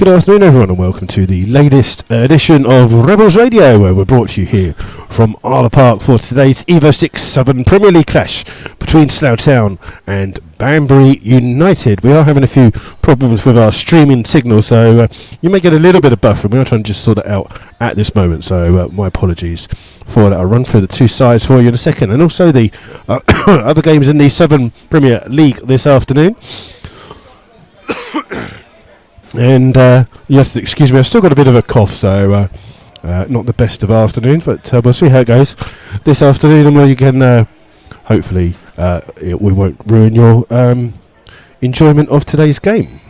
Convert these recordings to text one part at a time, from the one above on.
Good afternoon everyone and welcome to the latest edition of Rebels Radio, where we're brought to you here from Arla Park for today's Evo 6 Southern Premier League clash between Slough Town and Banbury United. We are having a few problems with our streaming signal, so you may get a little bit of buffer. We're trying to just sort it out at this moment, so my apologies for that. I'll run through the two sides for you in a second, and also the other games in the Southern Premier League this afternoon. And you have to excuse me, I've still got a bit of a cough, so not the best of afternoons, but we'll see how it goes this afternoon, and we can hopefully we won't ruin your enjoyment of today's game.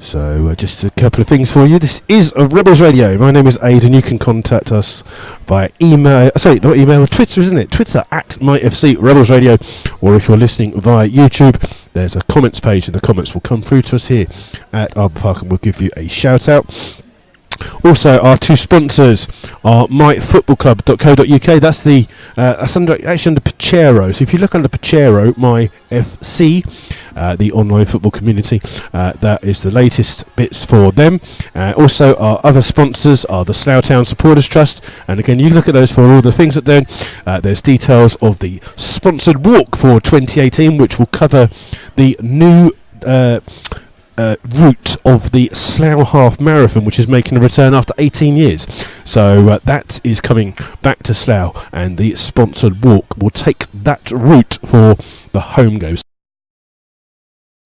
So just a couple of things for you. This is Rebels Radio. My name is Aid, and you can contact us by email. Sorry, not email. Twitter, isn't it? Twitter at MyFC Rebels Radio, or if you're listening via YouTube, there's a comments page, and the comments will come through to us here at Arla Park, and we'll give you a shout out. Also, our two sponsors are myfootballclub.co.uk. That's the actually under Pachero. So if you look under Pachero, MyFC, the online football community, that is the latest bits for them. Also, our other sponsors are the Slough Town Supporters Trust, and again, you can look at those for all the things that they're doing. There's details of the sponsored walk for 2018, which will cover the new route of the Slough Half Marathon, which is making a return after 18 years. So that is coming back to Slough, and the sponsored walk will take that route for the home games.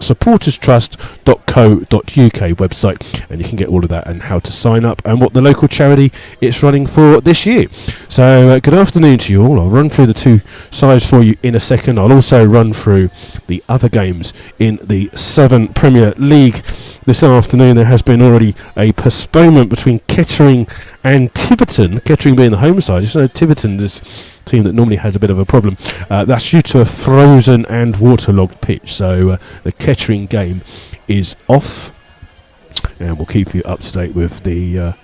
supporterstrust.co.uk website, and you can get all of that and how to sign up and what the local charity it's running for this year. So good afternoon to you all. I'll run through the two sides for you in a second. I'll also run through the other games in the Southern Premier League this afternoon. There has been already a postponement between Kettering and Tiverton, Kettering being the home side. You know, Tiverton is a team that normally has a bit of a problem. That's due to a frozen and waterlogged pitch, so the Kettering game is off, and we'll keep you up to date with the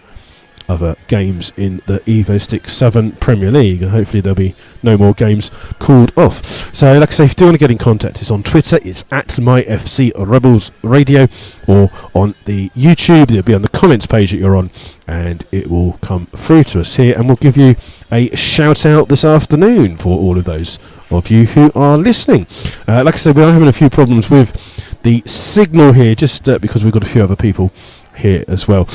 other games in the Evo 6 Southern Premier League, and hopefully there'll be no more games called off. So like I say, if you do want to get in contact, it's on Twitter, it's at MyFC Rebels Radio, or on the YouTube, it'll be on the comments page that you're on, and it will come through to us here, and we'll give you a shout out this afternoon for all of those of you who are listening. Like I said, we are having a few problems with the signal here, just because we've got a few other people here as well,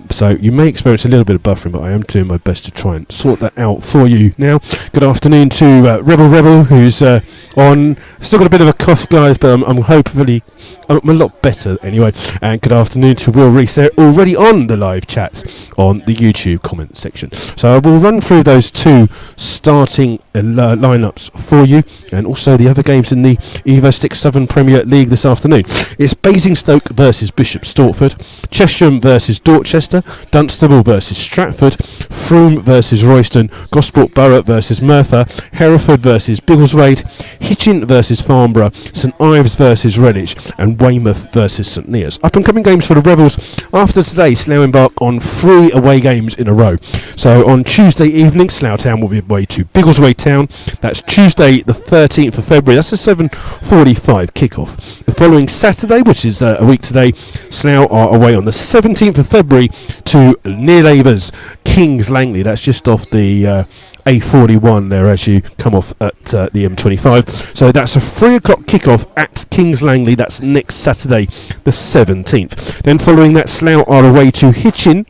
so you may experience a little bit of buffering, but I am doing my best to try and sort that out for you now. Good afternoon to Rebel, who's on. Still got a bit of a cough, guys, but I'm hopefully I'm a lot better anyway. And good afternoon to Will Reese. They're already on the live chat on the YouTube comment section, so I will run through those two starting lineups for you, and also the other games in the Evo 6 Southern Premier League this afternoon. It's Basingstoke versus Bishop Stortford, Chesham versus Dorchester, Dunstable versus Stratford, Frome versus Royston, Gosport Borough versus Merthyr, Hereford versus Biggleswade, Hitchin versus Farnborough, St Ives versus Redditch, and Weymouth versus St Neots. Up and coming games for the Rebels after today. Slough embark on 3 away games in a row. So on Tuesday evening, Slough Town will be away to Biggleswade Town. That's Tuesday the 13th of February. That's a 7:45 kickoff. The following Saturday, which is a week today, Slough are away on the 17th of February to near neighbours Kings Langley. That's just off the A41 there as you come off at the M25. So that's a 3 o'clock kickoff at Kings Langley. That's next Saturday the 17th. Then following that, Slough are away to Hitchin.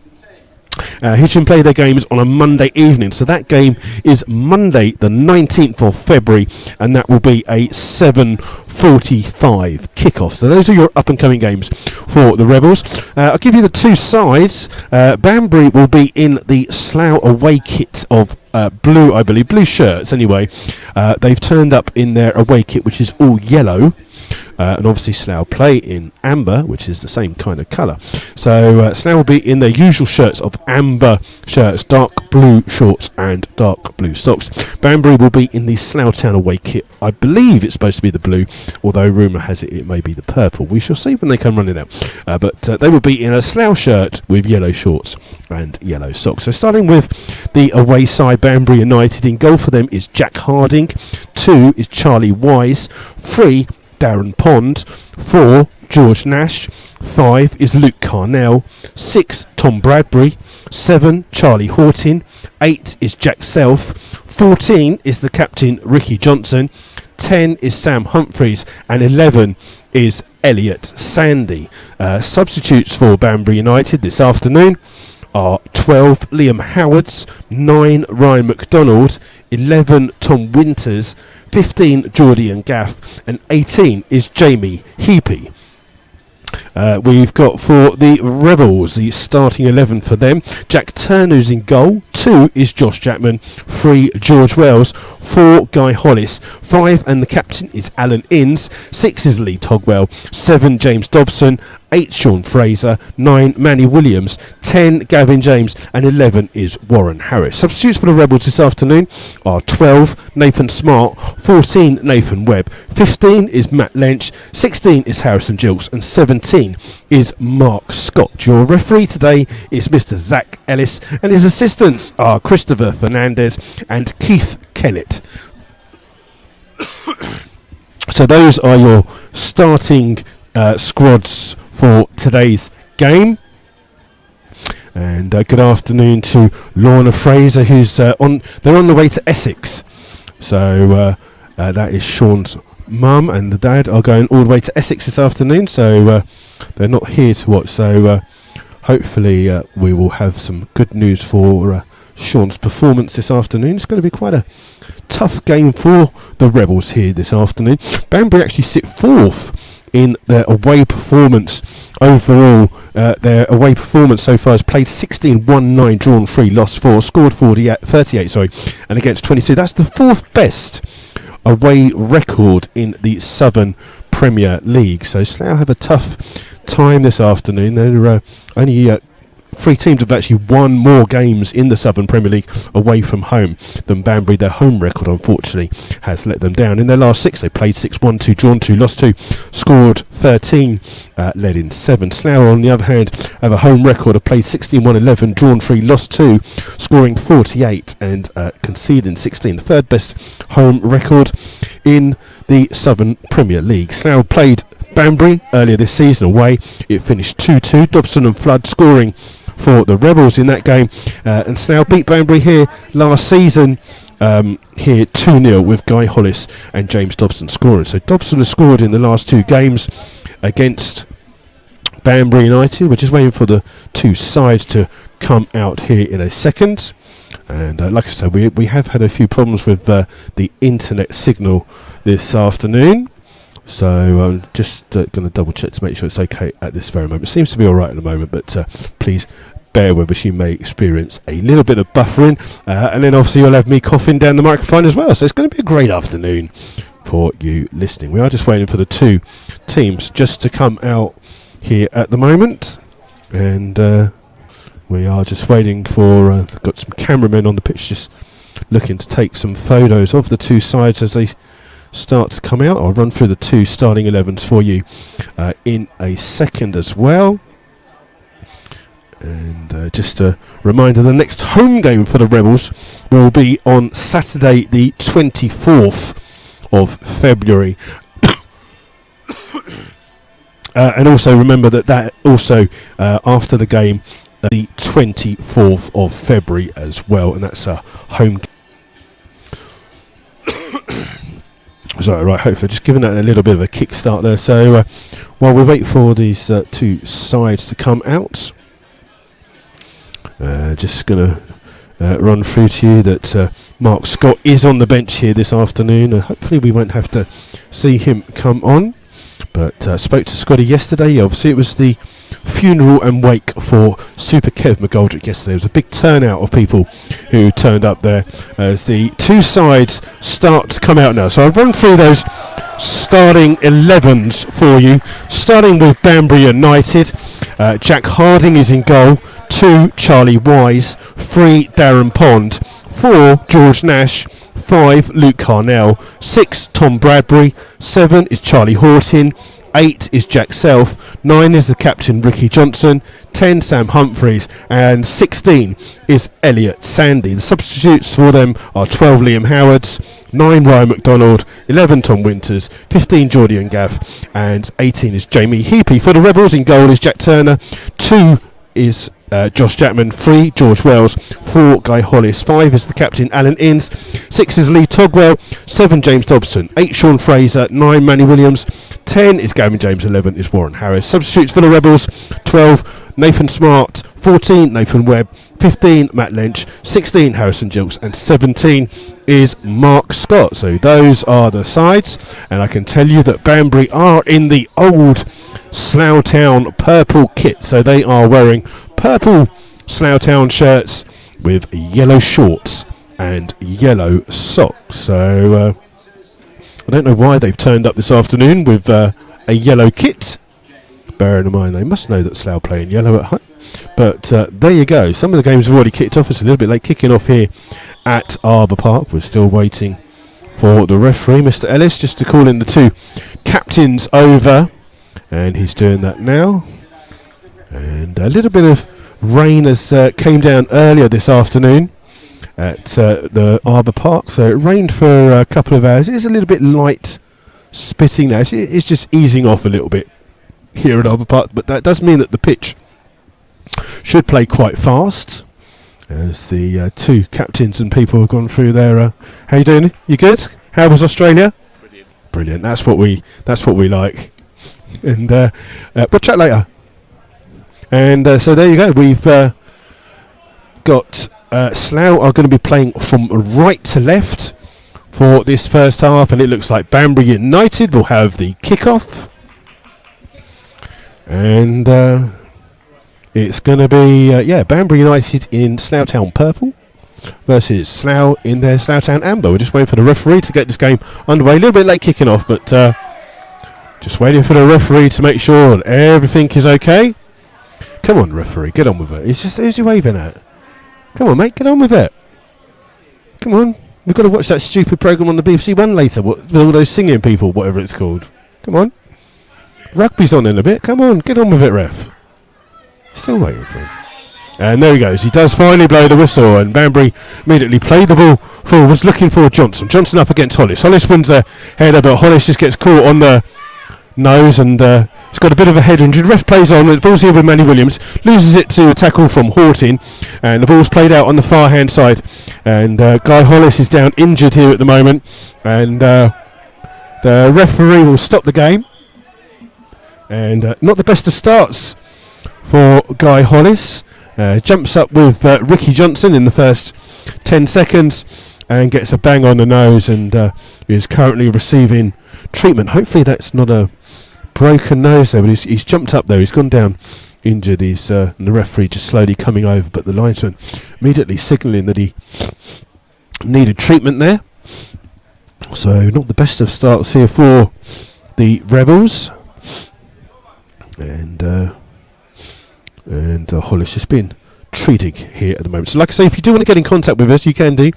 Hitchin play their games on a Monday evening, so that game is Monday the 19th of February, and that will be a 7:45 kickoff. So those are your up and coming games for the Rebels. I'll give you the two sides. Banbury will be in the Slough away kit of blue, I believe, blue shirts anyway. They've turned up in their away kit, which is all yellow. And obviously Slough play in amber, which is the same kind of colour. So Slough will be in their usual shirts of amber shirts, dark blue shorts and dark blue socks. Banbury will be in the Slough Town away kit. I believe it's supposed to be the blue, although rumour has it may be the purple. We shall see when they come running out. But they will be in a Slough shirt with yellow shorts and yellow socks. So starting with the away side, Banbury United. In goal for them is Jack Harding. 2 is Charlie Wise. 3, Darren Pond. 4, George Nash. 5, 5 is Luke Carnell, 6 Tom Bradbury, 7 Charlie Hortin, 8 is Jack Self, 14 is the captain Ricky Johnson, 10 is Sam Humphreys, and 11 is Elliot Sandy. Substitutes for Banbury United this afternoon are 12 Liam Howards, 9 Ryan McDonald, 11 Tom Winters, 15 Geordie and Gaff, and 18 is Jamie Heapy. We've got for the Rebels the starting 11 for them. Jack Turner's in goal, 2 is Josh Jackman, 3 George Wells, 4 Guy Hollis, 5 and the captain is Alan Innes, 6 is Lee Togwell, 7 James Dobson, 8 Sean Fraser, 9 Manny Williams, 10 Gavin James, and 11 is Warren Harris. Substitutes for the Rebels this afternoon are 12 Nathan Smart, 14 Nathan Webb, 15 is Matt Lynch, 16 is Harrison Gilks, and 17 is Mark Scott. Your referee today is Mr. Zach Ellis, and his assistants are Christopher Fernandez and Keith Kennett. So those are your starting squads for today's game. And good afternoon to Lorna Fraser, who's they're on the way to Essex. So that is Sean's mum, and the dad are going all the way to Essex this afternoon. So they're not here to watch. So hopefully we will have some good news for Sean's performance this afternoon. It's going to be quite a tough game for the Rebels here this afternoon. Banbury actually sit fourth in their away performance overall. Their away performance so far has played 16, won 9, drawn 3, lost 4, scored 38, and against 22. That's the fourth best away record in the Southern Premier League. So Slough have a tough time this afternoon. They're only 3 teams have actually won more games in the Southern Premier League away from home than Banbury. Their home record, unfortunately, has let them down. In their last 6, they played 6, won 2, drawn 2, lost 2, scored 13, led in 7. Slough, on the other hand, have a home record of played 16, won 11, drawn 3, lost 2, scoring 48 and conceding 16. The third best home record in the Southern Premier League. Slough played Banbury earlier this season away. It finished 2-2. Dobson and Flood scoring for the Rebels in that game, and Slough beat Banbury here last season here 2-0 with Guy Hollis and James Dobson scoring. So Dobson has scored in the last 2 games against Banbury United. We're just waiting for the 2 sides to come out here in a second, and like I said, we have had a few problems with the internet signal this afternoon. So I'm just going to double check to make sure it's okay at this very moment. It seems to be alright at the moment, but please bear with us. You may experience a little bit of buffering, and then obviously you'll have me coughing down the microphone as well. So it's going to be a great afternoon for you listening. We are just waiting for the 2 teams just to come out here at the moment, and we are just waiting for got some cameramen on the pitch just looking to take some photos of the 2 sides as they start to come out. I'll run through the 2 starting 11s for you in a second as well. And just a reminder, the next home game for the Rebels will be on Saturday the 24th of February. And also remember that also after the game, the 24th of February as well, and that's a home game. Sorry, right, hopefully just giving that a little bit of a kickstart there. So while we wait for these 2 sides to come out, just going to run through to you that Mark Scott is on the bench here this afternoon, and hopefully we won't have to see him come on. But spoke to Scotty yesterday. Obviously it was the funeral and wake for Super Kev McGoldrick yesterday. There was a big turnout of people who turned up there as the 2 sides start to come out now. So I've run through those starting 11s for you, starting with Banbury United. Jack Harding is in goal, 2 Charlie Wise, 3 Darren Pond, 4 George Nash, 5 Luke Carnell, 6 Tom Bradbury, 7 is Charlie Hortin, 8 is Jack Self, 9 is the captain Ricky Johnson, 10 Sam Humphreys, and 16 is Elliot Sandy. The substitutes for them are 12 Liam Howards, 9 Ryan McDonald, 11 Tom Winters, 15 Geordie and Gav, and 18 is Jamie Heapy. For the Rebels, in goal is Jack Turner, 2 is Josh Jackman, 3 George Wells, 4 Guy Hollis, 5 is the captain Alan Innes, 6 is Lee Togwell, 7 James Dobson, 8 Sean Fraser, 9 Manny Williams, 10 is Gavin James, 11 is Warren Harris. Substitutes for the Rebels: 12 Nathan Smart, 14 Nathan Webb, 15 Matt Lynch, 16 Harrison Gilks, and 17 is Mark Scott. So those are the sides, and I can tell you that Banbury are in the old Slough Town purple kit, so they are wearing purple Slough Town shirts with yellow shorts and yellow socks. So I don't know why they've turned up this afternoon with a yellow kit, bearing in mind they must know that Slough play in yellow at home. But there you go, some of the games have already kicked off. It's a little bit late kicking off here at Arbour Park. We're still waiting for the referee, Mr. Ellis, just to call in the 2 captains over, and he's doing that now. And a little bit of rain has came down earlier this afternoon at the Arbour Park, so it rained for a couple of hours. It is a little bit light spitting now. It's just easing off a little bit here at Arbour Park, but that does mean that the pitch should play quite fast as the 2 captains and people have gone through there. How you doing? You good? How was Australia? Brilliant. That's what we like. And we'll chat later. And so there you go. We've got Slough are going to be playing from right to left for this first half, and it looks like Banbury United will have the kick-off. And it's going to be Banbury United in Slough Town purple versus Slough in their Slough Town amber. We're just waiting for the referee to get this game underway. A little bit late kicking off, but just waiting for the referee to make sure everything is okay. Come on, referee, get on with it. It's just, who's you waving at? Come on, mate, get on with it. Come on. We've got to watch that stupid programme on the BBC One later, with all those singing people, whatever it's called. Come on. Rugby's on in a bit. Come on, get on with it, ref. Still waiting for him. And there he goes. He does finally blow the whistle, and Banbury immediately played the ball forwards, looking for Johnson. Johnson up against Hollis. Hollis wins a header, but Hollis just gets caught on the nose, and he's got a bit of a head injury. Ref plays on. The ball's here with Manny Williams. Loses it to a tackle from Hortin, and the ball's played out on the far hand side. And Guy Hollis is down injured here at the moment, and the referee will stop the game. And not the best of starts for Guy Hollis. Jumps up with Ricky Johnson in the first 10 seconds and gets a bang on the nose, and is currently receiving treatment. Hopefully that's not a broken nose there, but he's jumped up there. He's gone down injured. And the referee just slowly coming over, but the linesman immediately signalling that he needed treatment there. So not the best of starts here for the Rebels. And Hollis has been treated here at the moment. So like I say, if you do want to get in contact with us, you can do.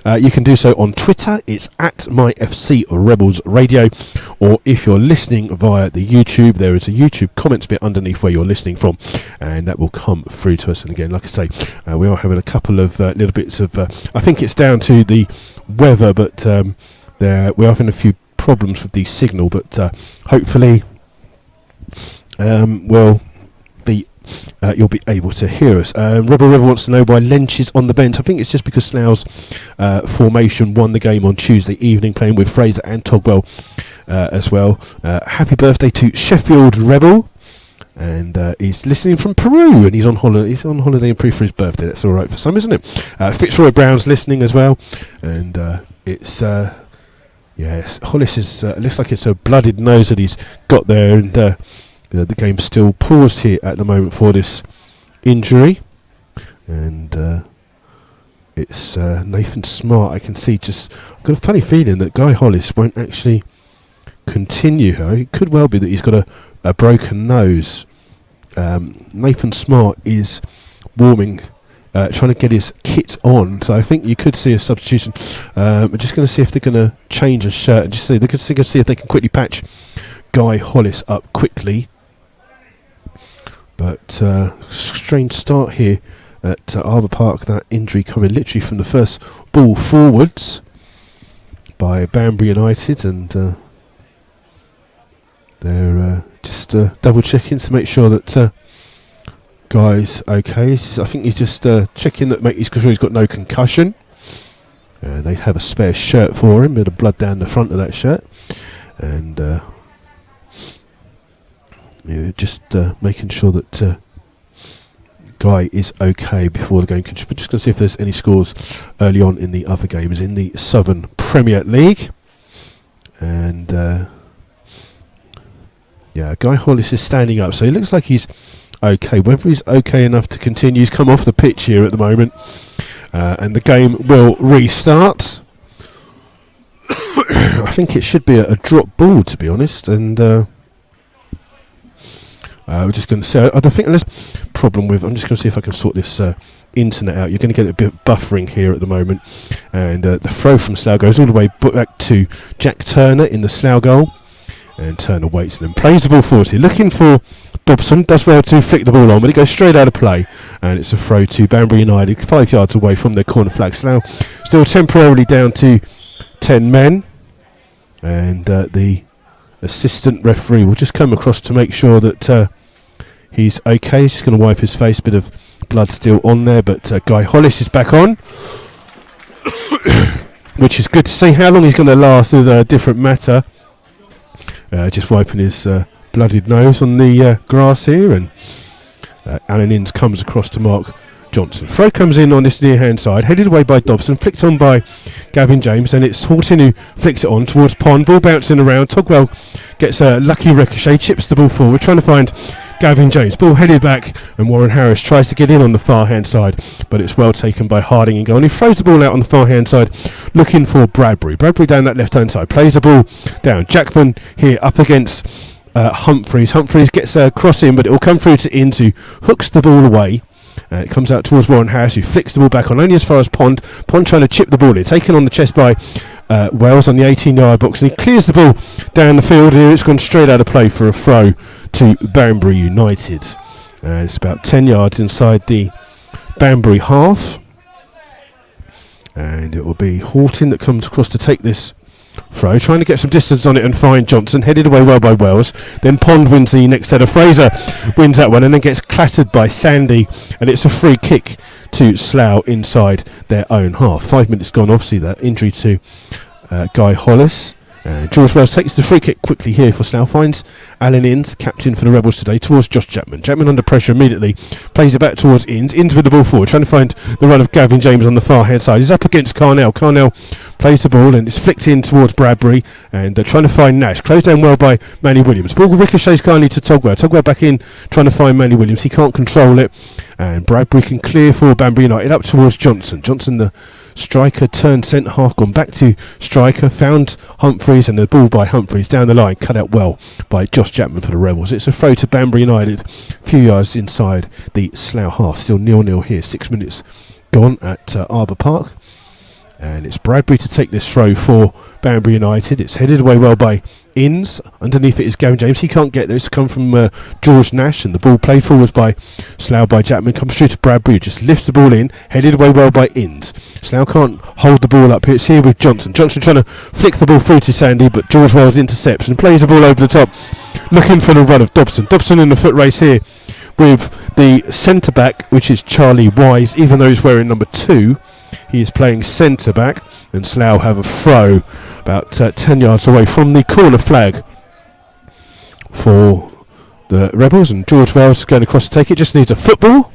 You can do so on Twitter. It's at MyFC Rebels Radio. Or if you're listening via the YouTube, there is a YouTube comments bit underneath where you're listening from, and that will come through to us. And again, like I say, we are having a couple of little bits of I think it's down to the weather, but we're having a few problems with the signal, but hopefully you'll be able to hear us. Rebel River wants to know why Lench is on the bench. I think it's just because Slough's formation won the game on Tuesday evening, playing with Fraser and Togwell as well. Happy birthday to Sheffield Rebel, and he's listening from Peru, and he's on holiday. He's on holiday in Peru for his birthday. That's all right for some, isn't it? Fitzroy Brown's listening as well, and it's Hollis is looks like it's a blooded nose that he's got there, and the game's still paused here at the moment for this injury, and it's Nathan Smart. I can see I've got a funny feeling that Guy Hollis won't actually continue here. It could well be that he's got a broken nose. Nathan Smart is warming, trying to get his kit on, so I think you could see a substitution. We're just going to see if they're going to change a shirt, and just see if they can quickly patch Guy Hollis up quickly. But strange start here at Arbour Park. That injury coming literally from the first ball forwards by Banbury United, and they're just double checking to make sure that Guy's okay. I think he's just checking that he's sure he's got no concussion. They have a spare shirt for him, bit of blood down the front of that shirt, and just making sure that Guy is okay before the game. We're just going to see if there's any scores early on in the other games in the Southern Premier League. And Guy Hollis is standing up, so he looks like he's okay. Whether he's okay enough to continue, he's come off the pitch here at the moment, and the game will restart. I think it should be a drop ball, to be honest, and we're just going to say, I don't think there's a problem with, I'm just going to see if I can sort this internet out. You're going to get a bit of buffering here at the moment, and the throw from Slough goes all the way back to Jack Turner in the Slough goal, and Turner waits and then plays the ball forward here, looking for Dobson. Does well to flick the ball on, but it goes straight out of play, and it's a throw to Banbury United, 5 yards away from their corner flag. Slough still temporarily down to 10 men, and the assistant referee will just come across to make sure that he's okay. He's just going to wipe his face, bit of blood still on there, but Guy Hollis is back on, which is good to see. How long he's going to last is a different matter. Just wiping his bloodied nose on the grass here, and Alan Innes comes across to mark Johnson. Throw comes in on this near hand side, headed away by Dobson, flicked on by Gavin James, and it's Horton who flicks it on towards Pond. Ball bouncing around. Togwell gets a lucky ricochet, chips the ball forward, trying to find Gavin James. Ball headed back, and Warren Harris tries to get in on the far hand side, but it's well taken by Harding and goal. And he throws the ball out on the far hand side, looking for Bradbury. Bradbury down that left hand side, plays the ball down. Jackman here up against Humphreys. Humphreys gets a cross in, but it will come through to Innes, who hooks the ball away. It comes out towards Warren Harris, who flicks the ball back on only as far as Pond. Pond trying to chip the ball in, taken on the chest by Wells on the 18-yard box, and he clears the ball down the field here. It's gone straight out of play for a throw to Banbury United. It's about 10 yards inside the Banbury half, and it will be Horton that comes across to take this throw, trying to get some distance on it and find Johnson, headed away well by Wells. Then Pond wins the next header. Fraser wins that one and then gets clattered by Sandy, and it's a free kick to Slough inside their own half. 5 minutes gone, obviously that injury to Guy Hollis. George Wells takes the free kick quickly here for Slough, finds Alan Innes, captain for the Rebels today, towards Josh Chapman. Chapman under pressure immediately, plays it back towards Innes. Innes with the ball forward, trying to find the run of Gavin James on the far hand side. He's up against Carnell. Carnell plays the ball and it's flicked in towards Bradbury, and trying to find Nash. Closed down well by Manny Williams. Ball ricochets kindly to Togwell. Togwell back in, trying to find Manny Williams. He can't control it, and Bradbury can clear for Banbury United up towards Johnson. Johnson, the striker turned centre half, gone back to striker, found Humphreys, and the ball by Humphreys down the line, cut out well by Josh Chapman for the Rebels. It's a throw to Banbury United, a few yards inside the Slough half. Still 0-0 here, 6 minutes gone at Arbour Park, and it's Bradbury to take this throw for Banbury United. It's headed away well by Innes. Underneath it is Gavin James. He can't get there. It's come from George Nash, and the ball played forwards by Slough by Jackman. Comes through to Bradbury, who just lifts the ball in. Headed away well by Innes. Slough can't hold the ball up. It's here with Johnson. Johnson trying to flick the ball through to Sandy, but George Wells intercepts and plays the ball over the top, looking for the run of Dobson. Dobson in the foot race here with the centre back, which is Charlie Wise. Even though he's wearing number 2, he is playing centre back, and Slough have a throw about 10 yards away from the corner flag for the Rebels, and George Wells going across to take it. Just needs a football,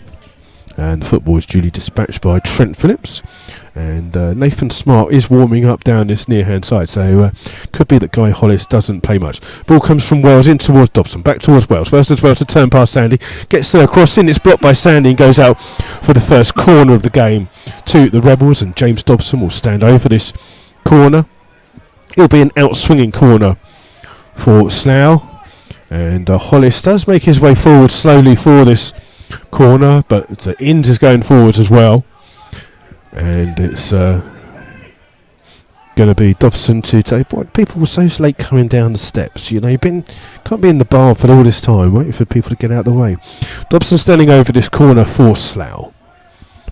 and the football is duly dispatched by Trent Phillips, and Nathan Smart is warming up down this near hand side, so could be that Guy Hollis doesn't play much. Ball comes from Wells in towards Dobson, back towards Wells. Wells does well to turn past Sandy, gets the cross in, it's blocked by Sandy and goes out for the first corner of the game to the Rebels, and James Dobson will stand over this corner. It'll be an out-swinging corner for Slough, and Hollis does make his way forward slowly for this corner, but Innes is going forwards as well, and it's going to be Dobson to take. Boy, people were so late coming down the steps. You know, can't be in the bar for all this time waiting for people to get out of the way. Dobson standing over this corner for Slough.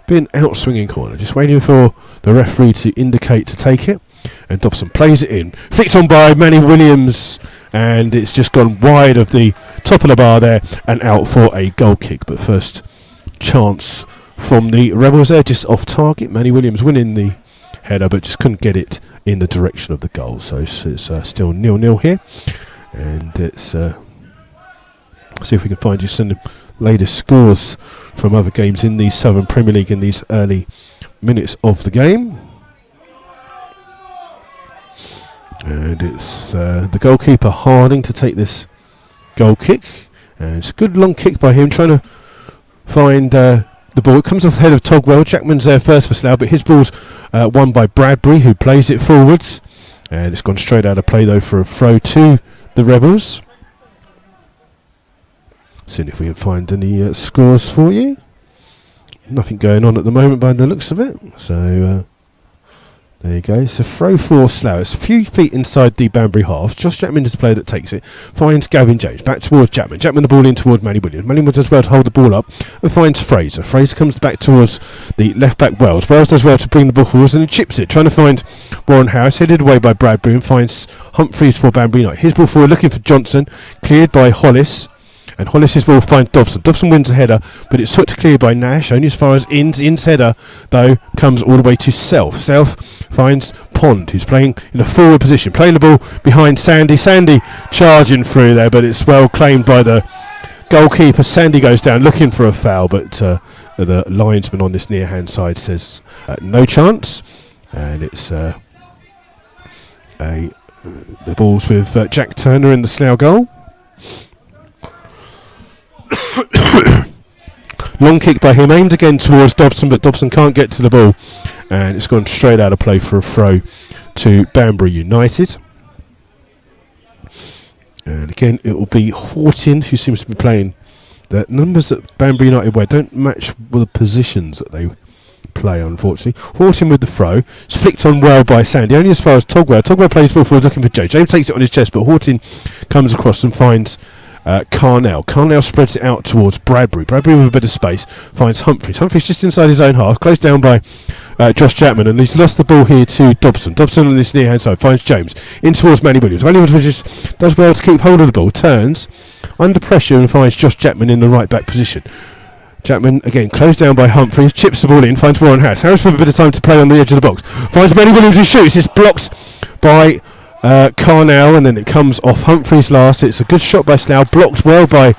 Been out swinging corner, just waiting for the referee to indicate to take it. And Dobson plays it in, flicked on by Manny Williams, and it's just gone wide of the top of the bar there and out for a goal kick. But first chance from the Rebels there, just off target. Manny Williams winning the header, but just couldn't get it in the direction of the goal. So it's still 0-0 here, and it's see if we can find you some latest scores from other games in the Southern Premier League in these early minutes of the game. And it's the goalkeeper Harding to take this goal kick, and it's a good long kick by him, trying to find the ball. It comes off the head of Togwell. Jackman's there first for Slough, but his ball's won by Bradbury, who plays it forwards, and it's gone straight out of play though for a throw to the Rebels. Seeing if we can find any scores for you. Nothing going on at the moment by the looks of it, so there you go. It's a throw for Slough. It's a few feet inside the Banbury half. Josh Jackman is the player that takes it. Finds Gavin James. Back towards Jackman. Jackman the ball in towards Manny Williams. Manny Williams does well to hold the ball up and finds Fraser. Fraser comes back towards the left back Wells. Wells does well to bring the ball forwards and he chips it. Trying to find Warren Harris. Headed away by Bradbury and finds Humphreys for Banbury United. His ball forward looking for Johnson. Cleared by Hollis. And Hollis's ball finds Dobson. Dobson wins the header, but it's hooked clear by Nash, only as far as In's header, though, comes all the way to Self. Self finds Pond, who's playing in a forward position, playing the ball behind Sandy. Sandy charging through there, but it's well claimed by the goalkeeper. Sandy goes down looking for a foul, but the linesman on this near-hand side says no chance. And it's the ball's with Jack Turner in the Slough goal. Long kick by him, aimed again towards Dobson, but Dobson can't get to the ball, and it's gone straight out of play for a throw to Banbury United. And again, it will be Horton who seems to be playing. The numbers that Banbury United wear don't match with the positions that they play, unfortunately. Horton with the throw. It's flicked on well by Sandy, only as far as Togwell. Togwell plays ball forward looking for James. James takes it on his chest, but Horton comes across and finds Carnell. Carnell spreads it out towards Bradbury. Bradbury with a bit of space finds Humphreys. Humphreys just inside his own half, closed down by Josh Chapman, and he's lost the ball here to Dobson. Dobson on this near hand side finds James in towards Manny Williams. Manny Williams just does well to keep hold of the ball, turns under pressure and finds Josh Chapman in the right back position. Chapman again closed down by Humphreys, chips the ball in, finds Warren Harris. Harris with a bit of time to play on the edge of the box, finds Manny Williams who shoots. It's blocked by Carnell, and then it comes off Humphreys last. It's a good shot by Slough, blocked well by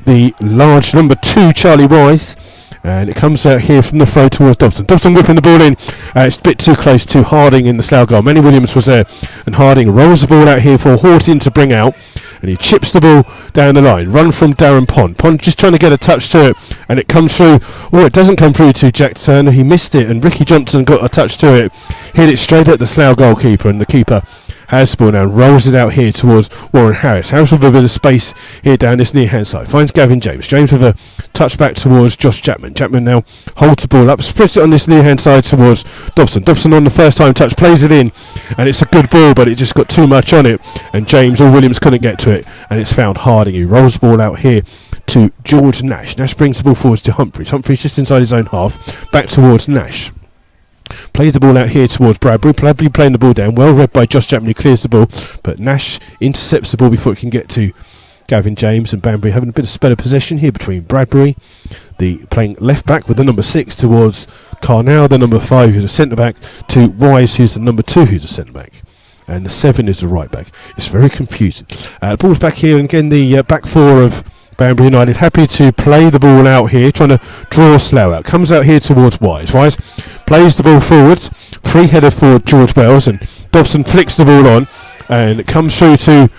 the large number 2 Charlie Wise, and it comes out here from the throw towards Dobson. Dobson whipping the ball in. It's a bit too close to Harding in the Slough goal. Manny Williams was there, and Harding rolls the ball out here for Horton to bring out, and he chips the ball down the line. Run from Darren Pond. Pond just trying to get a touch to it, and it comes through. Oh, it doesn't come through to Jack Turner. He missed it, and Ricky Johnson got a touch to it. Hit it straight at the Slough goalkeeper, and the keeper has the ball now and rolls it out here towards Warren Harris. Harris with a bit of space here down this near hand side. Finds Gavin James. James with a touch back towards Josh Chapman. Chapman now holds the ball up, spreads it on this near hand side towards Dobson. Dobson on the first time touch, plays it in, and it's a good ball, but it just got too much on it, and James or Williams couldn't get to it, and it's found Harding, who rolls the ball out here to George Nash. Nash brings the ball forwards to Humphreys. Humphreys just inside his own half, back towards Nash. Plays the ball out here towards Bradbury. Bradbury playing the ball down. Well read by Josh Chapman, who clears the ball. But Nash intercepts the ball before it can get to Gavin James. And Banbury having a bit of spell of possession here between Bradbury, the playing left back, with the number 6 towards Carnell, the number 5 who's a centre back, to Wise who's the number 2 who's a centre back. And the 7 is the right back. It's very confusing. Ball's back here, and again the back 4 of Banbury United happy to play the ball out here, trying to draw Slough out. Comes out here towards Wise. Wise plays the ball forward, free header for George Wells, and Dobson flicks the ball on, and it comes through to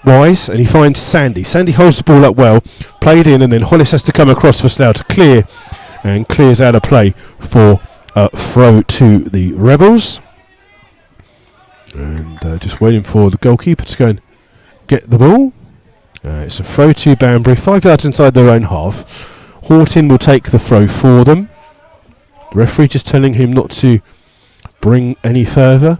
Wise, and he finds Sandy. Sandy holds the ball up well, played in, and then Hollis has to come across for Slough to clear, and clears out of play for throw to the Rebels. And just waiting for the goalkeeper to go and get the ball. It's a throw to Banbury, 5 yards inside their own half. Horton will take the throw for them. The referee just telling him not to bring any further.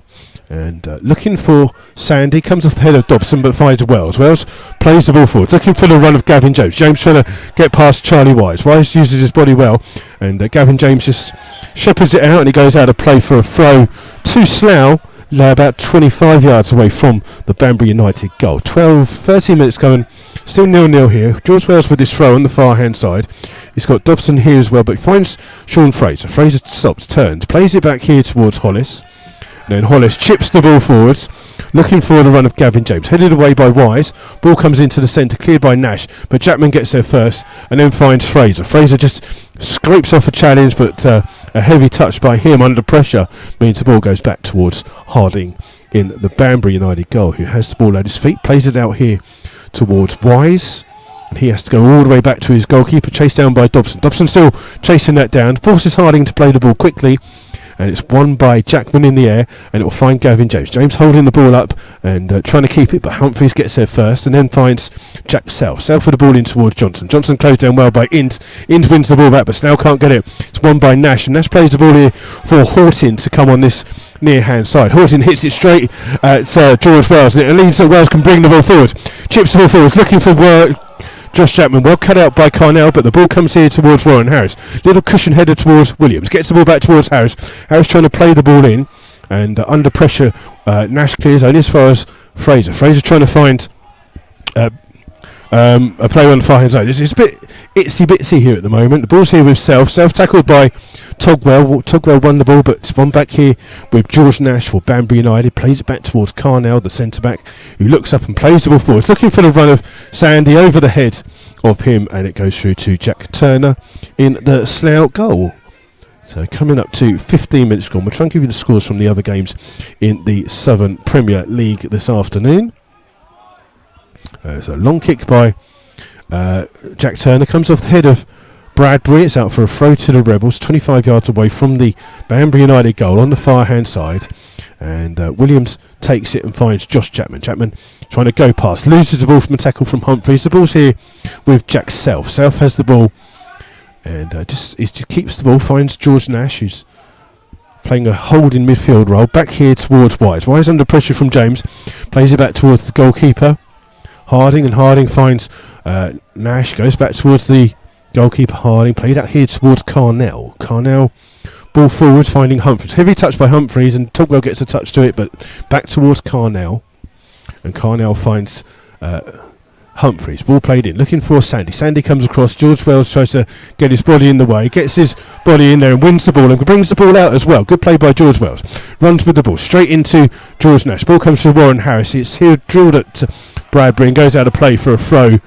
And looking for Sandy, comes off the head of Dobson but finds Wells. Wells plays the ball forward, looking for the run of Gavin James. James trying to get past Charlie Wise. Wise uses his body well, and Gavin James just shepherds it out, and he goes out of play for a throw to Slough, about 25 yards away from the Banbury United goal. 13 minutes going, still 0-0 here. George Wells with his throw on the far hand side. He's got Dobson here as well, but he finds Sean Fraser. Fraser stops, turns, plays it back here towards Hollis. And then Hollis chips the ball forwards, looking for the run of Gavin James. Headed away by Wise. Ball comes into the centre, cleared by Nash. But Jackman gets there first and then finds Fraser. Fraser just scrapes off a challenge, but a heavy touch by him under pressure means the ball goes back towards Harding in the Banbury United goal, who has the ball at his feet. Plays it out here towards Wise. And he has to go all the way back to his goalkeeper, chased down by Dobson. Dobson still chasing that down. Forces Harding to play the ball quickly. And it's won by Jackman in the air, and it will find Gavin James. James holding the ball up and trying to keep it, but Humphreys gets there first and then finds Jack South. South with the ball in towards Johnson. Johnson closed down well by Ince. Ince wins the ball back, but Slough can't get it. It's won by Nash, and Nash plays the ball here for Horton to come on this near hand side. Horton hits it straight at George Wells, and it leaves so Wells can bring the ball forward. Chips the ball forward, looking for Josh Jackman, well cut out by Carnell, but the ball comes here towards Warren Harris. Little cushion header towards Williams. Gets the ball back towards Harris. Harris trying to play the ball in, and under pressure, Nash clears only as far as Fraser. Fraser trying to find a player on the far hand side. It's a bit itsy bitsy here at the moment. The ball's here with Self. Self tackled by Togwell. Togwell won the ball, but it's one back here with George Nash for Banbury United. Plays it back towards Carnell, the centre back, who looks up and plays the ball forward. Looking for the run of Sandy over the head of him, and it goes through to Jack Turner in the Slough goal. So coming up to 15 minutes gone. We'll try and give you the scores from the other games in the Southern Premier League this afternoon. So a long kick by Jack Turner, comes off the head of Bradbury. It's out for a throw to the Rebels, 25 yards away from the Banbury United goal on the far hand side, and Williams takes it and finds Josh Chapman. Chapman trying to go past, loses the ball from a tackle from Humphreys. The ball's here with Jack Self. Self has the ball and just keeps the ball, finds George Nash, who's playing a holding midfield role, back here towards Wise. Wise under pressure from James, plays it back towards the goalkeeper Harding, and Harding finds Nash, goes back towards the goalkeeper Harding, played out here towards Carnell. Carnell, ball forward, finding Humphreys. Heavy touch by Humphreys, and Tugwell gets a touch to it, but back towards Carnell. And Carnell finds Humphreys. Ball played in, looking for Sandy. Sandy comes across. George Wells tries to get his body in the way, gets his body in there and wins the ball and brings the ball out as well. Good play by George Wells. Runs with the ball straight into George Nash. Ball comes to Warren Harris. It's here drilled at Bradbury and goes out of play for a throw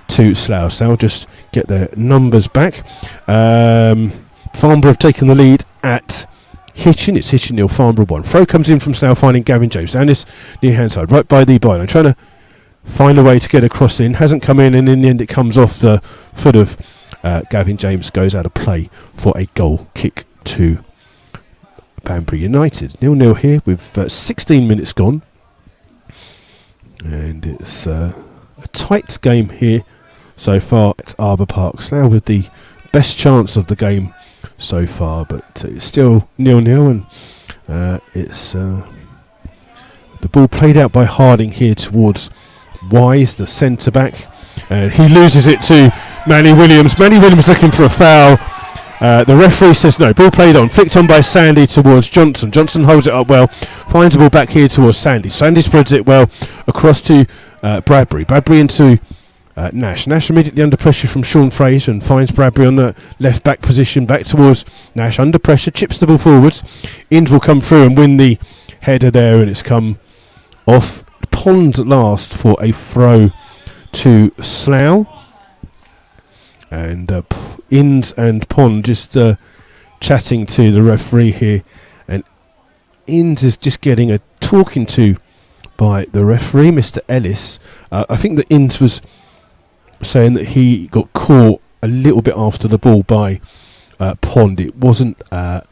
to Slough. Slough just get their numbers back. Farnborough have taken the lead at Hitchin. It's Hitchin 0, Farnborough 1. Throw comes in from Slough, finding Gavin James down this near hand side, right by the byline, trying to find a way to get across in. Hasn't come in, and in the end it comes off the foot of Gavin James. Goes out of play for a goal kick to Banbury United. 0-0 here with 16 minutes gone. And it's a tight game here so far at Arbour Park. Slough with the best chance of the game so far, but it's still 0-0, and it's the ball played out by Harding here towards Wise, the centre back, and he loses it to Manny Williams. Manny Williams looking for a foul. The referee says no. Ball played on, flicked on by Sandy towards Johnson. Johnson holds it up well, finds the ball back here towards Sandy. Sandy spreads it well across to Bradbury. Bradbury into Nash. Nash immediately under pressure from Sean Fraser and finds Bradbury on the left back position, back towards Nash. Under pressure, chips the ball forwards. Inds will come through and win the header there, and it's come off Pond at last for a throw to Slough. And Inns and Pond just chatting to the referee here, and Inns is just getting a talking to by the referee, Mr. Ellis. I think that Inns was saying that he got caught a little bit after the ball by Pond. It wasn't a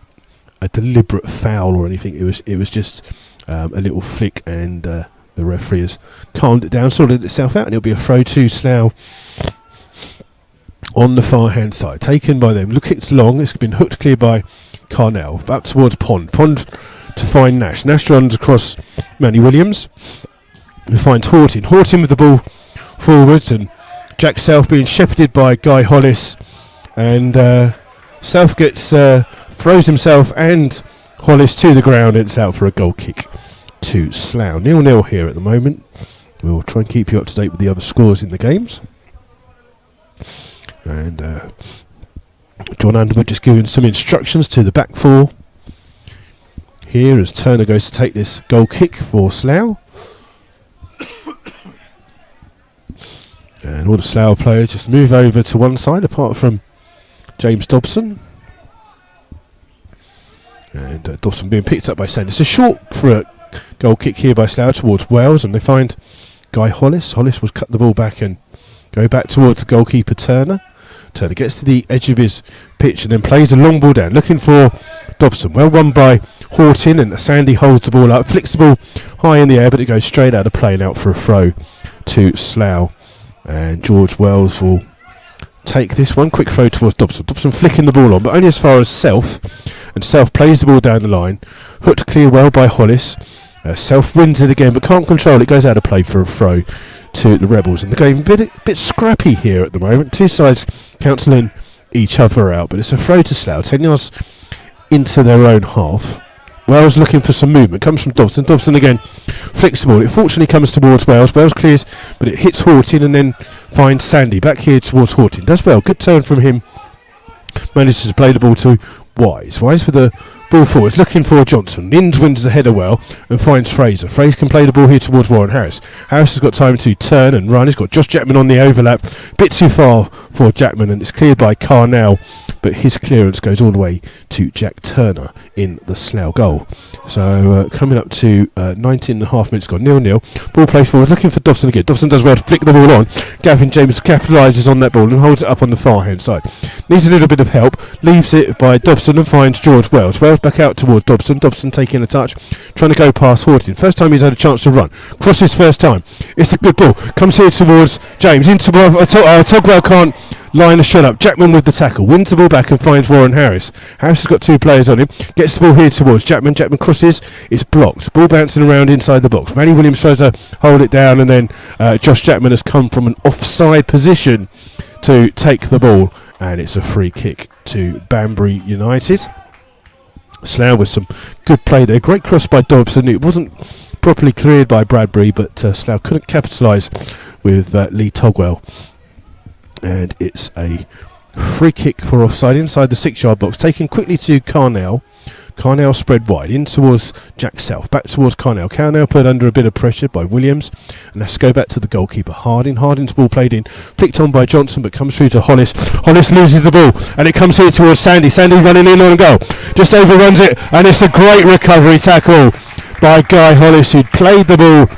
deliberate foul or anything. It was just a little flick, and the referee has calmed it down, sorted itself out, and it'll be a throw to Slough on the far hand side, taken by them. Look, it's long. It's been hooked clear by Carnell, back towards Pond. Pond to find Nash. Nash runs across Manny Williams and finds Horton. Horton with the ball forwards, and Jack South being shepherded by Guy Hollis, and South gets throws himself and Hollis to the ground, and it's out for a goal kick to Slough. 0-0 here at the moment. We'll try and keep you up to date with the other scores in the games. And John Underwood just giving some instructions to the back four here as Turner goes to take this goal kick for Slough. And all the Slough players just move over to one side, apart from James Dobson. And Dobson being picked up by Sandy. It's a short for a goal kick here by Slough towards Wales, and they find Guy Hollis. Hollis will cut the ball back and go back towards the goalkeeper Turner. Turner gets to the edge of his pitch and then plays a long ball down, looking for Dobson. Well run by Horton, and Sandy holds the ball up, flicks the ball high in the air, but it goes straight out of play and out for a throw to Slough. And George Wells will take this one. Quick throw towards Dobson. Dobson flicking the ball on, but only as far as Self. And Self plays the ball down the line. Hooked clear well by Hollis. Self wins it again, but can't control it. Goes out of play for a throw to the Rebels. And the game a bit scrappy here at the moment. Two sides cancelling each other out, but it's a throw to Slough. 10 yards into their own half. Wales looking for some movement. Comes from Dobson. Dobson again flicks the ball. It fortunately comes towards Wales. Wales clears, but it hits Horton and then finds Sandy. Back here towards Horton. Does well. Good turn from him. Manages to play the ball to Wise. Wise with the ball forward, looking for Johnson. Inns wins the header well and finds Fraser. Fraser can play the ball here towards Warren Harris. Harris has got time to turn and run. He's got Josh Jackman on the overlap. Bit too far for Jackman, and it's cleared by Carnell, but his clearance goes all the way to Jack Turner in the Slough goal. So coming up to 19 and a half minutes gone, 0-0. Ball play forward, looking for Dobson again. Dobson does well to flick the ball on. Gavin James capitalises on that ball and holds it up on the far hand side. Needs a little bit of help. Leaves it by Dobson and finds George Wells. Wells back out towards Dobson. Dobson taking a touch, trying to go past Horton. First time he's had a chance to run. Crosses first time. It's a good ball. Comes here towards James. Into Togwell can't line a shot up. Jackman with the tackle. Wins the ball back and finds Warren Harris. Harris has got two players on him. Gets the ball here towards Jackman. Jackman crosses. It's blocked. Ball bouncing around inside the box. Manny Williams tries to hold it down, and then Josh Jackman has come from an offside position to take the ball, and it's a free kick to Banbury United. Slough with some good play there. Great cross by Dobson. It wasn't properly cleared by Bradbury, but Slough couldn't capitalise with Lee Togwell. And it's a free kick for offside inside the 6-yard box. Taken quickly to Carnell. Carnell spread wide in towards Jack South. Back towards Carnell. Carnell put under a bit of pressure by Williams. And let's go back to the goalkeeper, Harding. Harding's ball played in. Flicked on by Johnson, but comes through to Hollis. Hollis loses the ball, and it comes here towards Sandy. Sandy running in on goal. Just overruns it, and it's a great recovery tackle by Guy Hollis, who'd played the ball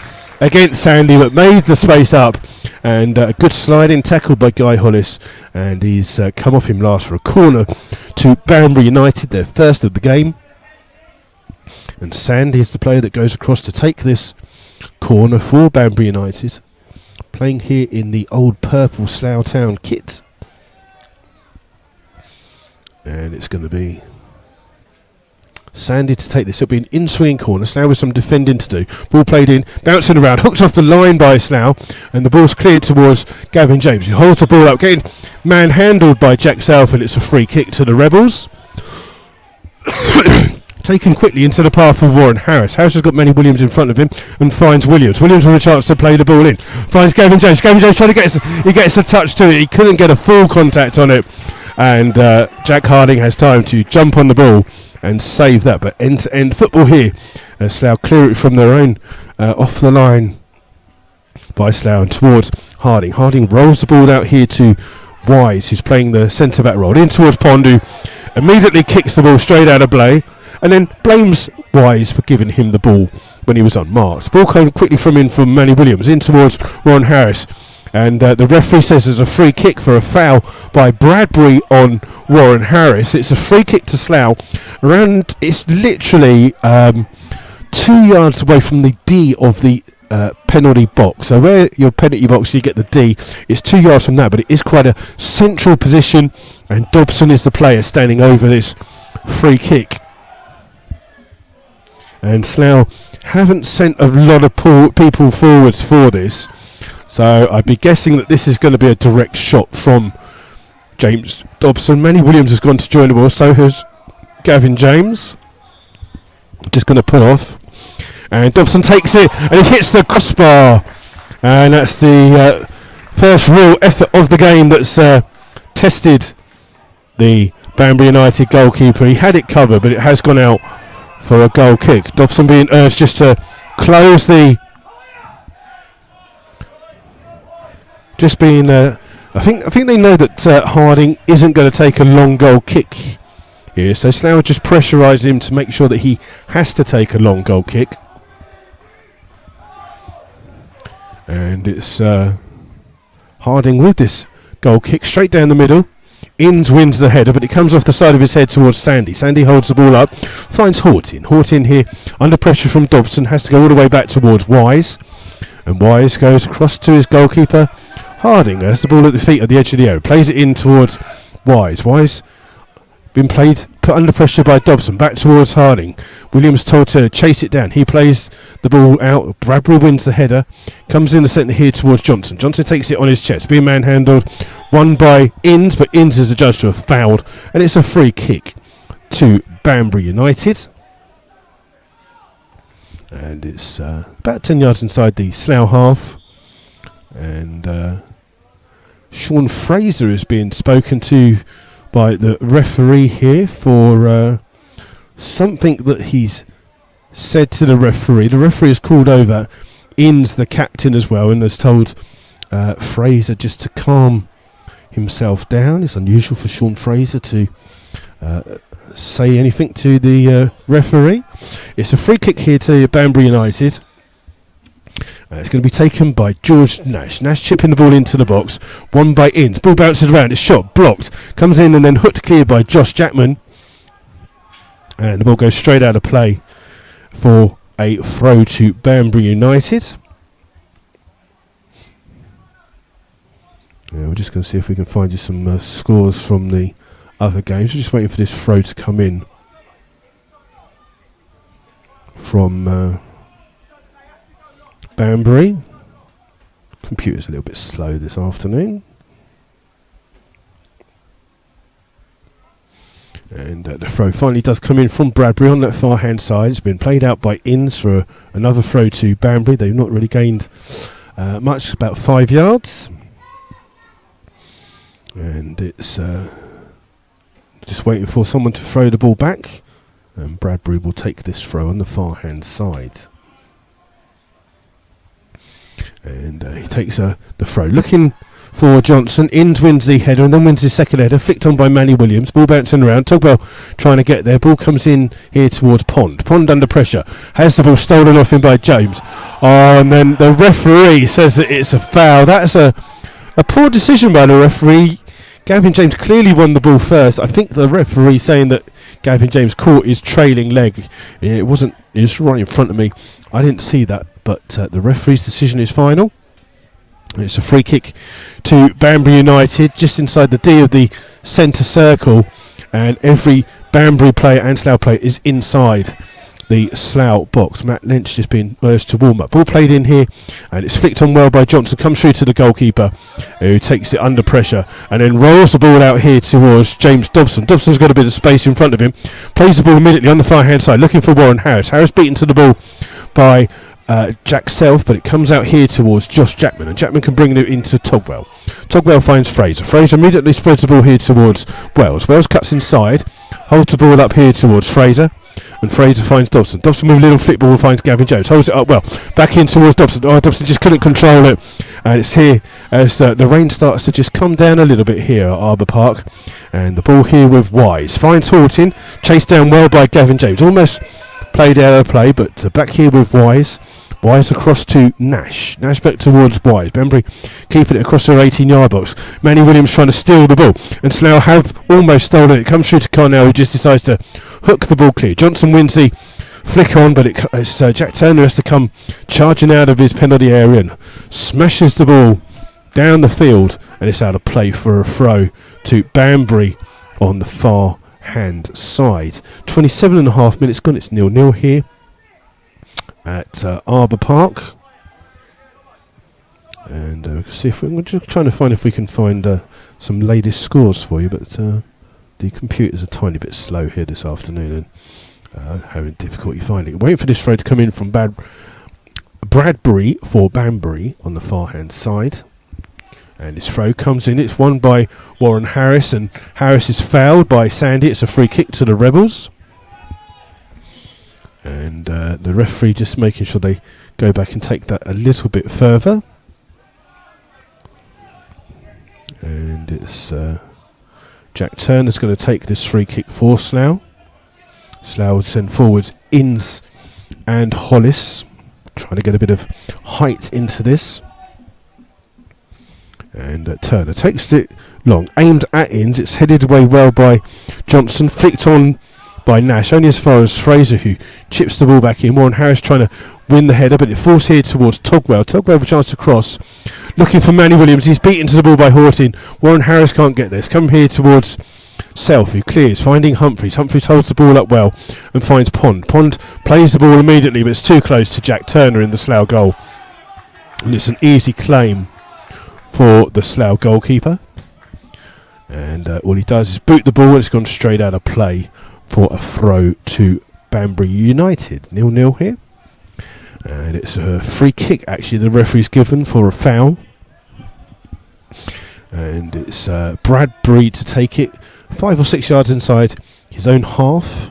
against Sandy, but made the space up. And a good sliding tackle by Guy Hollis, and he's come off him last for a corner to Banbury United, their first of the game. And Sandy is the player that goes across to take this corner for Banbury United, playing here in the old purple Slough Town kit. And it's going to be Sandy to take this. It'll be an in-swinging corner. Slough with some defending to do. Ball played in, bouncing around, hooked off the line by Slough, and the ball's cleared towards Gavin James. He holds the ball up, getting manhandled by Jack South, and it's a free kick to the Rebels. Taken quickly into the path of Warren Harris. Harris has got Manny Williams in front of him and finds Williams. Williams with a chance to play the ball in. Finds Gavin James. Gavin James trying to get a touch to it. He couldn't get a full contact on it. And Jack Harding has time to jump on the ball and save that. But end-to-end football here. Slough clear it from their own off the line by Slough and towards Harding. Harding rolls the ball out here to Wise, who's playing the centre-back role. In towards Pondu. Immediately kicks the ball straight out of play. And then blames Wise for giving him the ball when he was unmarked. Ball came quickly from Manny Williams in towards Ron Harris. And the referee says there's a free kick for a foul by Bradbury on Warren Harris. It's a free kick to Slough. It's literally 2 yards away from the D of the penalty box. So where your penalty box you get the D, it's 2 yards from that, but it is quite a central position. And Dobson is the player standing over this free kick. and Slough haven't sent a lot of people forwards for this, so I'd be guessing that this is going to be a direct shot from James Dobson. Manny Williams has gone to join the ball, so has Gavin James. Just going to pull off, and Dobson takes it and he hits the crossbar, and that's the first real effort of the game that's tested the Banbury United goalkeeper. He had it covered, but it has gone out for a goal kick. Dobson being urged just to close the... Just being... I think they know that Harding isn't going to take a long goal kick here, so Slough just pressurised him to make sure that he has to take a long goal kick. And it's Harding with this goal kick straight down the middle. Inns wins the header, but it comes off the side of his head towards Sandy. Sandy holds the ball up, finds Horton. Horton here under pressure from Dobson, has to go all the way back towards Wise, and Wise goes across to his goalkeeper Harding. Has the ball at the feet at the edge of the area, plays it in towards Wise. Wise been put under pressure by Dobson, back towards Harding. Williams told to chase it down. He plays the ball out. Bradbury wins the header, comes in the centre here towards Johnson. Johnson takes it on his chest, being manhandled, won by Inns, but Inns is adjudged to have fouled, and it's a free kick to Banbury United. And it's about 10 yards inside the Slough half, and Sean Fraser is being spoken to by the referee here for something that he's said to the referee. The referee has called over Inns, the captain, as well, and has told Fraser just to calm himself down. It's unusual for Sean Fraser to say anything to the referee. It's a free kick here to Banbury United. It's going to be taken by George Nash. Nash chipping the ball into the box. Won by Inns. Ball bounces around. It's shot. Blocked. Comes in and then hooked clear by Josh Jackman. And the ball goes straight out of play for a throw to Banbury United. Yeah, we're just going to see if we can find you some scores from the other games. We're just waiting for this throw to come in from Banbury. Computer's a little bit slow this afternoon. And the throw finally does come in from Bradbury on that far hand side. It's been played out by Inns for another throw to Banbury. They've not really gained much, about 5 yards. And it's just waiting for someone to throw the ball back. And Bradbury will take this throw on the far hand side. And he takes the throw. Looking for Johnson. Inns wins the header and then wins his second header. Flicked on by Manny Williams. Ball bouncing around. Tugwell trying to get there. Ball comes in here towards Pond. Pond under pressure. Has the ball stolen off him by James. Oh, and then the referee says that it's a foul. That's a poor decision by the referee. Gavin James clearly won the ball first. I think the referee saying that Gavin James caught his trailing leg. It was right in front of me. I didn't see that, but the referee's decision is final. It's a free kick to Banbury United, just inside the D of the centre circle, and every Banbury player and Slough player is inside the Slough box. Matt Lynch just being urged to warm up. Ball played in here, and it's flicked on well by Johnson. Comes through to the goalkeeper, who takes it under pressure, and then rolls the ball out here towards James Dobson. Dobson's got a bit of space in front of him. Plays the ball immediately on the far hand side, looking for Warren Harris. Harris beaten to the ball by Jack Self, but it comes out here towards Josh Jackman, and Jackman can bring it into Togwell. Togwell finds Fraser. Fraser immediately spreads the ball here towards Wells. Wells cuts inside, holds the ball up here towards Fraser, and Fraser finds Dobson. Dobson with a little flick ball finds Gavin Jones. Holds it up well. Back in towards Dobson. Oh, Dobson just couldn't control it. And it's here as the rain starts to just come down a little bit here at Arbour Park. And the ball here with Wise. Finds Horton. Chased down well by Gavin James. Almost played out of play, but back here with Wise. Wise across to Nash. Nash back towards Wise. Banbury keeping it across their 18-yard box. Manny Williams trying to steal the ball. And Slough have almost stolen it. It comes through to Carnell, who just decides to hook the ball clear. Johnson wins the flick on, but it's Jack Turner has to come charging out of his penalty area and smashes the ball down the field. And it's out of play for a throw to Banbury on the far hand side. 27.5 minutes gone. It's 0-0 here at Arbour Park. And see if we're just trying to find if we can find some latest scores for you, but the computer's a tiny bit slow here this afternoon and having difficulty finding it. Waiting for this throw to come in from Bradbury for Banbury on the far hand side. And this throw comes in, it's won by Warren Harris, and Harris is fouled by Sandy. It's a free kick to the Rebels. And the referee just making sure they go back and take that a little bit further. And it's Jack Turner's going to take this free kick for Slough. Slough will send forwards Inns and Hollis, trying to get a bit of height into this. And Turner takes it long, aimed at Inns. It's headed away well by Johnson, flicked on by Nash, only as far as Fraser, who chips the ball back in. Warren Harris trying to win the header, but it falls here towards Togwell. Togwell with a chance to cross, looking for Manny Williams. He's beaten to the ball by Horton. Warren Harris can't get this. Come here towards Self, who clears, finding Humphreys. Humphreys holds the ball up well and finds Pond. Pond plays the ball immediately, but it's too close to Jack Turner in the Slough goal. And it's an easy claim for the Slough goalkeeper. And all he does is boot the ball, and it's gone straight out of play for a throw to Banbury United. 0-0 here. And it's a free kick, actually, the referee's given for a foul. And it's Bradbury to take it 5 or 6 yards inside his own half.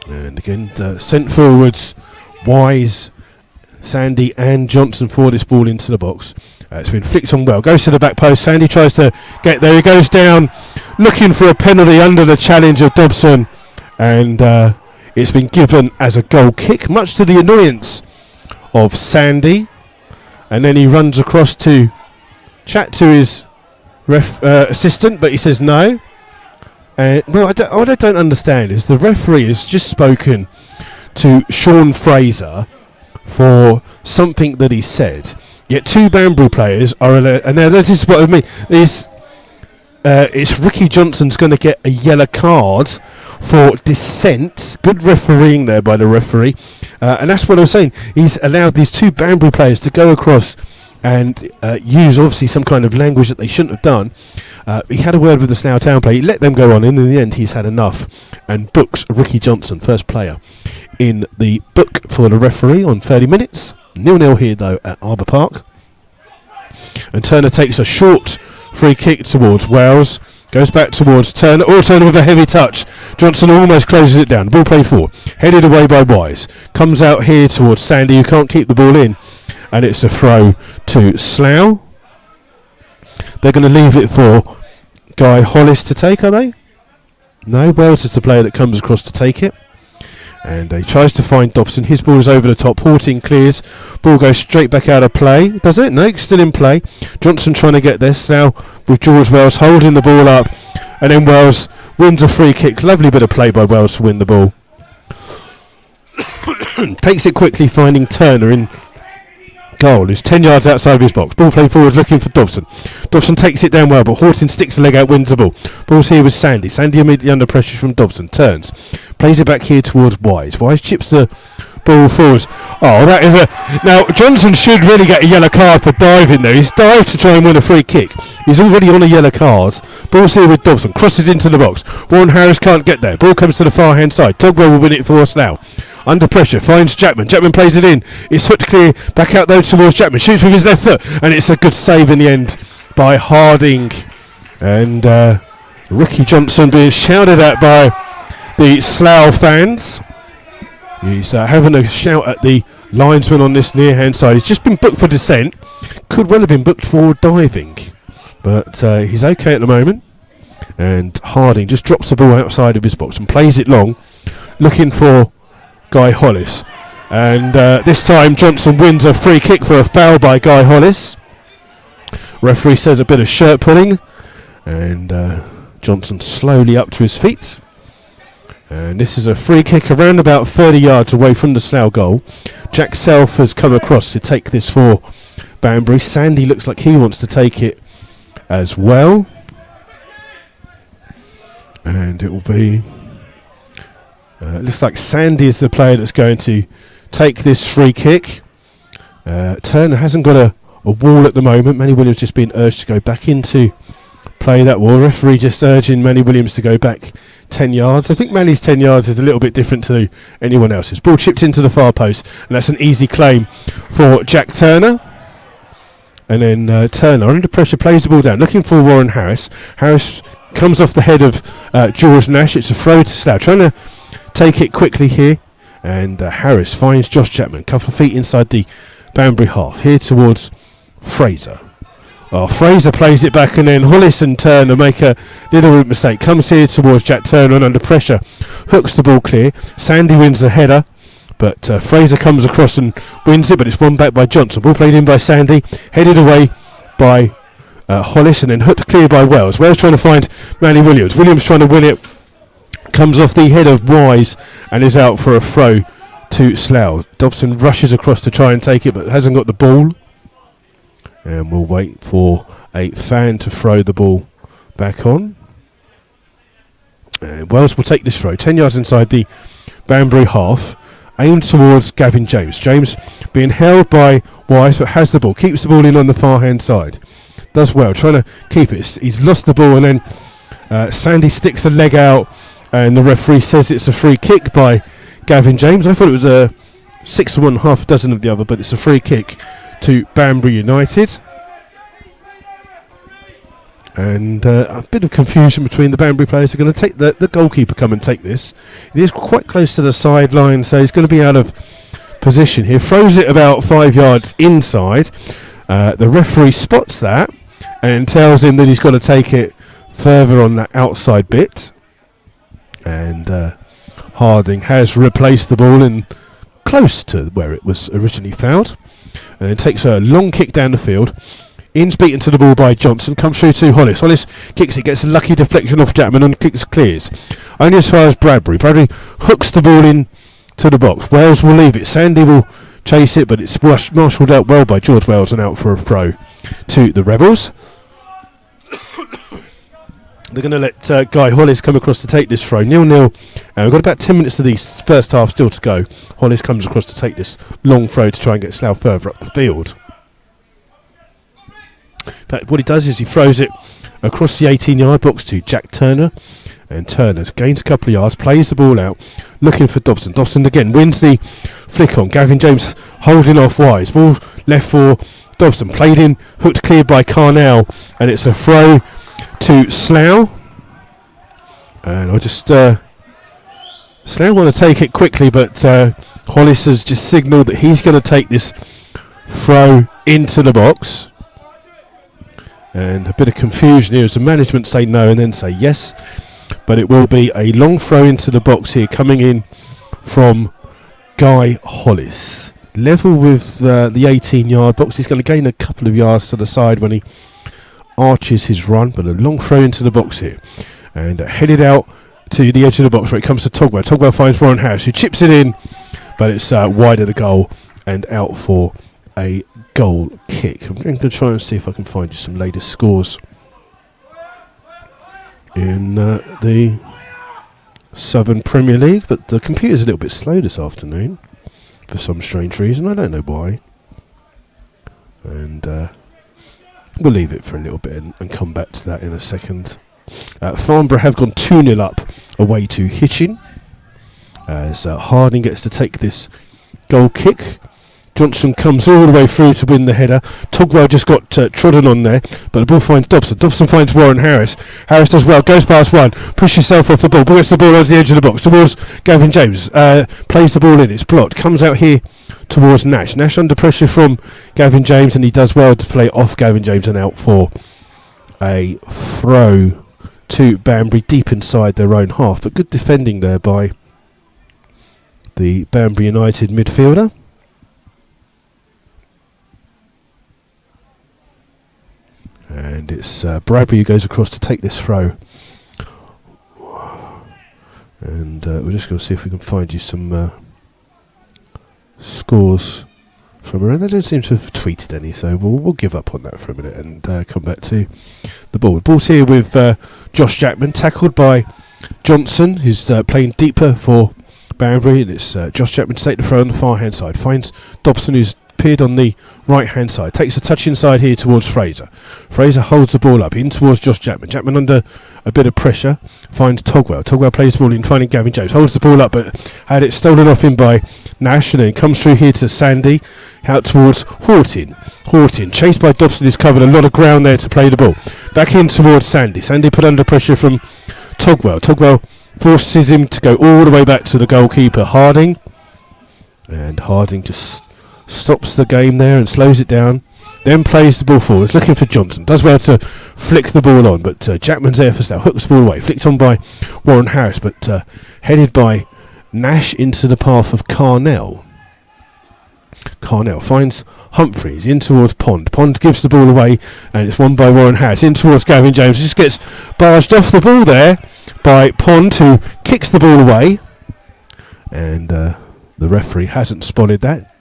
And again, sent forwards Wise, Sandy and Johnson for this ball into the box. It's been flicked on well. Goes to the back post. Sandy tries to get there. He goes down looking for a penalty under the challenge of Dobson. And it's been given as a goal kick, much to the annoyance of Sandy. And then he runs across to chat to his assistant, but he says no. Well, what I don't understand is the referee has just spoken to Sean Fraser for something that he said. Yet two Banbury players are and now this is what I mean. It's Ricky Johnson's going to get a yellow card for dissent. Good refereeing there by the referee. And that's what I was saying. He's allowed these two Banbury players to go across and use obviously some kind of language that they shouldn't have done. He had a word with the Slough Town player. He let them go on, and in the end he's had enough and books Ricky Johnson, first player in the book for the referee on 30 minutes. 0-0 here though at Arbour Park. And Turner takes a short free kick towards Wells. Goes back towards Turner. Turner with a heavy touch. Johnson almost closes it down. The ball played forward. Headed away by Wise. Comes out here towards Sandy, who can't keep the ball in. And it's a throw to Slough. They're going to leave it for Guy Hollis to take, are they? No, Wells is the player that comes across to take it. And he tries to find Dobson. His ball is over the top. Horting clears. Ball goes straight back out of play. Does it? No, still in play. Johnson trying to get this. Now with George Wells holding the ball up. And then Wells wins a free kick. Lovely bit of play by Wells to win the ball. Takes it quickly, finding Turner in goal. He's 10 yards outside of his box. Ball played forward looking for Dobson. Dobson takes it down well, but Horton sticks the leg out, wins the ball. Ball's here with Sandy. Sandy immediately under pressure from Dobson. Turns. Plays it back here towards Wise. Wise chips the ball forwards. Oh, that is a... Now, Johnson should really get a yellow card for diving there. He's dived to try and win a free kick. He's already on a yellow card. Ball's here with Dobson. Crosses into the box. Warren Harris can't get there. Ball comes to the far hand side. Togwell will win it for us now. Under pressure, finds Jackman. Jackman plays it in. It's hooked clear. Back out though towards Jackman. Shoots with his left foot. And it's a good save in the end by Harding. And Ricky Johnson being shouted at by the Slough fans. He's having a shout at the linesman on this near hand side. He's just been booked for dissent. Could well have been booked for diving. But he's okay at the moment. And Harding just drops the ball outside of his box and plays it long. Looking for Guy Hollis. And this time Johnson wins a free kick for a foul by Guy Hollis. Referee says a bit of shirt pulling. And Johnson slowly up to his feet. And this is a free kick around about 30 yards away from the Slough goal. Jack Self has come across to take this for Banbury. Sandy looks like he wants to take it as well. And it will be Looks like Sandy is the player that's going to take this free kick. Turner hasn't got a wall at the moment. Manny Williams just being urged to go back into play that wall. Referee just urging Manny Williams to go back 10 yards. I think Manny's 10 yards is a little bit different to anyone else's. Ball chipped into the far post, and that's an easy claim for Jack Turner. And then Turner, under pressure, plays the ball down, looking for Warren Harris. Harris comes off the head of George Nash. It's a throw to Slough. Trying to take it quickly here. And Harris finds Josh Chapman, a couple of feet inside the Banbury half. Here towards Fraser. Fraser plays it back, and then Hollis and Turner make a little mistake. Comes here towards Jack Turner, and under pressure hooks the ball clear. Sandy wins the header, but Fraser comes across and wins it, but it's won back by Johnson. Ball played in by Sandy, headed away by Hollis, and then hooked clear by Wells. Wells trying to find Manny Williams. Williams trying to win it. Comes off the head of Wise and is out for a throw to Slough. Dobson rushes across to try and take it, but hasn't got the ball. And we'll wait for a fan to throw the ball back on. And Wells will take this throw 10 yards inside the Banbury half, aimed towards Gavin James. James being held by Wise, but has the ball, keeps the ball in on the far hand side. Does well, trying to keep it. He's lost the ball, and then Sandy sticks a leg out, and the referee says it's a free kick by Gavin James. I thought it was a 6 of one, half a dozen of the other, but it's a free kick to Banbury United. And a bit of confusion between the Banbury players. They're going to take the goalkeeper come and take this. It is quite close to the sideline, so he's going to be out of position here. Throws it about 5 yards inside. The referee spots that and tells him that he's got to take it further on that outside bit. And Harding has replaced the ball in close to where it was originally fouled. And it takes a long kick down the field. In's beaten to the ball by Johnson. Comes through to Hollis. Hollis kicks it, gets a lucky deflection off Chapman and kicks clears. Only as far as Bradbury. Bradbury hooks the ball in to the box. Wells will leave it. Sandy will chase it, but it's marshalled out well by George Wells and out for a throw to the Rebels. They're going to let Guy Hollis come across to take this throw. 0-0. And we've got about 10 minutes of the first half still to go. Hollis comes across to take this long throw to try and get Slough further up the field. But what he does is he throws it across the 18-yard box to Jack Turner. And Turner gains a couple of yards, plays the ball out, looking for Dobson. Dobson again wins the flick on. Gavin James holding off Wise. Ball left for Dobson. Played in, hooked clear by Carnell. And it's a throw to Slough. And I just Slough want to take it quickly, but Hollis has just signalled that he's going to take this throw into the box. And a bit of confusion here as the management say no and then say yes, but it will be a long throw into the box here, coming in from Guy Hollis, level with the 18-yard box. He's going to gain a couple of yards to the side when he arches his run, but a long throw into the box here, and headed out to the edge of the box where it comes to Togwell. Togwell finds Warren Harris, who chips it in, but it's wide of the goal and out for a goal kick. I'm going to try and see if I can find you some latest scores in the Southern Premier League, but the computer's a little bit slow this afternoon for some strange reason. I don't know why. And we'll leave it for a little bit and come back to that in a second. Farnborough have gone 2-0 up away to Hitchin, as Harding gets to take this goal kick. Johnson comes all the way through to win the header. Togwell just got trodden on there, but the ball finds Dobson. Dobson finds Warren Harris. Harris does well, goes past one, pushes himself off the ball, gets the ball onto the edge of the box towards Gavin James. Plays the ball in, it's blocked. Comes out here towards Nash. Nash under pressure from Gavin James, and he does well to play off Gavin James and out for a throw to Banbury deep inside their own half. But good defending there by the Banbury United midfielder. And it's Bradbury who goes across to take this throw. And we're just going to see if we can find you some scores from around. They don't seem to have tweeted any, so we'll give up on that for a minute and come back to the ball. The ball's here with Josh Jackman, tackled by Johnson, who's playing deeper for Banbury, and it's Josh Chapman to take the throw on the far hand side. Finds Dobson, who's appeared on the right hand side. Takes a touch inside here towards Fraser. Fraser holds the ball up in towards Josh Chapman. Chapman under a bit of pressure. Finds Togwell. Togwell plays the ball in, finding Gavin James. Holds the ball up, but had it stolen off him by Nash, and then comes through here to Sandy. Out towards Horton. Horton, chased by Dobson, who's covered a lot of ground there to play the ball. Back in towards Sandy. Sandy put under pressure from Togwell. Togwell forces him to go all the way back to the goalkeeper, Harding. And Harding just stops the game there and slows it down. Then plays the ball forward, looking for Johnson. Does well to flick the ball on, but Jackman's there for Slough. Hooks the ball away. Flicked on by Warren Harris, but headed by Nash into the path of Carnell. Carnell finds Humphreys in towards Pond. Pond gives the ball away, and it's won by Warren Harris in towards Gavin James. Just gets barged off the ball there by Pond, who kicks the ball away, and the referee hasn't spotted that.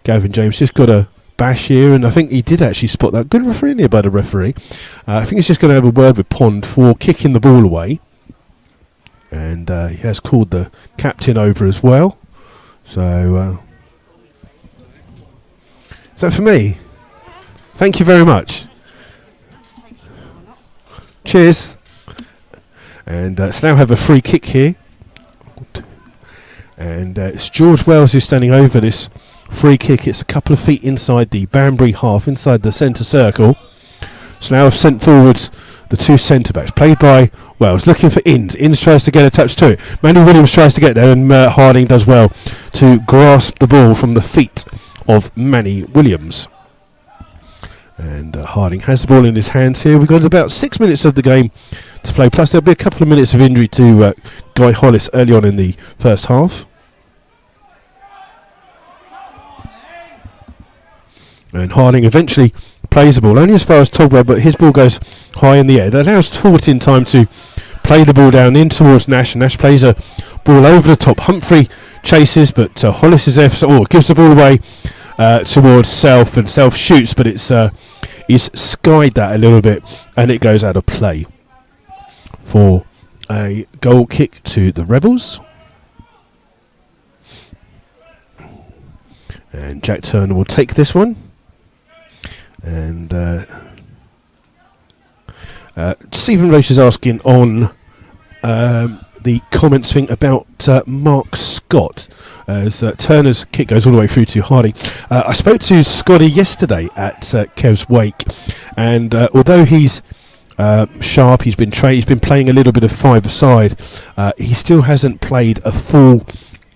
Gavin James just got a bash here, and I think he did actually spot that. Good referee here by the referee. I think he's just going to have a word with Pond for kicking the ball away, and he has called the captain over as well. So is that for me? Thank you very much. Cheers. And Slough have a free kick here, and it's George Wells who's standing over this free kick. It's a couple of feet inside the Banbury half, inside the centre circle. Slough have sent forwards the two centre backs, played by Wells, looking for Inns. Inns tries to get a touch to it. Manny Williams tries to get there, and Harding does well to grasp the ball from the feet of Manny Williams. And Harding has the ball in his hands here. We've got about 6 minutes of the game to play, plus there'll be a couple of minutes of injury to Guy Hollis early on in the first half. And Harding eventually plays the ball only as far as Togwell, but his ball goes high in the air. That allows Horton time to play the ball down in towards Nash, and Nash plays a ball over the top. Humphrey chases, but Hollis is there, gives the ball away towards Self, and Self shoots, but he's skied that a little bit, and it goes out of play for a goal kick to the Rebels. And Jack Turner will take this one. And Stephen Roach is asking on the comments thing about Mark Scott, as Turner's kick goes all the way through to Harding. I spoke to Scotty yesterday at Kev's Wake, and although he's sharp, he's been playing a little bit of five-a-side, he still hasn't played a full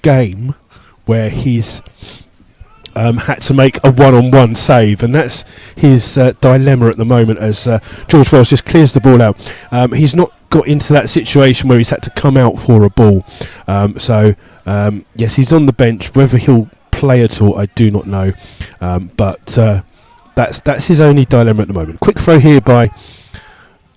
game where he's had to make a one-on-one save, and that's his dilemma at the moment, as George Wells just clears the ball out. He's not got into that situation where he's had to come out for a ball, yes, he's on the bench. Whether he'll play at all, I do not know, but that's his only dilemma at the moment. Quick throw here by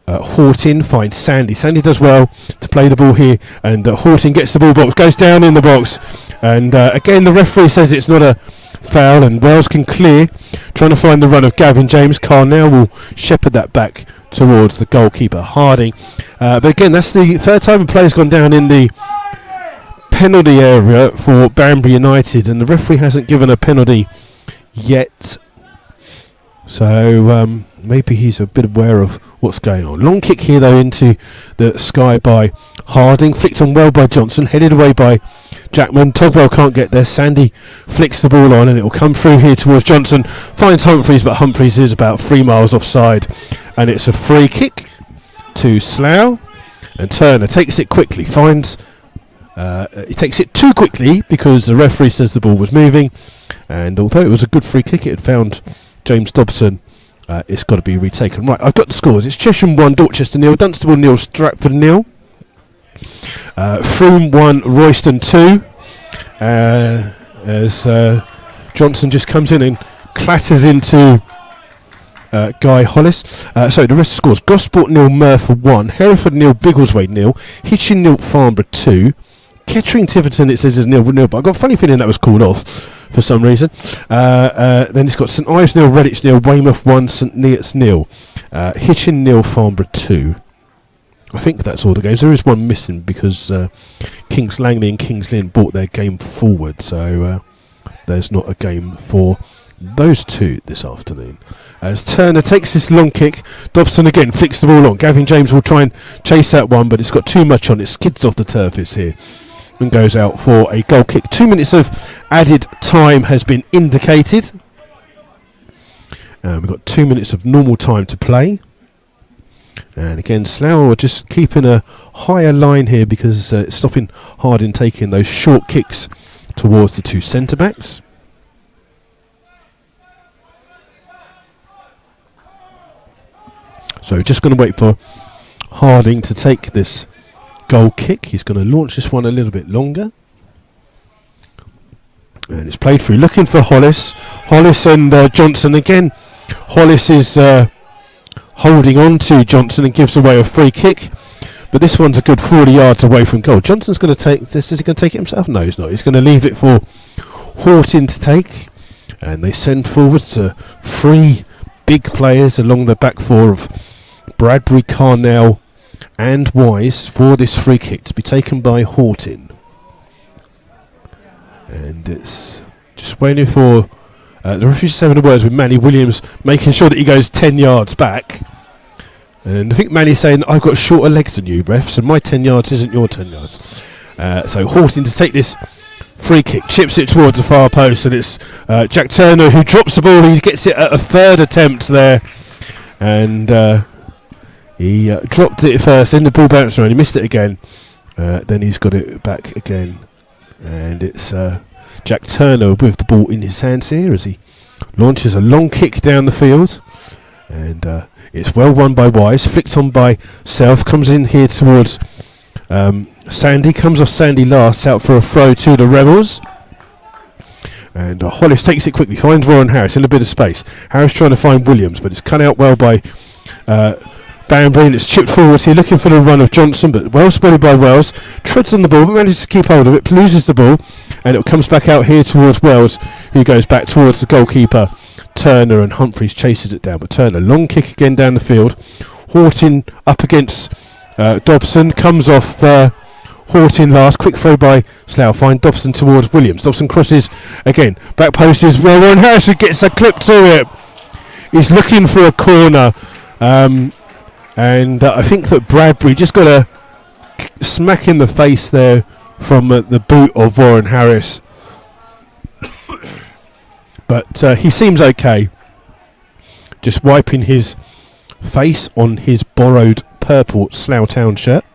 Horton, finds Sandy. Sandy does well to play the ball here, and Horton gets the ball box, goes down in the box, and again the referee says it's not a foul, and Wells can clear, trying to find the run of Gavin James. Carnell will shepherd that back towards the goalkeeper, Harding. But again, that's the third time a player's gone down in the penalty area for Banbury United, and the referee hasn't given a penalty yet. So maybe he's a bit aware of what's going on. Long kick here though into the sky by Harding, flicked on well by Johnson, headed away by Jackman. Togwell can't get there. Sandy flicks the ball on, and it will come through here towards Johnson. Finds Humphreys, but Humphreys is about 3 miles offside, and it's a free kick to Slough. And Turner takes it quickly. He takes it too quickly because the referee says the ball was moving, and although it was a good free kick, it had found James Dobson. It's got to be retaken. Right, I've got the scores. It's Chesham 1, Dorchester 0, Dunstable 0, Stratford 0. Frome 1, Royston 2. As Johnson just comes in and clatters into Guy Hollis. So the rest of the scores: Gosport 0, Merthyr 1, Hereford 0, Biggleswade 0, Hitchin 0, Farnborough 2, Kettering Tiverton, it says is 0-0, but I've got a funny feeling that was called off for some reason. Then it's got St Ives 0, Redditch 0, Weymouth 1, St Neots 0, Hitchin 0, Farnborough 2. I think that's all the games. There is one missing because Kings Langley and Kings Lynn brought their game forward, so there's not a game for those two this afternoon. As Turner takes this long kick, Dobson again flicks the ball on. Gavin James will try and chase that one, but it's got too much on it. Skids off the surface here and goes out for a goal kick. 2 minutes of added time has been indicated. We've got 2 minutes of normal time to play. And again, Slough are just keeping a higher line here because it's stopping Harding taking those short kicks towards the two centre-backs. So just going to wait for Harding to take this goal kick. He's going to launch this one a little bit longer. And it's played through, looking for Hollis. Hollis and Johnson again. Hollis is holding on to Johnson and gives away a free kick. But this one's a good 40 yards away from goal. Johnson's going to take this. Is he going to take it himself? No, he's not. He's going to leave it for Horton to take. And they send forwards three big players along the back four of Bradbury, Carnell and Wise for this free kick to be taken by Horton. And it's just waiting for the referee having the words with Manny Williams, making sure that he goes 10 yards back. And I think Manny's saying, I've got shorter legs than you, ref, so my 10 yards isn't your 10 yards. So Horton to take this free kick, chips it towards the far post, and it's Jack Turner who drops the ball. He gets it at a third attempt there, and he dropped it first, then the ball bounced around, he missed it again, then he's got it back again, and it's Jack Turner with the ball in his hands here as he launches a long kick down the field, and it's well won by Wise, flicked on by Self, comes in here towards Sandy, comes off Sandy last, out for a throw to the Rebels. And Hollis takes it quickly, finds Warren Harris in a bit of space. Harris trying to find Williams, but it's cut out well by Banbury, and it's chipped forward here, looking for the run of Johnson, but well spotted by Wells. Treads on the ball, but manages to keep hold of it, loses the ball, and it comes back out here towards Wells, who goes back towards the goalkeeper, Turner, and Humphreys chases it down. But Turner, long kick again down the field. Horton up against Dobson, comes off Horton last, quick throw by Slough, find Dobson towards Williams. Dobson crosses again, back post is where Warren Harris who gets a clip to it. He's looking for a corner, and I think that Bradbury just got a smack in the face there from the boot of Warren Harris. But he seems okay, just wiping his face on his borrowed purple Slough Town shirt.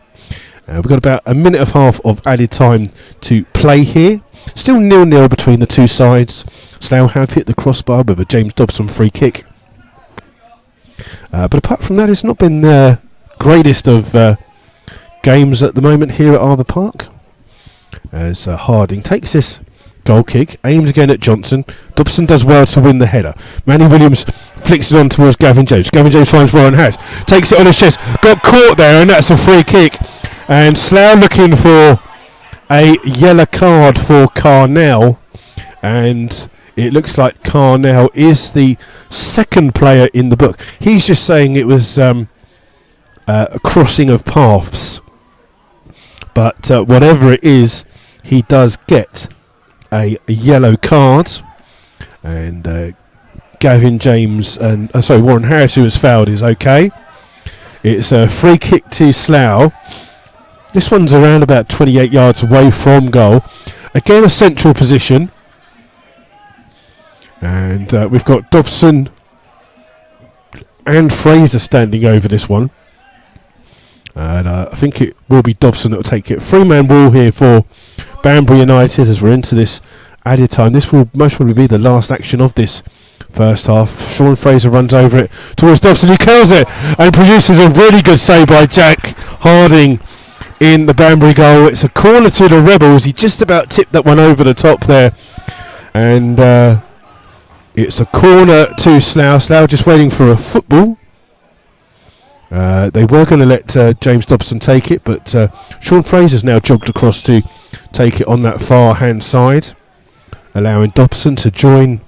We've got about a minute and a half of added time to play here. Still 0-0 between the two sides. Slough have hit the crossbar with a James Dobson free kick. But apart from that, it's not been the greatest of games at the moment here at Arthur Park. As Harding takes this goal kick, aims again at Johnson. Dobson does well to win the header. Manny Williams flicks it on towards Gavin James. Gavin James finds Warren Harris, takes it on his chest, got caught there, and that's a free kick. And Slough looking for a yellow card for Carnell, and it looks like Carnell is the second player in the book. He's just saying it was a crossing of paths, but whatever it is, he does get a yellow card. And Gavin James and Warren Harris, who was fouled, is okay. It's a free kick to Slough. This one's around about 28 yards away from goal. Again, a central position. And we've got Dobson and Fraser standing over this one. And I think it will be Dobson that will take it. Three-man wall here for Banbury United as we're into this added time. This will most probably be the last action of this first half. Sean Fraser runs over it towards Dobson, who curls it and produces a really good save by Jack Harding in the Banbury goal. It's a corner to the Rebels. He just about tipped that one over the top there. And it's a corner to Slough. Slough just waiting for a football. They were going to let James Dobson take it, but Sean Fraser's now jogged across to take it on that far hand side, allowing Dobson to join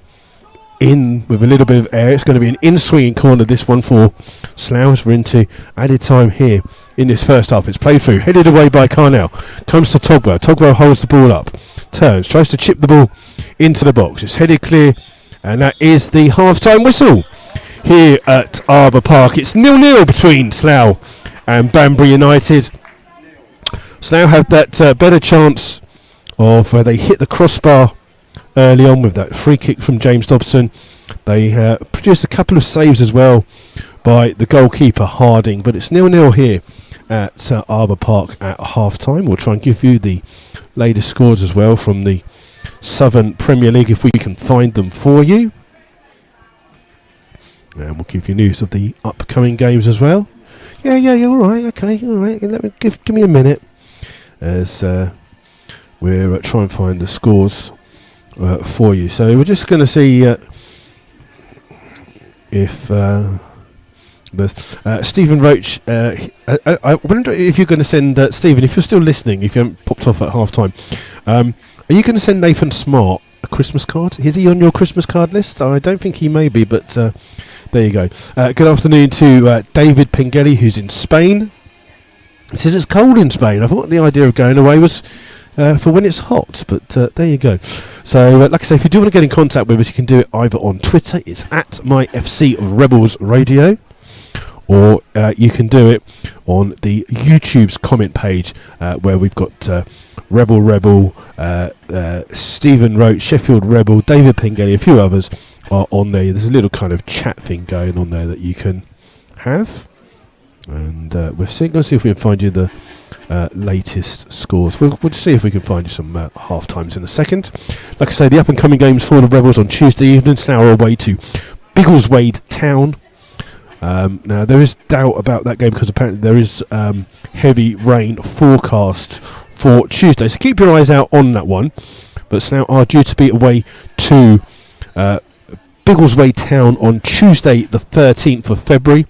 in with a little bit of air. It's going to be an in-swinging corner, this one for Slough. We're into added time here in this first half. It's played through, headed away by Carnell. Comes to Togwell. Togwell holds the ball up, turns, tries to chip the ball into the box. It's headed clear, and that is the half-time whistle here at Arbour Park. It's 0-0 between Slough and Banbury United. Slough have that better chance of where they hit the crossbar early on with that free kick from James Dobson. They produced a couple of saves as well by the goalkeeper Harding, but it's 0-0 here at Arbour Park at half-time. We'll try and give you the latest scores as well from the Southern Premier League if we can find them for you. And we'll give you news of the upcoming games as well. Yeah, all right, okay, all right. Give me a minute as we're trying to find the scores for you. So we're just going to see if Stephen Roach. I wonder if you're going to send Stephen, if you're still listening, if you haven't popped off at half time, are you going to send Nathan Smart a Christmas card? Is he on your Christmas card list? I don't think he may be, but there you go. Good afternoon to David Pengelly, who's in Spain. He says it's cold in Spain. I thought the idea of going away was for when it's hot, but there you go. So, like I say, if you do want to get in contact with us, you can do it either on Twitter, it's at MyFC Rebels Radio, or you can do it on the YouTube's comment page where we've got Rebel, Stephen Roach, Sheffield Rebel, David Pengelly, a few others are on there. There's a little kind of chat thing going on there that you can have, and we're going to see if we can find you the latest scores. We'll see if we can find you some half times in a second. Like I say, the up and coming games for the Rebels on Tuesday evening. Slough are away to Biggleswade Town. Now there is doubt about that game because apparently there is heavy rain forecast for Tuesday, so keep your eyes out on that one. But Slough are due to be away to Biggleswade Town on Tuesday the 13th of February.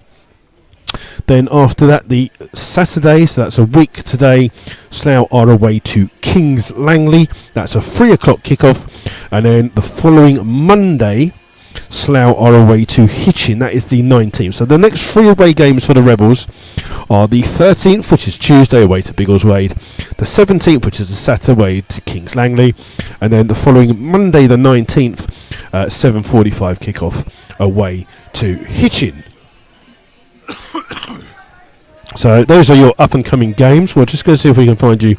Then after that, the Saturday, so that's a week today, Slough are away to Kings Langley. That's a 3 o'clock kickoff. And then the following Monday, Slough are away to Hitchin. That is the 19th. So the next 3 away games for the Rebels are the 13th, which is Tuesday, away to Biggleswade. The 17th, which is a Saturday, away to Kings Langley. And then the following Monday, the 19th, 7:45 kickoff, away to Hitchin. So those are your up and coming games. We're just going to see if we can find you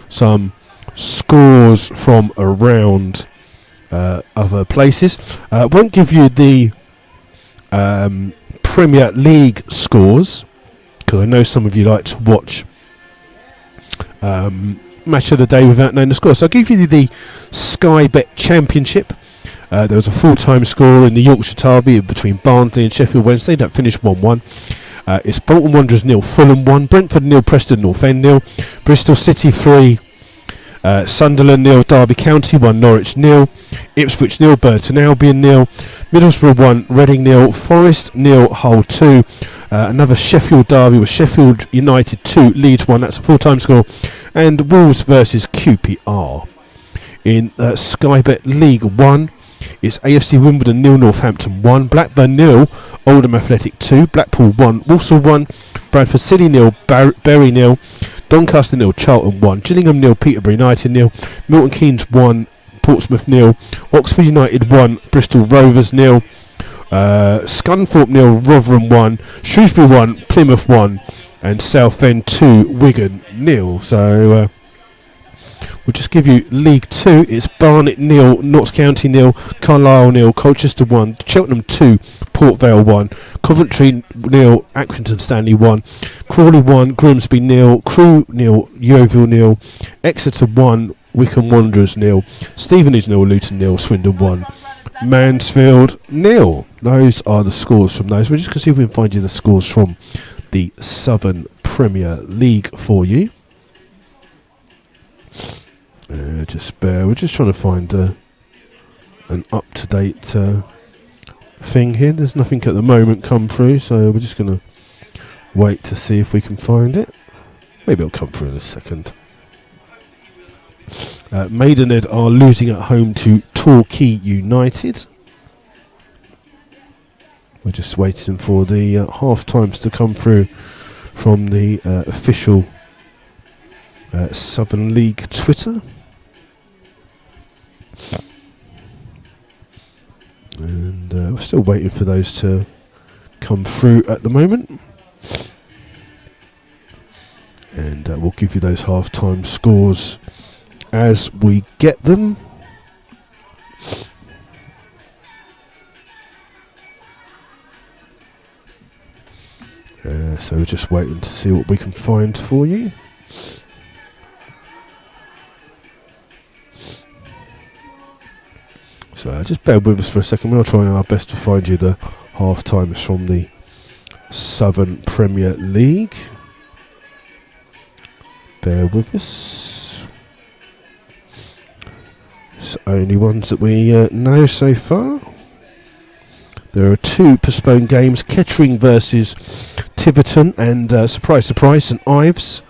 some scores from around other places. Won't give you the Premier League scores because I know some of you like to watch Match of the Day without knowing the score. So I'll give you the Sky Bet Championship. There was a full-time score in the Yorkshire Derby between Barnsley and Sheffield Wednesday. That finished 1-1. It's Bolton Wanderers 0, Fulham 1, Brentford 0, Preston North End 0, Bristol City 3, Sunderland 0, Derby County 1, Norwich 0, Ipswich 0, Burton Albion 0, Middlesbrough 1, Reading 0, Forest 0, Hull 2. Another Sheffield Derby with Sheffield United 2, Leeds 1. That's a full-time score. And Wolves versus QPR. In Sky Bet League 1, it's AFC Wimbledon 0, Northampton 1, Blackburn 0, Oldham Athletic 2, Blackpool 1, Walsall 1, Bradford City 0, Bury 0, Doncaster 0, Charlton 1, Gillingham 0, Peterborough United 0, Milton Keynes 1, Portsmouth 0, Oxford United 1, Bristol Rovers 0, Scunthorpe 0, Rotherham 1, Shrewsbury 1, Plymouth 1, and Southend 2, Wigan 0. So we'll just give you League 2. It's Barnet 0, Notts County 0, Carlisle 0, Colchester 1, Cheltenham 2, Port Vale 1, Coventry 0, Accrington Stanley 1, Crawley 1, Grimsby 0, Crewe 0, Yeovil 0, Exeter 1, Wycombe Wanderers 0, Stevenage 0, Luton 0, Swindon 1, Mansfield 0. Those are the scores from those. We're just going to see if we can find you the scores from the Southern Premier League for you. We're just trying to find an up-to-date thing here. There's nothing at the moment come through, so we're just going to wait to see if we can find it. Maybe it'll come through in a second. Maidenhead are losing at home to Torquay United. We're just waiting for the half times to come through from the official Southern League Twitter. And we're still waiting for those to come through at the moment. And we'll give you those half-time scores as we get them. So we're just waiting to see what we can find for you. So just bear with us for a second. We'll try our best to find you the half-timers from the Southern Premier League. Bear with us. It's only ones that we know so far. There are 2 postponed games, Kettering versus Tiverton and surprise, surprise, St Ives.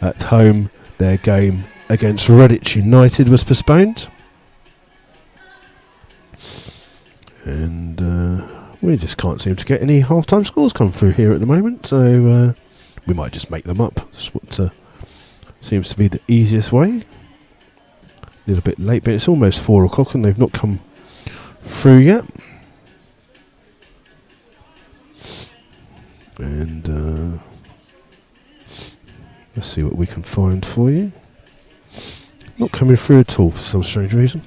At home, their game against Banbury United was postponed. And we just can't seem to get any half-time scores come through here at the moment, so we might just make them up. That's what seems to be the easiest way. A little bit late, but it's almost 4 o'clock and they've not come through yet. And let's see what we can find for you. Not coming through at all for some strange reason.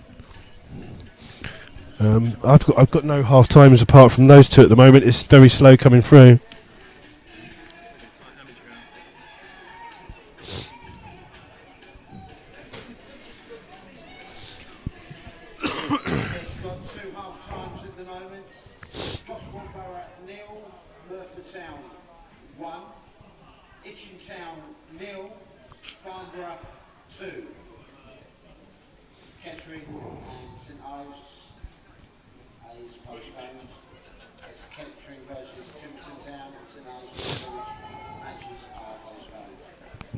I've got no half timers apart from those 2 at the moment. It's very slow coming through. Kettering and St Ives is postponed. It's Kettering versus Tiverton Town and St Ives matches are postponed.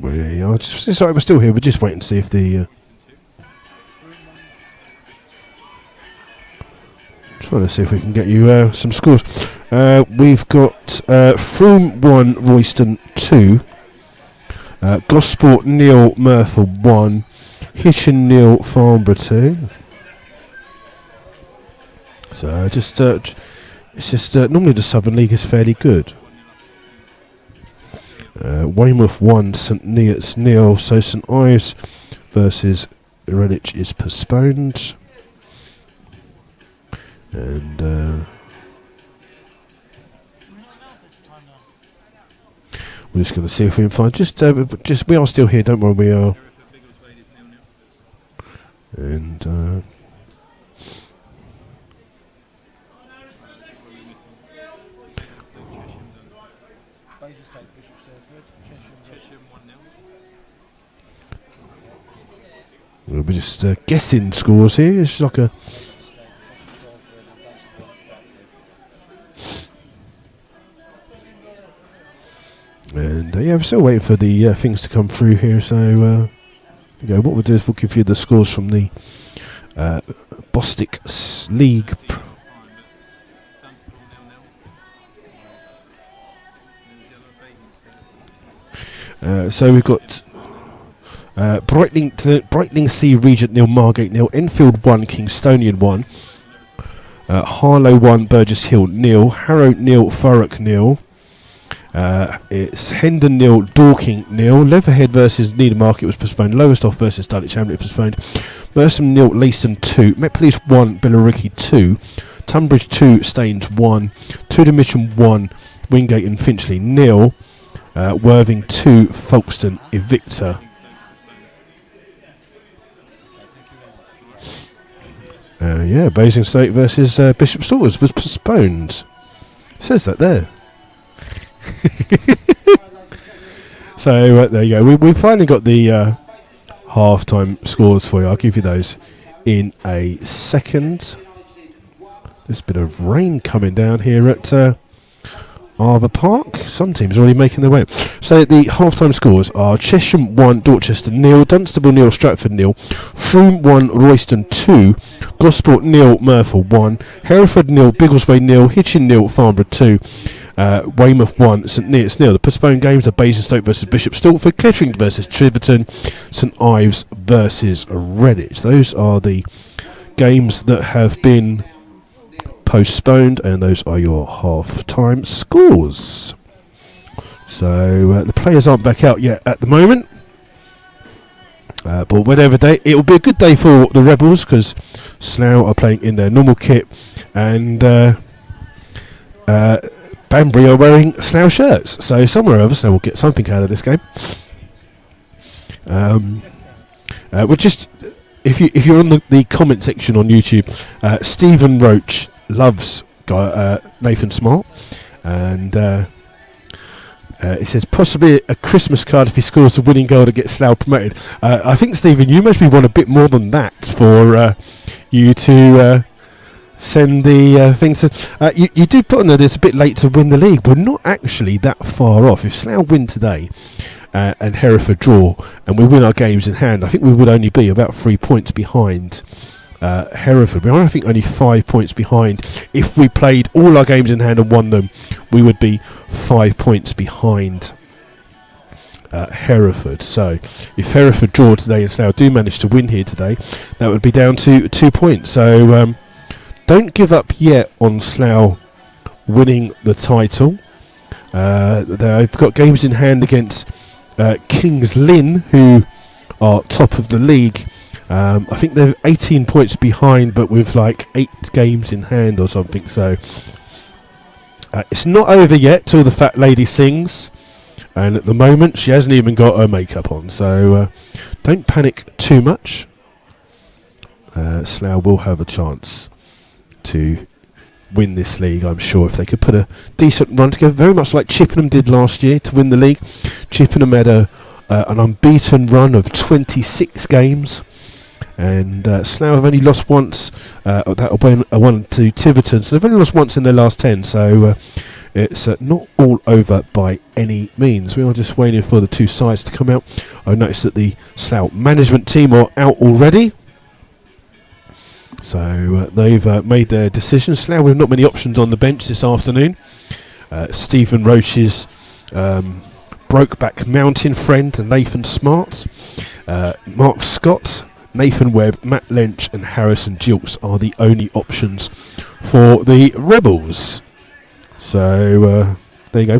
We are sorry, we're still here. We're just waiting to see if the trying to see if we can get you some scores. We've got Froome 1, Royston 2, Gosport 0, Merthyr 1, Hitchin 0, Farnborough 2. So it's just normally the Southern League is fairly good. Weymouth 1, St Neots 0. So St Ives versus Redditch is postponed. And we're just going to see if we can find just we are still here, don't worry, we are. And we'll be just guessing scores here. It's like a and yeah, we're still waiting for the things to come through here. So what we'll do is we'll give you the scores from the Bostik League. So we've got Brightling Sea Regent 0, Margate 0, Enfield 1, Kingstonian 1, Harlow 1, Burgess Hill 0, Harrow 0, Thurrock 0. It's Hendon 0, Dorking 0, Leatherhead versus Needham was postponed, Lowestoft versus Dulwich Hamlet postponed, Merstham 0, Leiston 2, Met Police 1, Billericay 2, Tunbridge 2, Staines 1, Tudor Mitcham 1, Wingate and Finchley 0, Worthing 2, Folkestone Evictor. Basingstoke versus Bishop Storrs was postponed. It says that there. So there you go. We finally got the half-time scores for you. I'll give you those in a second. There's a bit of rain coming down here at Arthur Park. Some teams are already making their way up. So the half-time scores are Chesham 1, Dorchester 0, Dunstable 0, Stratford 0, Frome 1, Royston 2, Gosport 0, Merthyr 1, Hereford 0, Biggleswade 0, Hitchin 0, Farnborough 2, Weymouth 1, St Neots 0. The postponed games are Basingstoke versus Bishop Stortford, Kettering versus Tiverton, St Ives versus Redditch. Those are the games that have been postponed, and those are your half-time scores. So the players aren't back out yet at the moment, but whatever day, it will be a good day for the Rebels because Slough are playing in their normal kit, and Banbury are wearing Slough shirts. So somewhere or other, Slough will get something out of this game. We're just, if you're on the comment section on YouTube, Stephen Roach loves Nathan Smart, and it says possibly a Christmas card if he scores the winning goal to get Slough promoted. I think, Stephen, you must be want a bit more than that for you to send the thing to. You do put on that it's a bit late to win the league. We're not actually that far off. If Slough win today and Hereford draw, and we win our games in hand, I think we would only be about 3 points behind Hereford. We are, I think, only 5 points behind. If we played all our games in hand and won them, we would be 5 points behind Hereford. So if Hereford draw today and Slough do manage to win here today, that would be down to 2 points. So don't give up yet on Slough winning the title. They've got games in hand against Kings Lynn, who are top of the league. I think they're 18 points behind, but with like 8 games in hand or something. So it's not over yet till the fat lady sings, and at the moment she hasn't even got her makeup on. So don't panic too much. Slough will have a chance to win this league, I'm sure, if they could put a decent run together, very much like Chippenham did last year to win the league. Chippenham had an unbeaten run of 26 games. And Slough have only lost once. That'll be a 1 to Tiverton. So they've only lost once in their last 10. So it's not all over by any means. We are just waiting for the two sides to come out. I noticed that the Slough management team are out already. So they've made their decision. Slough with not many options on the bench this afternoon. Stephen Roach's Brokeback Mountain friend, Nathan Smart. Mark Scott, Nathan Webb, Matt Lynch and Harrison Jilks are the only options for the Rebels. So there you go.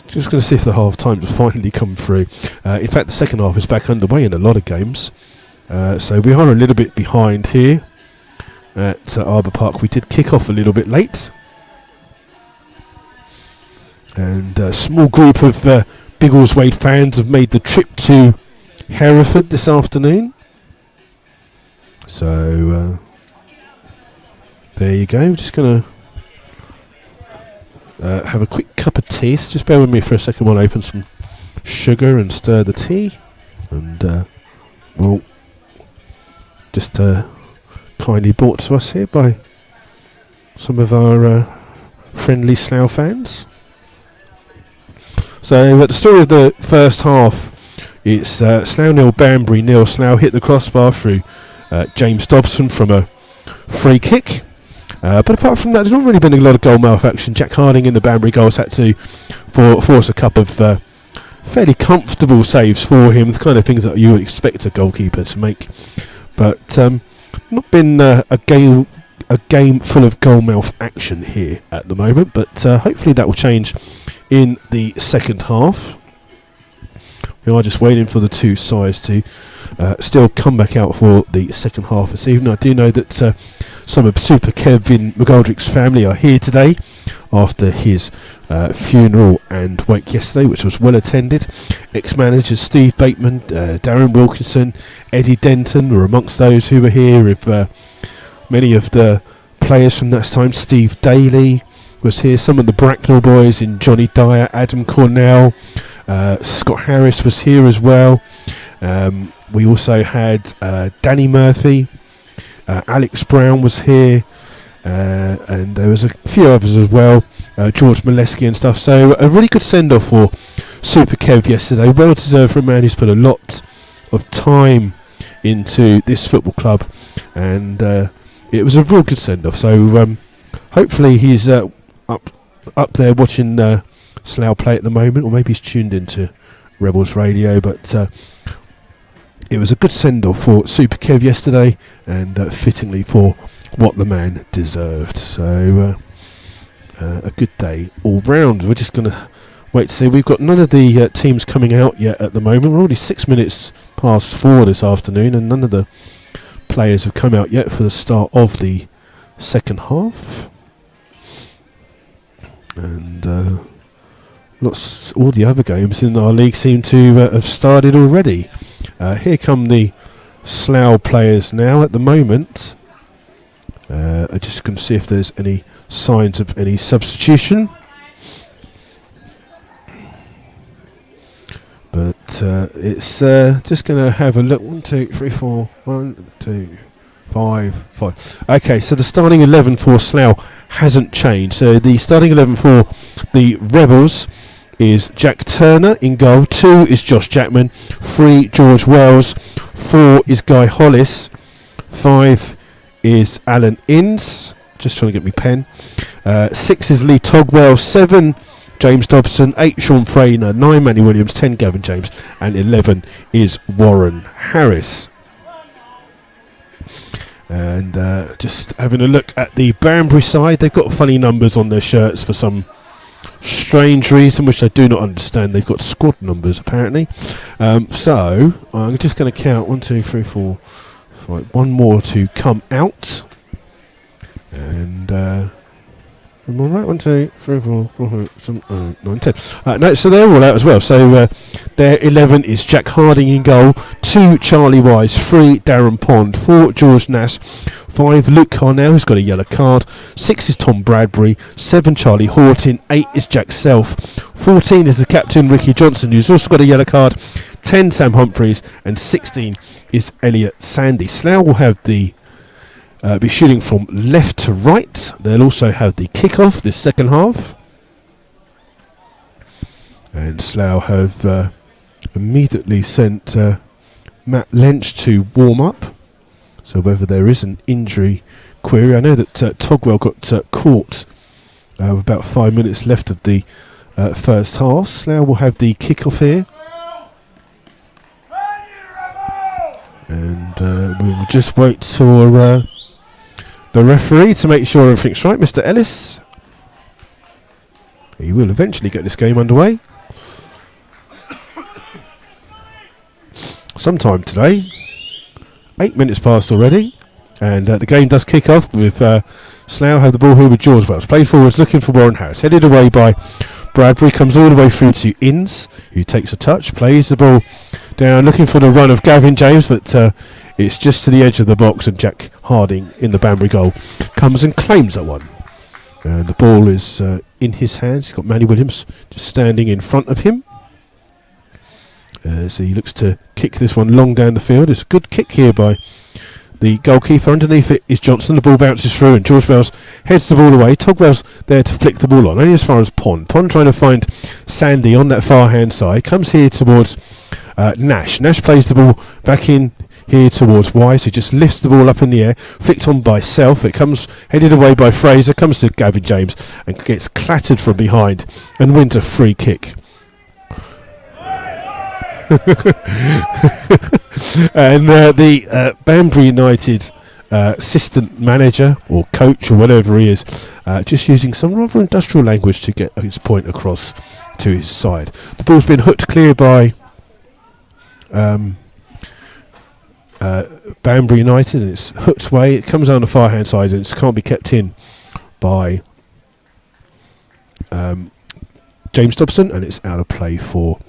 Just going to see if the half time has finally come through. In fact, the second half is back underway in a lot of games. So we are a little bit behind here at Arbour Park. We did kick off a little bit late. And a small group of Biggleswade fans have made the trip to Hereford this afternoon. So there you go. Just going to have a quick cup of tea. So just bear with me for a second while I open some sugar and stir the tea. And well, just kindly brought to us here by some of our friendly Slough fans. So the story of the first half, it's Slough 0, Banbury 0. Slough hit the crossbar through James Dobson from a free kick. But apart from that, there's not really been a lot of goal mouth action. Jack Harding in the Banbury goals had to force a couple of fairly comfortable saves for him, the kind of things that you would expect a goalkeeper to make. But not been a game full of goal mouth action here at the moment. But hopefully that will change in the second half. We are just waiting for the two sides to still come back out for the second half this evening. I do know that some of Super Kevin McGoldrick's family are here today after his funeral and wake yesterday, which was well attended. Ex-managers Steve Bateman, Darren Wilkinson, Eddie Denton were amongst those who were here. With many of the players from that time, Steve Daly was here. Some of the Bracknell boys in Johnny Dyer, Adam Cornell, Scott Harris was here as well. We also had Danny Murphy, Alex Brown was here, and there was a few others as well. George Molesky and stuff. So a really good send-off for Super Kev yesterday. Well deserved for a man who's put a lot of time into this football club, and it was a real good send-off. So hopefully he's up there watching Slough play at the moment, or maybe he's tuned into Rebels Radio. But it was a good send-off for Super Kev yesterday, and fittingly for what the man deserved. So a good day all round. We're just going to wait to see. We've got none of the teams coming out yet at the moment. We're already 6 minutes past 4 this afternoon, and none of the players have come out yet for the start of the second half. And all the other games in our league seem to have started already. Here come the Slough players now at the moment. I'm just going to see if there's any signs of any substitution. But it's just going to have a look. 1, 2, 3, 4. 1, 2, 5, 5. Okay, so the starting 11 for Slough hasn't changed. So the starting 11 for the Rebels is Jack Turner in goal. 2 is Josh Jackman. 3, George Wells. 4 is Guy Hollis. 5 is Alan Innes. Just trying to get me pen. 6 is Lee Togwell. 7, James Dobson. 8, Sean Frainer. 9, Manny Williams. 10, Gavin James. And 11 is Warren Harris. And just having a look at the Banbury side, they've got funny numbers on their shirts for some strange reason, which I do not understand. They've got squad numbers apparently. So I'm just going to count 1, 2, 3, 4, 5. One more to come out. And am I right? 1, 2, 3, 4, 5, 9, 10. No, so they're all out as well. So their 11 is Jack Harding in goal. 2, Charlie Wise. 3, Darren Pond. 4, George Nass. 5, Luke Carnell, who's got a yellow card. 6 is Tom Bradbury. 7, Charlie Horton. 8 is Jack Self. 14 is the captain, Ricky Johnson, who's also got a yellow card. 10, Sam Humphreys. And 16 is Elliot Sandy. Slough will have the be shooting from left to right. They'll also have the kick-off this second half. And Slough have immediately sent Matt Lynch to warm up. So whether there is an injury query, I know that Togwell got caught with about 5 minutes left of the first half. Slough will have the kick-off here. And we will just wait for the referee to make sure everything's right, Mr. Ellis. He will eventually get this game underway. Sometime today. 8 minutes past already. And the game does kick off with Slough have the ball here with George Wells. Played forwards, looking for Warren Harris. Headed away by Bradbury. Comes all the way through to Innes, who takes a touch. Plays the ball down, looking for the run of Gavin James, but it's just to the edge of the box, and Jack Harding in the Banbury goal comes and claims that one. And the ball is in his hands. He's got Manny Williams just standing in front of him. So he looks to kick this one long down the field. It's a good kick here by the goalkeeper. Underneath it is Johnson. The ball bounces through and George Wells heads the ball away. Togwell's there to flick the ball on, only as far as Pond. Pond trying to find Sandy on that far hand side. Comes here towards Nash. Nash plays the ball back in here towards Wise, who just lifts the ball up in the air, flicked on by Self. It comes headed away by Fraser, comes to Gavin James and gets clattered from behind and wins a free kick. And the Banbury United assistant manager or coach or whatever he is, just using some rather industrial language to get his point across to his side. The ball's been hooked clear by Banbury United, and it's hooked away. It comes down the far hand side and it can't be kept in by James Dobson, and it's out of play for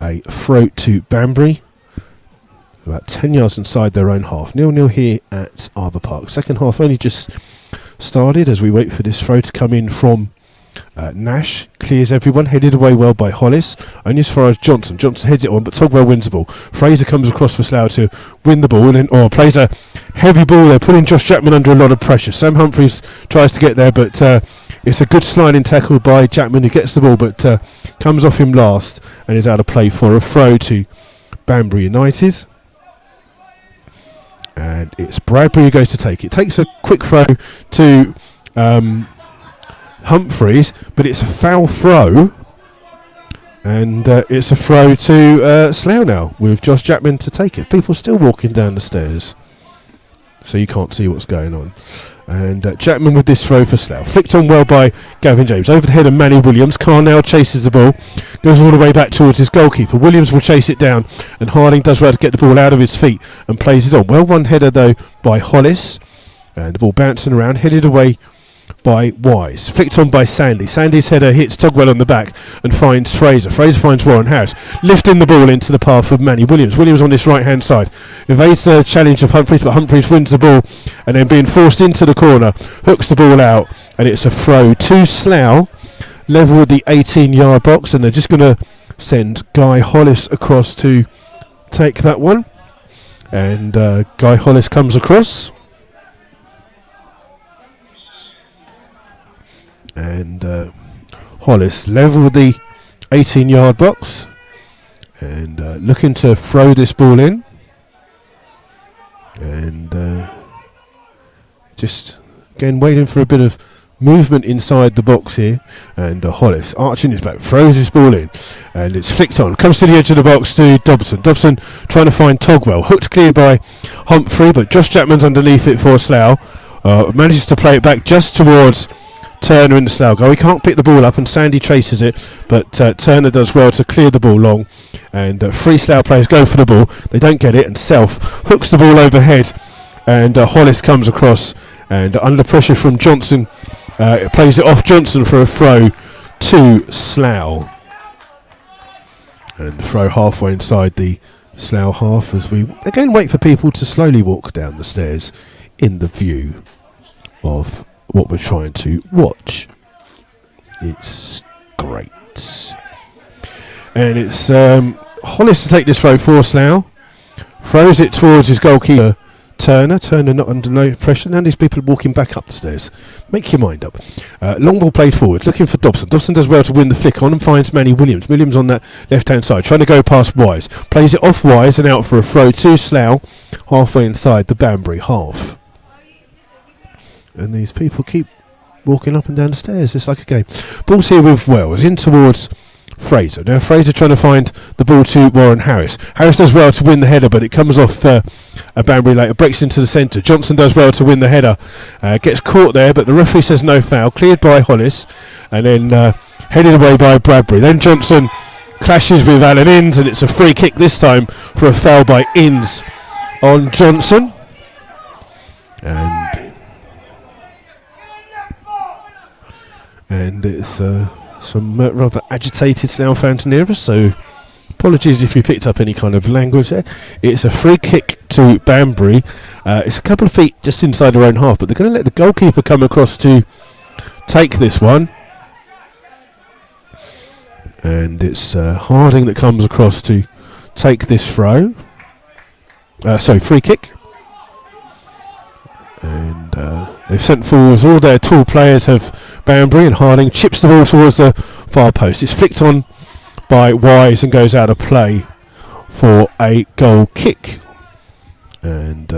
a throw to Banbury. About 10 yards inside their own half. 0-0 here at Arthur Park. Second half only just started as we wait for this throw to come in from Nash clears everyone, headed away well by Hollis, only as far as Johnson. Johnson heads it on, but Togwell wins the ball. Fraser comes across for Slough to win the ball, and plays a heavy ball there, putting Josh Jackman under a lot of pressure. Sam Humphreys tries to get there, but it's a good sliding tackle by Jackman, who gets the ball, but comes off him last and is out of play for a throw to Banbury United. And it's Bradbury who goes to take it. Takes a quick throw to Humphreys, but it's a foul throw, and it's a throw to Slough now, with Josh Jackman to take it. People still walking down the stairs, so you can't see what's going on. And Jackman with this throw for Slough. Flicked on well by Gavin James. Over the head of Manny Williams. Carnell chases the ball. Goes all the way back towards his goalkeeper. Williams will chase it down. And Harding does well to get the ball out of his feet and plays it on. Well one header though by Hollis. And the ball bouncing around. Headed away by Wise. Flicked on by Sandy. Sandy's header hits Togwell on the back and finds Fraser. Fraser finds Warren Harris, lifting the ball into the path of Manny Williams. Williams on this right hand side evades the challenge of Humphreys, but Humphreys wins the ball, and then being forced into the corner, hooks the ball out, and it's a throw to Slough, level with the 18-yard box, and they're just going to send Guy Hollis across to take that one. And Guy Hollis comes across. And Hollis level with the 18-yard box, and looking to throw this ball in, and just again waiting for a bit of movement inside the box here. And Hollis arching his back, throws this ball in, and it's flicked on, comes to the edge of the box to Dobson. Dobson trying to find Togwell, hooked clear by Humphrey, but Josh Jackman's underneath it for Slough. Manages to play it back just towards Turner in the Slough goal. He can't pick the ball up, and Sandy chases it, but Turner does well to clear the ball long, and three Slough players go for the ball. They don't get it, and Self hooks the ball overhead, and Hollis comes across, and under pressure from Johnson, plays it off Johnson for a throw to Slough, and throw halfway inside the Slough half, as we again wait for people to slowly walk down the stairs in the view of what we're trying to watch. It's great. And it's Hollis to take this throw for Slough. Throws it towards his goalkeeper, Turner. Turner not under no pressure. Now these people are walking back up the stairs. Make your mind up. Long ball played forward, looking for Dobson. Dobson does well to win the flick on and finds Manny Williams. Williams on that left-hand side, trying to go past Wise. Plays it off Wise and out for a throw to Slough, halfway inside the Banbury half. And these people keep walking up and down the stairs. It's like a game. Ball's here with Wells, in towards Fraser. Now Fraser trying to find the ball to Warren Harris. Harris does well to win the header, but it comes off a Banbury later. Breaks into the centre. Johnson does well to win the header. Gets caught there, but the referee says no foul. Cleared by Hollis, and then headed away by Bradbury. Then Johnson clashes with Alan Innes, and it's a free kick this time for a foul by Innes on Johnson. And it's some rather agitated Slough fans near us, so apologies if you picked up any kind of language there. It's a free kick to Banbury. It's a couple of feet just inside their own half, but they're going to let the goalkeeper come across to take this one. And it's Harding that comes across to take this throw. Free kick. And they've sent forwards all their tall players have Banbury, and Harding chips the ball towards the far post. It's flicked on by Wise and goes out of play for a goal kick. And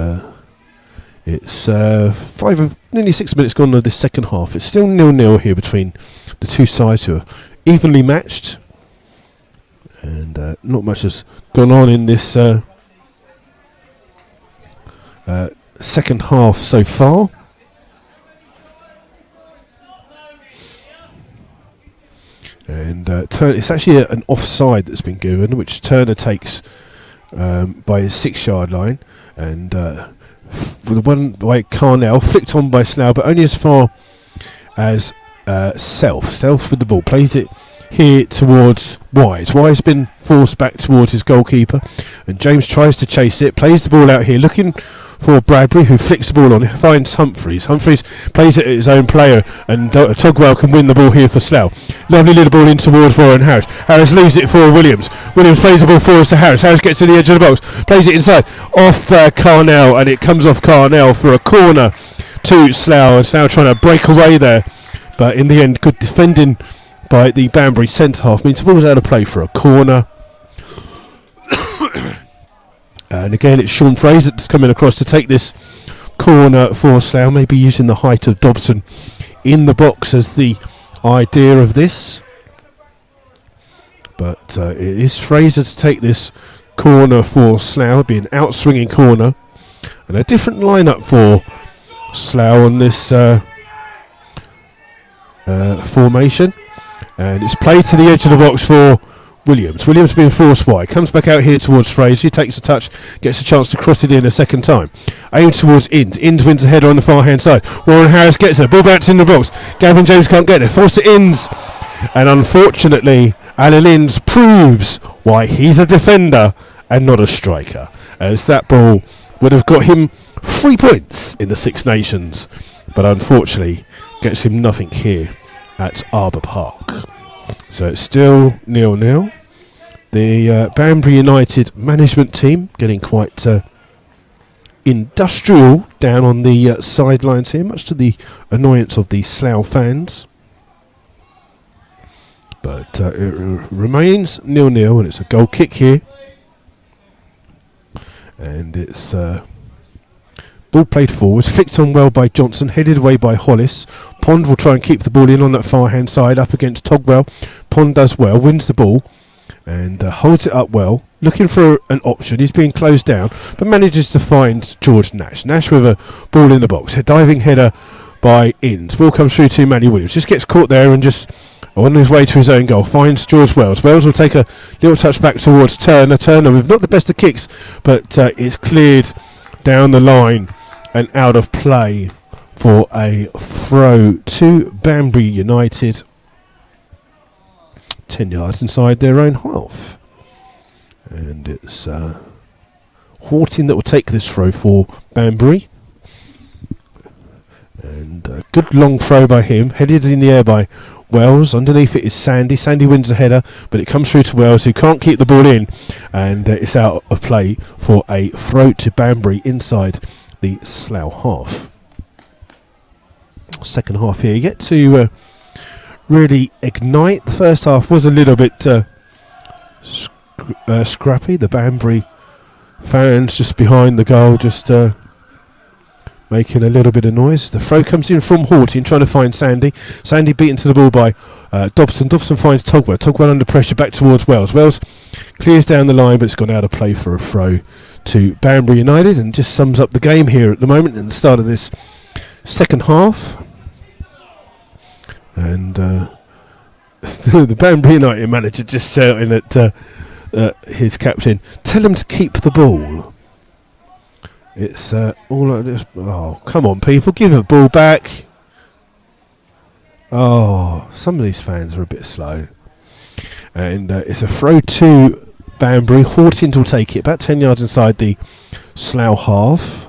it's nearly 6 minutes gone of this second half. It's still 0-0 here between the two sides, who are evenly matched. And not much has gone on in this second half so far. And it's actually an offside that's been given, which Turner takes by his 6-yard line, and the one by Carnell, flicked on by Slough, but only as far as Self with the ball, plays it here towards Wise. Wise been forced back towards his goalkeeper, and James tries to chase it, plays the ball out here, looking for Bradbury, who flicks the ball on, finds Humphreys. Humphreys plays it at his own player, and Togwell can win the ball here for Slough. Lovely little ball in towards Warren Harris. Harris leaves it for Williams. Williams plays the ball forwards to Harris. Harris gets to the edge of the box, plays it inside, off Carnell, and it comes off Carnell for a corner to Slough, and Slough trying to break away there, but in the end, good defending by the Banbury centre half means the ball's out of play for a corner. And again, it's Sean Fraser that's coming across to take this corner for Slough, maybe using the height of Dobson in the box as the idea of this. But it is Fraser to take this corner for Slough. It'll be an out-swinging corner. And a different lineup for Slough on this formation. And it's played to the edge of the box for Williams. Williams being forced wide. Comes back out here towards Fraser. He takes a touch, gets a chance to cross it in a second time. Aimed towards Inns. Inns wins the header on the far hand side. Warren Harris gets it. Ball bounces in the box. Gavin James can't get it. Force it Inns. And unfortunately, Alan Inns proves why he's a defender and not a striker, as that ball would have got him 3 points in the Six Nations, but unfortunately gets him nothing here at Arbour Park. So it's still 0-0. The Banbury United management team getting quite industrial down on the sidelines here, much to the annoyance of the Slough fans. But it remains 0-0, and it's a goal kick here. And it's ball played forwards, flicked on well by Johnson, headed away by Hollis. Pond will try and keep the ball in on that far hand side up against Togwell. Pond does well, wins the ball and holds it up well, looking for an option. He's being closed down, but manages to find George Nash. Nash with a ball in the box, a diving header by Inns. Ball comes through to Manny Williams, just gets caught there and just on his way to his own goal, finds George Wells. Wells will take a little touch back towards Turner. Turner with not the best of kicks, but it's cleared down the line and out of play for a throw to Banbury United. 10 yards inside their own half. And it's Hortin that will take this throw for Banbury. And a good long throw by him, headed in the air by Wells. Underneath it is Sandy. Sandy wins the header, but it comes through to Wells, who can't keep the ball in, and it's out of play for a throw to Banbury inside the Slough half. Second half here, yet to really ignite. The first half was a little bit scrappy. The Banbury fans just behind the goal, just making a little bit of noise. The throw comes in from Hortin, trying to find Sandy. Sandy beaten to the ball by Dobson. Dobson finds Togwell. Togwell under pressure back towards Wells. Wells clears down the line, but it's gone out of play for a throw to Banbury United, and just sums up the game here at the moment at the start of this second half. And the Banbury United manager just shouting at his captain, tell him to keep the ball. It's all like this. Oh, come on, people, give the ball back. Oh, some of these fans are a bit slow. And it's a throw to Banbury. Hortin will take it about 10 yards inside the Slough half.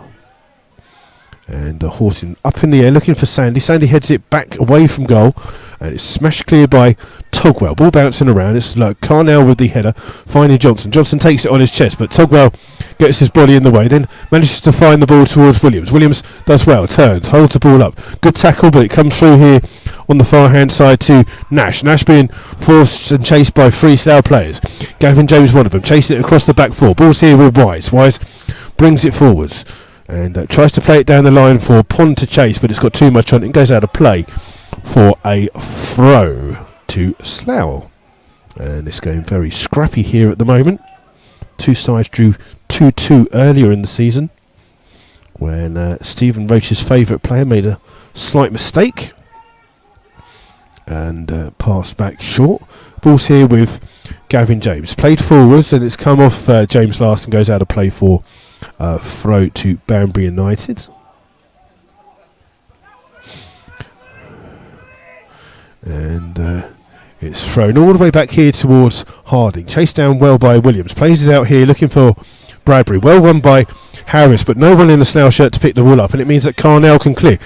And Hortin up in the air looking for Sandy. Sandy heads it back away from goal, and it's smashed clear by Togwell. Ball bouncing around. It's like Carnell with the header, finding Johnson. Johnson takes it on his chest, but Togwell gets his body in the way, then manages to find the ball towards Williams. Williams does well, turns, holds the ball up. Good tackle, but it comes through here on the far hand side to Nash. Nash being forced and chased by three Slough players. Gavin James, one of them, chasing it across the back four. Ball's here with Wise. Wise brings it forwards and tries to play it down the line for Pond to chase, but it's got too much on it and goes out of play for a throw to Slough. And it's going very scrappy here at the moment. Two sides drew 2-2 earlier in the season when Stephen Roach's favourite player made a slight mistake and passed back short. Ball's here with Gavin James. Played forwards, and it's come off James last and goes out of play for throw to Banbury United. And it's thrown all the way back here towards Harding. Chased down well by Williams. Plays it out here looking for Bradbury. Well run by Harris, but no one in the Slough shirt to pick the ball up, and it means that Carnell can clear.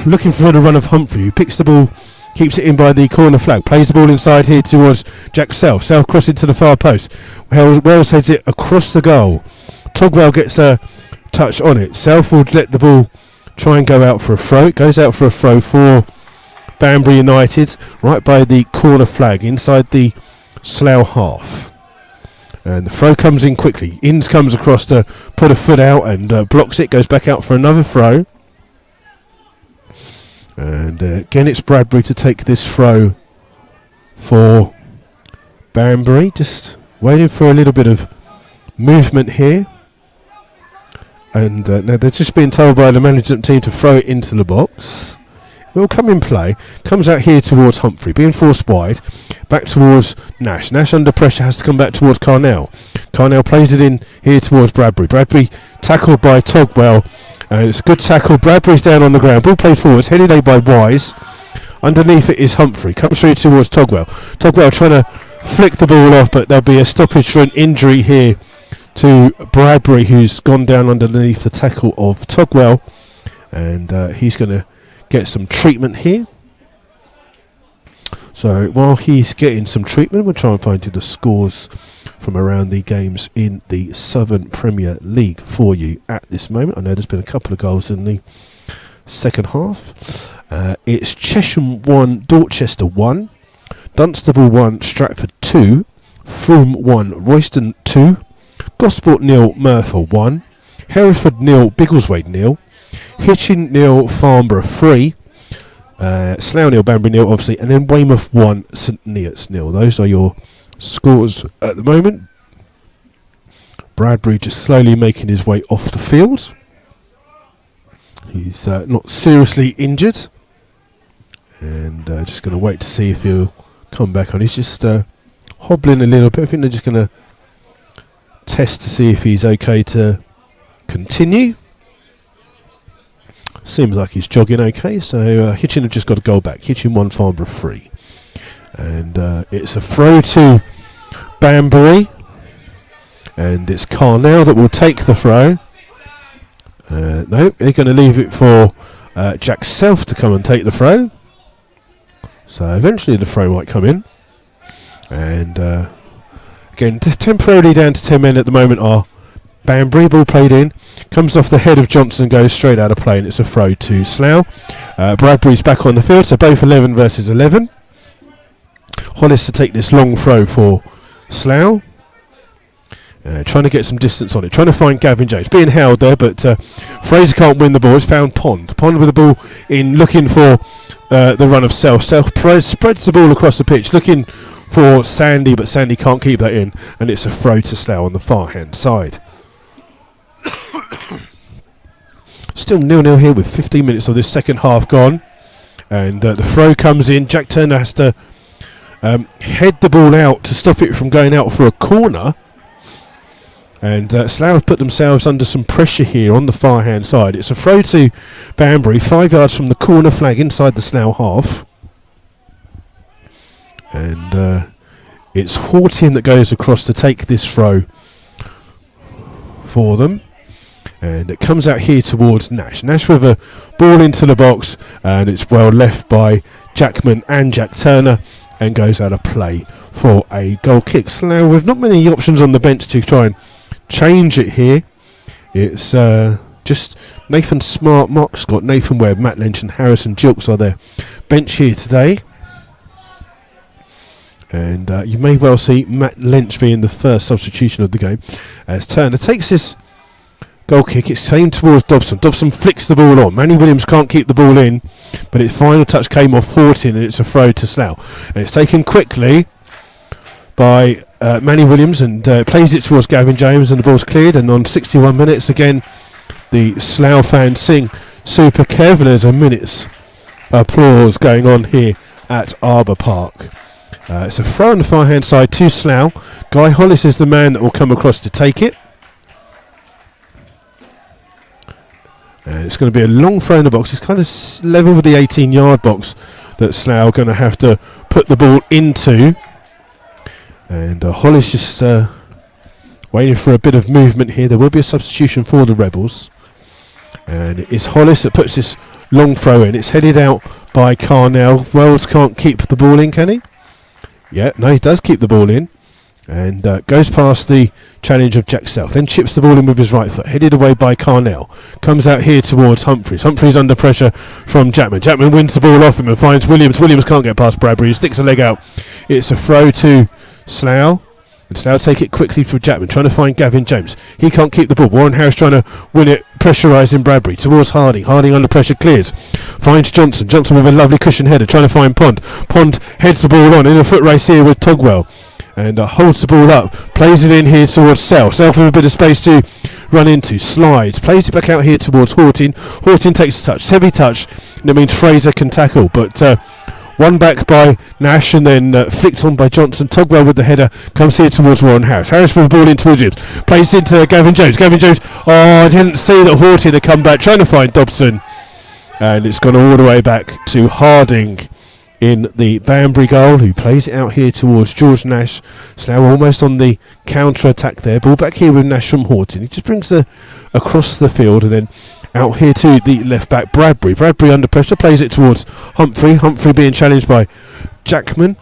Looking for the run of Humphrey, who picks the ball, keeps it in by the corner flag, plays the ball inside here towards Jack Self. Self crossing to the far post. Wells heads it across the goal. Togwell gets a touch on it. Self will let the ball try and go out for a throw. It goes out for a throw for Banbury United, right by the corner flag, inside the Slough half. And the throw comes in quickly. Inns comes across to put a foot out and blocks it, goes back out for another throw. And again, it's Bradbury to take this throw for Banbury. Just waiting for a little bit of movement here. And now they're just being told by the management team to throw it into the box. It will come in play. Comes out here towards Humphrey, being forced wide. Back towards Nash. Nash under pressure has to come back towards Carnell. Carnell plays it in here towards Bradbury. Bradbury tackled by Togwell. It's a good tackle. Bradbury's down on the ground. Ball played forwards, headed away by Wise. Underneath it is Humphrey. Comes through towards Togwell. Togwell trying to flick the ball off, but there'll be a stoppage for an injury here to Bradbury, who's gone down underneath the tackle of Togwell. And he's going to get some treatment here. So while he's getting some treatment, we'll try and find you the scores from around the games in the Southern Premier League for you at this moment. I know there's been a couple of goals in the second half. It's Chesham 1, Dorchester 1, Dunstable 1, Stratford 2, Frome 1, Royston 2, Gosport 0, Merthyr 1, Hereford 0, Biggleswade 0, Hitchin 0, Farnborough 3, Slough 0, Banbury 0 obviously, and then Weymouth 1, St Neots 0. Those are your scores at the moment. Bradbury just slowly making his way off the field. He's not seriously injured, and just going to wait to see if he'll come back on. He's just hobbling a little bit. I think they're just going to test to see if he's okay to continue. Seems like he's jogging okay, so Hitchin have just got a goal back. Hitchin 1, Farnborough 3. And it's a throw to Banbury. And it's Carnell that will take the throw. No, they're going to leave it for Jack Self to come and take the throw. So eventually the throw might come in. And again, temporarily down to 10 men at the moment are Banbury. Ball played in, comes off the head of Johnson, goes straight out of play, and it's a throw to Slough. Bradbury's back on the field, so both 11 versus 11. Hollis to take this long throw for Slough. Trying to get some distance on it, trying to find Gavin James. Being held there, but Fraser can't win the ball. It's found Pond. Pond with the ball in, looking for the run of Self. Self spreads the ball across the pitch, looking for Sandy, but Sandy can't keep that in, and it's a throw to Slough on the far hand side. Still 0-0 here with 15 minutes of this second half gone, and the throw comes in. Jack Turner has to head the ball out to stop it from going out for a corner, and Slough have put themselves under some pressure here on the far hand side. It's a throw to Banbury, 5 yards from the corner flag inside the Slough half, and it's Hortian that goes across to take this throw for them. And it comes out here towards Nash. Nash with a ball into the box, and it's well left by Jackman and Jack Turner, and goes out of play for a goal kick. Slough with not many options on the bench to try and change it here. It's just Nathan Smart, Mark Scott, Nathan Webb, Matt Lynch and Harrison Gilks are their bench here today. And you may well see Matt Lynch being the first substitution of the game, as Turner takes this goal kick. It's aimed towards Dobson. Dobson flicks the ball on. Manny Williams can't keep the ball in, but its final touch came off Horton, and it's a throw to Slough. And it's taken quickly by Manny Williams, and plays it towards Gavin James, and the ball's cleared. And on 61 minutes again, the Slough fans sing Super Kev, and there's a minute's applause going on here at Arbour Park. It's a throw on the far hand side to Slough. Guy Hollis is the man that will come across to take it. And it's going to be a long throw in the box. It's kind of level with the 18-yard box that Slough are going to have to put the ball into. And Hollis just Waiting for a bit of movement here. There will be a substitution for the Rebels. And it's Hollis that puts this long throw in. It's headed out by Carnell. Wells can't keep the ball in, can he? Yeah, no, he does keep the ball in. And goes past the challenge of Jack South. Then chips the ball in with his right foot. Headed away by Carnell. Comes out here towards Humphreys. Humphreys under pressure from Jackman. Jackman wins the ball off him and finds Williams. Williams can't get past Bradbury. He sticks a leg out. It's a throw to Slough. And Slough take it quickly for Jackman. Trying to find Gavin James. He can't keep the ball. Warren Harris trying to win it. Pressurising Bradbury towards Harding. Harding under pressure clears. Finds Johnson. Johnson with a lovely cushion header. Trying to find Pond. Pond heads the ball on in a foot race here with Togwell. And holds the ball up, plays it in here towards South. South with a bit of space to run into, slides, plays it back out here towards Horton. Horton takes a touch, it's heavy touch, and it means Fraser can tackle. But one back by Nash and then flicked on by Johnson. Togwell with the header comes here towards Warren Harris. Harris with the ball into Williams, plays into Gavin Jones. Gavin Jones, I didn't see that Horton had come back, trying to find Dobson. And it's gone all the way back to Harding in the Banbury goal, who plays it out here towards George Nash. Slough almost on the counter attack there. Ball back here with Nash from Horton. He just brings the across the field and then out here to the left back Bradbury. Bradbury under pressure, plays it towards Humphrey. Humphrey being challenged by Jackman.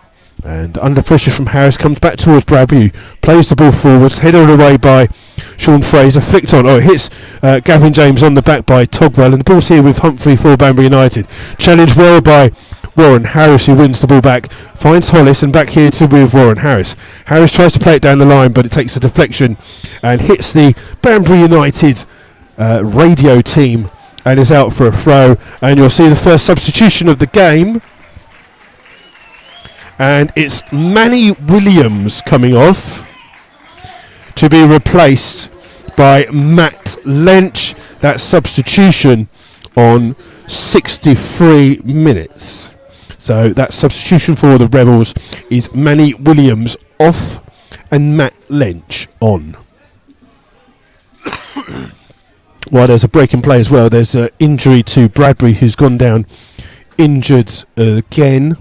And under pressure from Harris, comes back towards Bradbury, plays the ball forwards, headed away by Sean Fraser, flicked on. Oh, it hits Gavin James on the back by Togwell, and the ball's here with Humphrey for Banbury United. Challenged well by Warren Harris, who wins the ball back, finds Hollis, and back here to with Warren Harris. Harris tries to play it down the line, but it takes a deflection and hits the Banbury United radio team and is out for a throw. And you'll see the first substitution of the game. And it's Manny Williams coming off to be replaced by Matt Lench. That substitution on 63 minutes. So that substitution for the Rebels is Manny Williams off and Matt Lench on. While there's a break in play as well, there's an injury to Bradbury, who's gone down injured again.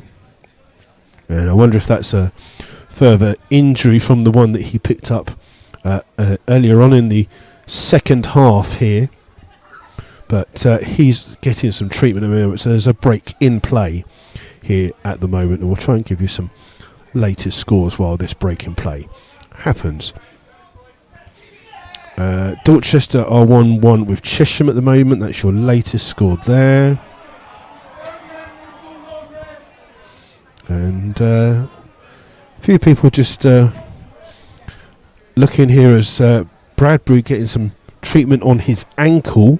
And I wonder if that's a further injury from the one that he picked up earlier on in the second half here. But he's getting some treatment at the moment, so there's a break in play here at the moment, and we'll try and give you some latest scores while this break in play happens. Dorchester are 1-1 with Chesham at the moment. That's your latest score there. And a few people just looking here as Bradbury getting some treatment on his ankle.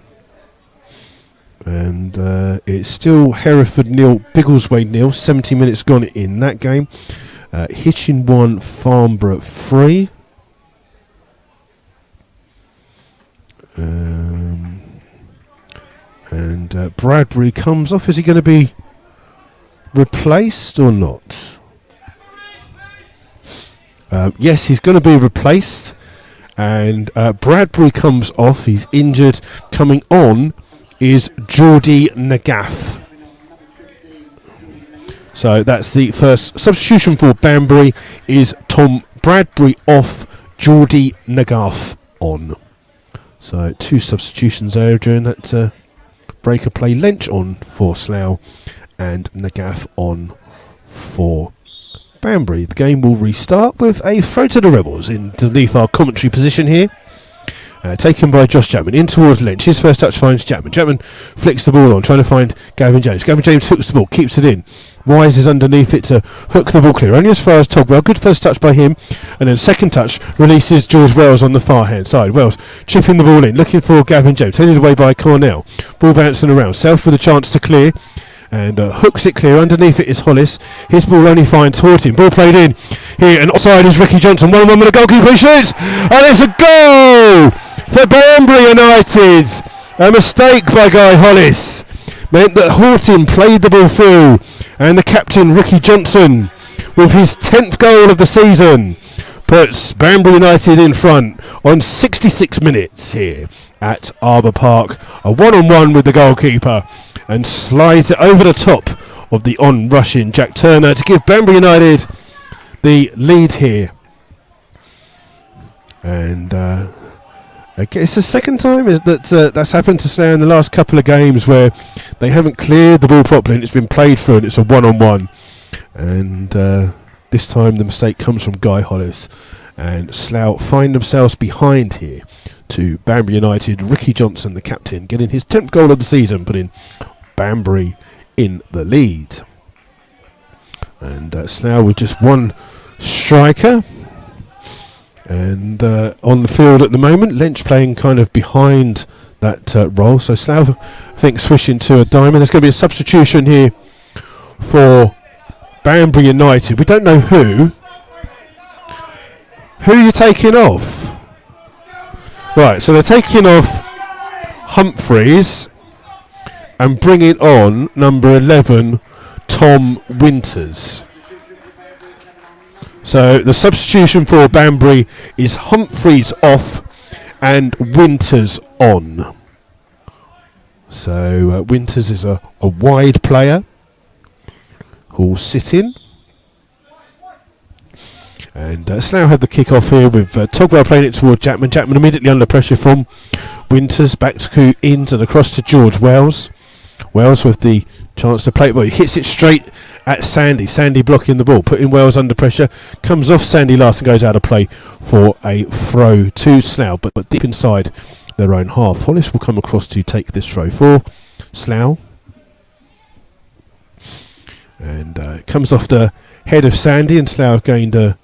And it's still Hereford 0, Biggleswade 0. 70 minutes gone in that game. Hitchin 1, Farnborough 3. And Bradbury comes off. Is he going to be replaced or not? Yes, he's going to be replaced. And Bradbury comes off. He's injured. Coming on is Geordie Nagath. So that's the first substitution for Banbury, is Tom Bradbury off, Geordie Nagath on. So two substitutions there during that break of play. Lench on for Slough and Nagath on for Banbury. The game will restart with a throw to the Rebels underneath our commentary position here. Taken by Josh Chapman in towards Lynch. His first touch finds Chapman. Chapman flicks the ball on, trying to find Gavin James. Gavin James hooks the ball, keeps it in. Wise is underneath it to hook the ball clear. Only as far as Togwell. Good first touch by him. And then second touch releases George Wells on the far hand side. Wells chipping the ball in, looking for Gavin James. Headed away by Cornell. Ball bouncing around. South with a chance to clear. And hooks it clear. Underneath it is Hollis. His ball only finds Horton. Ball played in here. And offside is Ricky Johnson. 1-1 with the goalkeeper. He shoots. And it's a goal for Banbury United. A mistake by Guy Hollis meant that Horton played the ball through. And the captain, Ricky Johnson, with his 10th goal of the season, puts Banbury United in front on 66 minutes here at Arbour Park. A 1-on-1 with the goalkeeper. And slides it over the top of the on-rushing Jack Turner to give Banbury United the lead here And it's the second time that's happened to Slough in the last couple of games where they haven't cleared the ball properly and it's been played through and it's a one-on-one. And this time the mistake comes from Guy Hollis. And Slough find themselves behind here to Banbury United. Ricky Johnson, the captain, getting his 10th goal of the season, putting Banbury in the lead. And Slough with just one striker. And on the field at the moment, Lynch playing kind of behind that role. So Slough, I think, switching to a diamond. There's going to be a substitution here for Banbury United. We don't know who. Who are you taking off? Right, so they're taking off Humphreys and bringing on number 11, Tom Winters. So the substitution for Banbury is Humphreys off and Winters on. So Winters is a wide player who'll sit in. And Slough had the kick-off here with Togwell playing it toward Jackman. Jackman immediately under pressure from Winters. Back to Inns and across to George Wells. Wells with the chance to play it, but he hits it straight at Sandy. Sandy blocking the ball, putting Wells under pressure. Comes off Sandy last and goes out of play for a throw to Slough, but deep inside their own half. Hollis will come across to take this throw for Slough. And it comes off the head of Sandy, and Slough gained a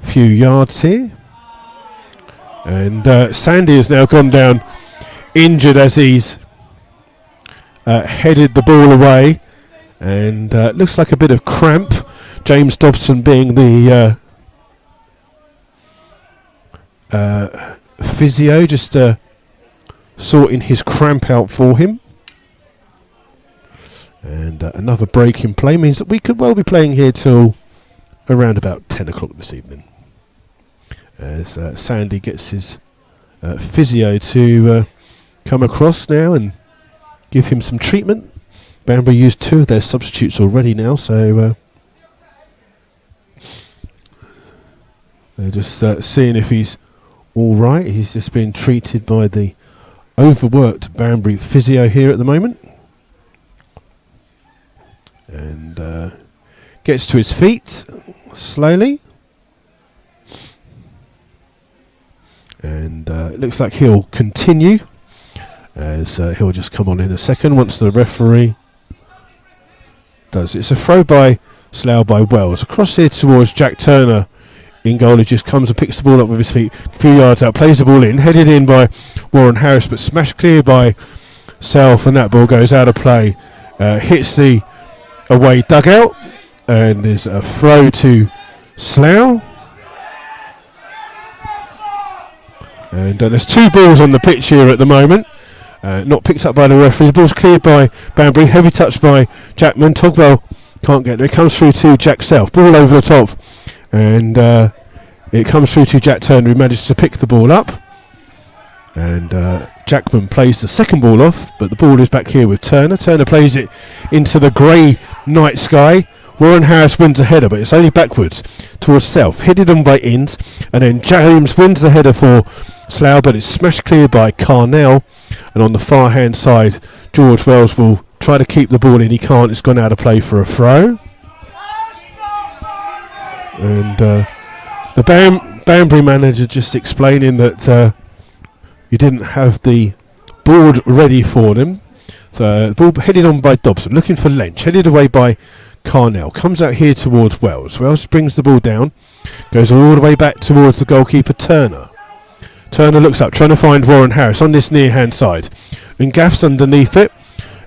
few yards here. And Sandy has now gone down injured as he's headed the ball away. And looks like a bit of cramp. James Dobson being the physio, just sorting his cramp out for him. And another break in play means that we could well be playing here till around about 10 o'clock this evening. As Sandy gets his physio to come across now and give him some treatment. Banbury used 2 of their substitutes already now, so they're just seeing if he's all right. He's just been treated by the overworked Banbury physio here at the moment. And gets to his feet slowly. And it looks like he'll continue, as he'll just come on in a second once the referee does. It's a throw by Slough by Wells. Across here towards Jack Turner in goal. He just comes and picks the ball up with his feet a few yards out, plays the ball in, headed in by Warren Harris, but smashed clear by Self, and that ball goes out of play. Hits the away dugout, and there's a throw to Slough. And there's 2 balls on the pitch here at the moment. Not picked up by the referee. The ball's cleared by Banbury. Heavy touch by Jackman. Togwell can't get there. It comes through to Jack Self. Ball over the top. And it comes through to Jack Turner, who manages to pick the ball up. And Jackman plays the second ball off, but the ball is back here with Turner. Turner plays it into the grey night sky. Warren Harris wins a header, but it's only backwards towards Self. Headed on by Inns. And then James wins the header for Slough, but it's smashed clear by Carnell. And on the far hand side, George Wells will try to keep the ball in. He can't. It's gone out of play for a throw. And the Banbury manager just explaining that you didn't have the board ready for them. So the ball headed on by Dobson, looking for Lynch. Headed away by Carnell. Comes out here towards Wells. Wells brings the ball down. Goes all the way back towards the goalkeeper Turner. Turner looks up, trying to find Warren Harris on this near hand side. And Gaff's underneath it.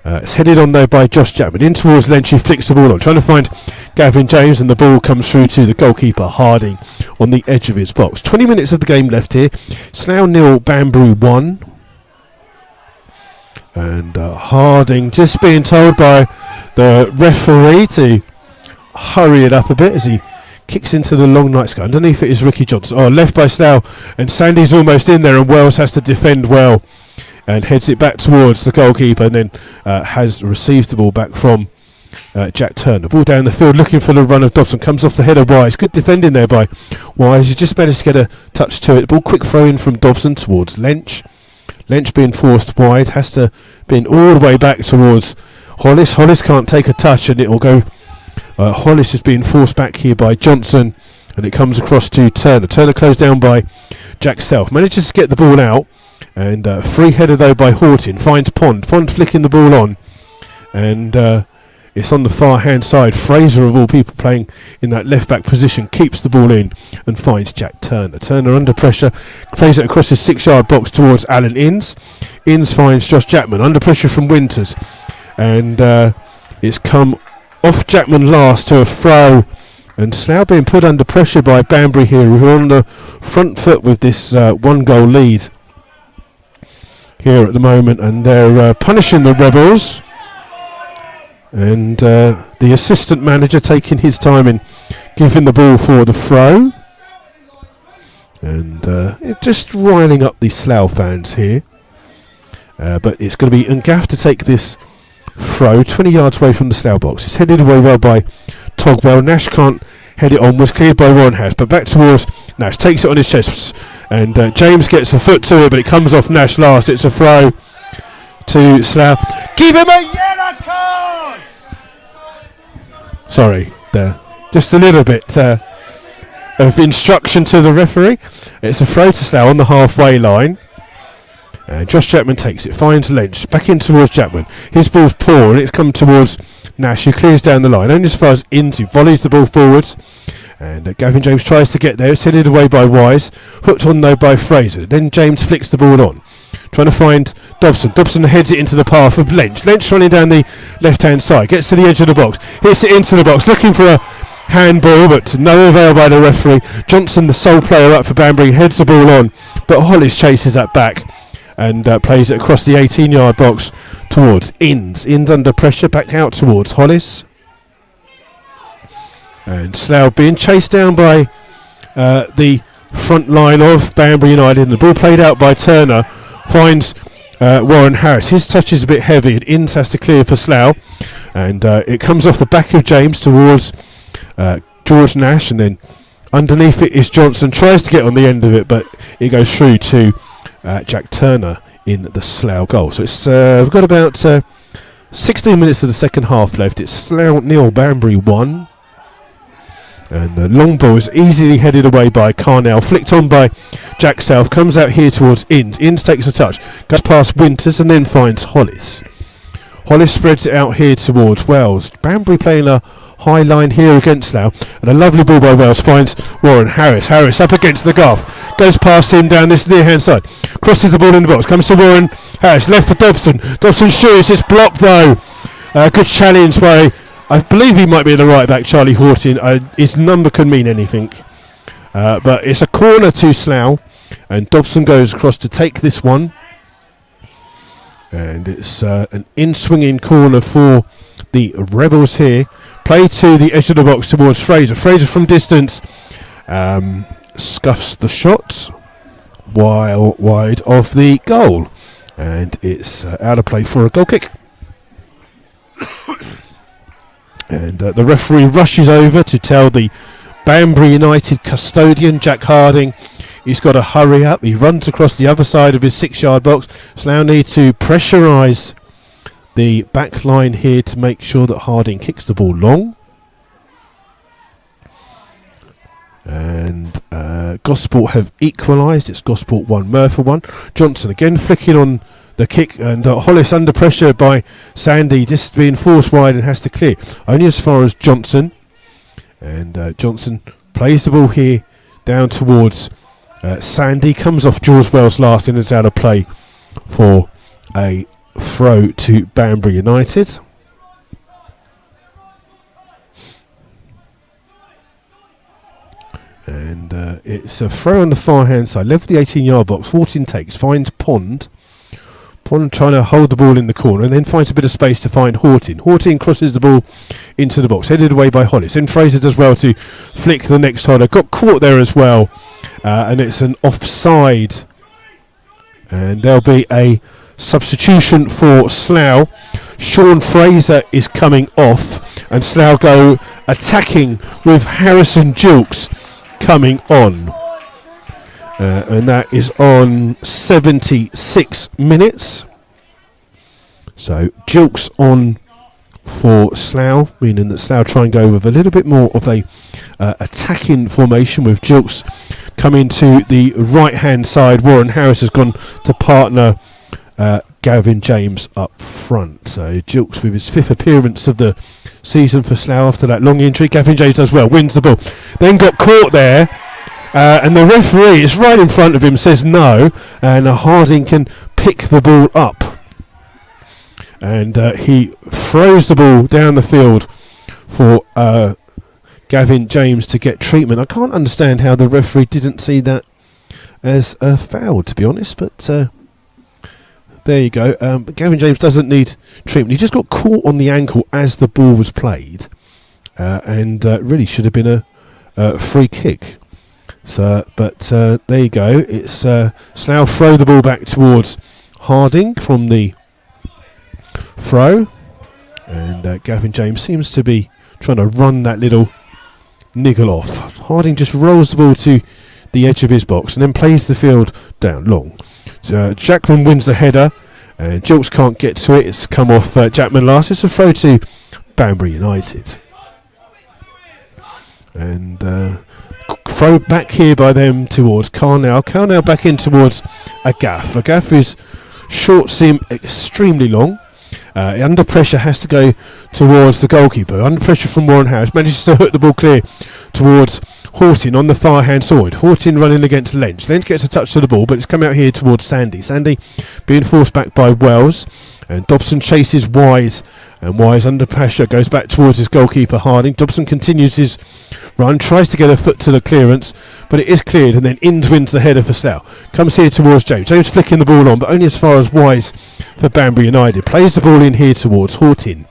It's headed on though by Josh Jackman. In towards Lynch, he flicks the ball on, trying to find Gavin James, and the ball comes through to the goalkeeper Harding on the edge of his box. 20 minutes of the game left here. Slough 0, Banbury 1. And Harding just being told by the referee to hurry it up a bit as he kicks into the long night sky. Underneath it is Ricky Johnson. Oh, left by Slough, and Sandy's almost in there, and Wells has to defend well and heads it back towards the goalkeeper, and then has received the ball back from Jack Turner. Ball down the field looking for the run of Dobson. Comes off the head of Wise. Good defending there by Wise. He just managed to get a touch to it. Ball quick throw in from Dobson towards Lench. Lench being forced wide. Has to be all the way back towards Hollis. Hollis can't take a touch and it will go. Hollis is being forced back here by Johnson. And it comes across to Turner. Turner closed down by Jack Self. Manages to get the ball out. And free header though by Horton. Finds Pond. Pond flicking the ball on. And it's on the far hand side. Fraser of all people playing in that left back position keeps the ball in and finds Jack Turner. Turner under pressure. Plays it across his 6-yard box towards Alan Innes. Innes finds Josh Jackman. Under pressure from Winters. And it's come off Jackman last to a throw. And Slough being put under pressure by Banbury here, who are on the front foot with this 1-goal lead here at the moment, and they're punishing the Rebels. And the assistant manager taking his time in giving the ball for the throw. And just riling up the Slough fans here. But it's going to be Ngaff to take this throw 20 yards away from the Slough box. It's headed away well by Togwell. Nash can't head it on. Was cleared by Warrenhouse, but back towards Nash. Takes it on his chest, and James gets a foot to it, but it comes off Nash last. It's a throw to Slough. Give him a yellow card. Sorry, there. Just a little bit of instruction to the referee. It's a throw to Slough on the halfway line. And Josh Jackman takes it, finds Lynch, back in towards Jackman. His ball's poor, and it's come towards Nash, who clears down the line, only as far as Into, volleys the ball forwards. And Gavin James tries to get there, it's headed away by Wise, hooked on though by Fraser. Then James flicks the ball on, trying to find Dobson. Dobson heads it into the path of Lynch. Lynch running down the left-hand side, gets to the edge of the box, hits it into the box, looking for a handball, but to no avail by the referee. Johnson, the sole player up for Banbury, heads the ball on, but Hollis chases that back. And plays it across the 18-yard box towards Innes. Innes under pressure, back out towards Hollis. And Slough being chased down by the front line of Banbury United. And the ball played out by Turner. Finds Warren Harris. His touch is a bit heavy, and Innes has to clear for Slough. And it comes off the back of James towards George Nash. And then underneath it is Johnson. Tries to get on the end of it, but it goes through to Jack Turner in the Slough goal. So it's we've got about 16 minutes of the second half left. It's Slough 0, Banbury 1. And the long ball is easily headed away by Carnell, flicked on by Jack South, comes out here towards Innes. Innes takes a touch, goes past Winters and then finds Hollis. Hollis spreads it out here towards Wells. Banbury playing a high line here against Slough, and a lovely ball by Wells finds Warren Harris. Harris up against the Gaff, goes past him down this near hand side, crosses the ball in the box, comes to Warren Harris, left for Dobson. Dobson shoots, it's blocked though. Good challenge by, I believe he might be the right back, Charlie Horton. His number could mean anything, but it's a corner to Slough, and Dobson goes across to take this one. And it's an in-swinging corner for the Rebels here. Play to the edge of the box towards Fraser. Fraser from distance scuffs the shot while wide of the goal. And it's out of play for a goal kick. And the referee rushes over to tell the Banbury United custodian, Jack Harding, he's got to hurry up. He runs across the other side of his 6-yard box. Slough need to pressurise the back line here to make sure that Harding kicks the ball long. And Gosport have equalised. It's Gosport 1, Merthyr 1. Johnson again flicking on the kick, and Hollis under pressure by Sandy, just being forced wide and has to clear. Only as far as Johnson. And Johnson plays the ball here down towards Sandy, comes off George Wells last and is out of play for a throw to Banbury United. And it's a throw on the far hand side, left the 18-yard box. 14 takes, finds Pond. Pond trying to hold the ball in the corner and then finds a bit of space to find Horton. Horton crosses the ball into the box, headed away by Hollis. Then Fraser does well to flick the next holder. Got caught there as well, and it's an offside. And there'll be a substitution for Slough. Sean Fraser is coming off, and Slough go attacking with Harrison Jilks coming on. And that is on 76 minutes. So Jilks on for Slough, meaning that Slough try and go with a little bit more of a attacking formation, with Jilks coming to the right hand side. Warren Harris has gone to partner Gavin James up front. So Jilks with his 5th appearance of the season for Slough after that long injury. Gavin James does well, wins the ball, then got caught there. And the referee is right in front of him, says no, and Harding can pick the ball up. And he throws the ball down the field for Gavin James to get treatment. I can't understand how the referee didn't see that as a foul, to be honest, but there you go. But Gavin James doesn't need treatment. He just got caught on the ankle as the ball was played, and really should have been a free kick. So, but there you go. It's Slough throw the ball back towards Harding from the throw, and Gavin James seems to be trying to run that little niggle off. Harding just rolls the ball to the edge of his box and then plays the field down long. So Jackman wins the header, and Jilks can't get to it. It's come off Jackman last. It's a throw to Banbury United, and throw back here by them towards Carnell. Carnell back in towards Agaff. Agaff is short seam extremely long. Under pressure has to go towards the goalkeeper. Under pressure from Warren Harris. Manages to hook the ball clear towards Hortin on the far hand side. Hortin running against Lynch. Lynch gets a touch to the ball, but it's come out here towards Sandy. Sandy being forced back by Wells. And Dobson chases Wise. And Wise under pressure goes back towards his goalkeeper Harding. Dobson continues his run, tries to get a foot to the clearance, but it is cleared, and then Inns wins the header for Slough. Comes here towards James. James flicking the ball on, but only as far as Wise for Banbury United. Plays the ball in here towards Hortin.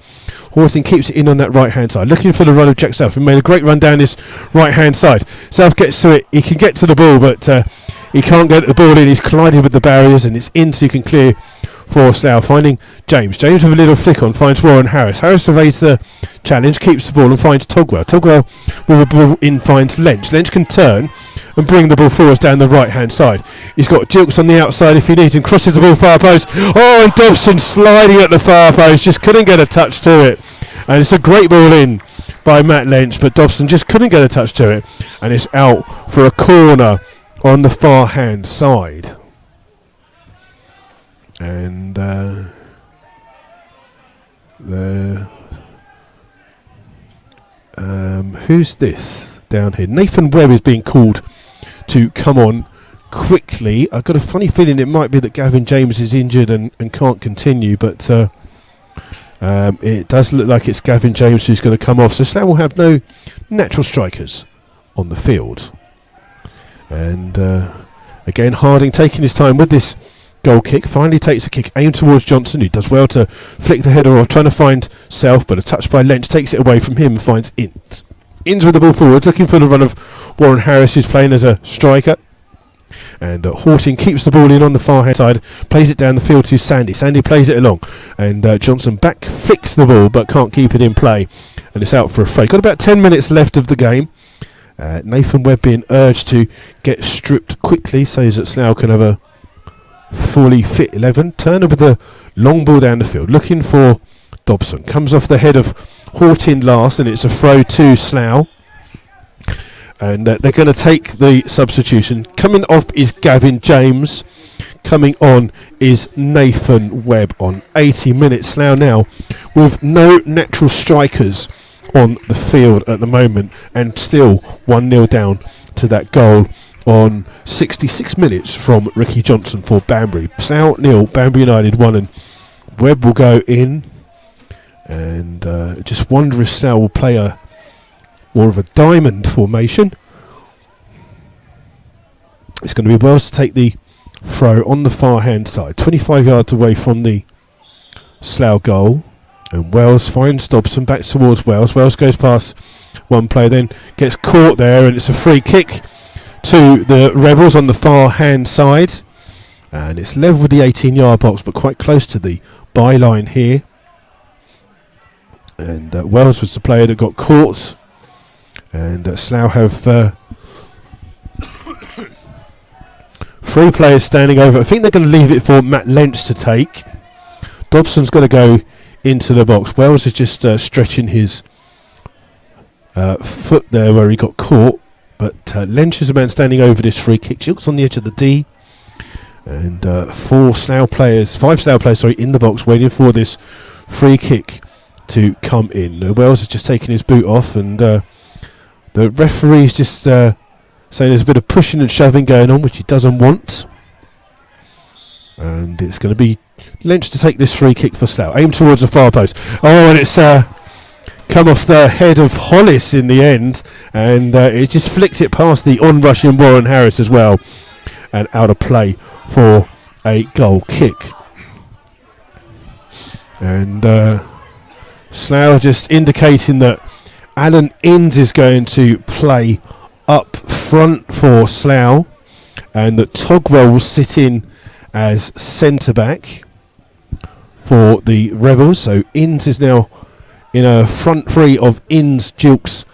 Hortin keeps it in on that right hand side, looking for the run of Jack South. He made a great run down his right hand side. South gets to it. He can get to the ball, but he can't get the ball in. He's collided with the barriers, and it's in, so he can clear for Slough, finding James. James with a little flick on finds Warren Harris. Harris evades the challenge, keeps the ball and finds Togwell. Togwell with a ball in finds Lynch. Lynch can turn and bring the ball forwards down the right hand side. He's got Jilks on the outside if he needs him, crosses the ball far post. Oh, and Dobson sliding at the far post, just couldn't get a touch to it. And it's a great ball in by Matt Lynch, but Dobson just couldn't get a touch to it, and it's out for a corner on the far hand side. And who's this down here? Nathan Webb is being called to come on quickly. I've got a funny feeling it might be that Gavin James is injured and can't continue, but it does look like it's Gavin James who's going to come off. So Slough will have no natural strikers on the field. And again, Harding taking his time with this goal kick, finally takes a kick aimed towards Johnson, who does well to flick the header off, trying to find Self, but a touch by Lynch takes it away from him and finds Inns. Inns with the ball forward, looking for the run of Warren Harris, who's playing as a striker. And Hortin keeps the ball in on the far hand side, plays it down the field to Sandy. Sandy plays it along, and Johnson back flicks the ball but can't keep it in play, and it's out for a free. Got about 10 minutes left of the game. Nathan Webb being urged to get stripped quickly, so that Slough can have a fully fit 11. Turner with the long ball down the field, looking for Dobson. Comes off the head of Hortin last, and it's a throw to Slough. And they're going to take the substitution. Coming off is Gavin James. Coming on is Nathan Webb on 80 minutes. Slough now with no natural strikers on the field at the moment, and still 1-0 down to that goal on 66 minutes from Ricky Johnson for Banbury. Slough 0, Banbury United 1, and Webb will go in. And just wonder if Slough will play a more of a diamond formation. It's going to be Wells to take the throw on the far hand side, 25 yards away from the Slough goal. And Wells finds Dobson, back towards Wells. Wells goes past one player, then gets caught there, and it's a free kick to the Rebels on the far hand side. And it's level with the 18-yard box, but quite close to the byline here. And Wells was the player that got caught. And Slough have 3 players standing over. I think they're going to leave it for Matt Lynch to take. Dobson's going to go into the box. Wells is just stretching his foot there where he got caught. But Lynch is the man standing over this free kick. Jilks on the edge of the D. And 5 Slough players, in the box waiting for this free kick to come in. Wells has just taken his boot off, and the referee's just saying there's a bit of pushing and shoving going on, which he doesn't want. And it's going to be Lynch to take this free kick for Slough. Aim towards the far post. Oh, and it's come off the head of Hollis in the end, and it just flicked it past the on-rushing Warren Harris as well, and out of play for a goal kick. And Slough just indicating that Alan Innes is going to play up front for Slough, and that Togwell will sit in as centre-back for the Rebels. So Innes is now in a front three of Innes, Jilks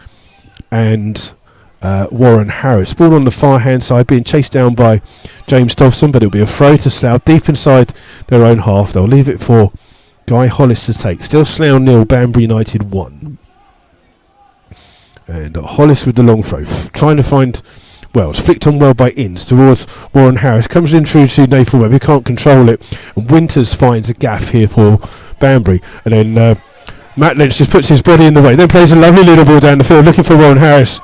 and Warren Harris. Ball on the far hand side being chased down by James Dobson, but it'll be a throw to Slough deep inside their own half. They'll leave it for Guy Hollis to take. Still Slough 0, Banbury United 1. And Hollis with the long throw, trying to find Wells. Flicked on well by Innes towards Warren Harris. Comes in through to Nathan Webb. He can't control it. And Winters finds a gaff here for Banbury. And then Matt Lynch just puts his body in the way. Then plays a lovely little ball down the field looking for Warren Harris.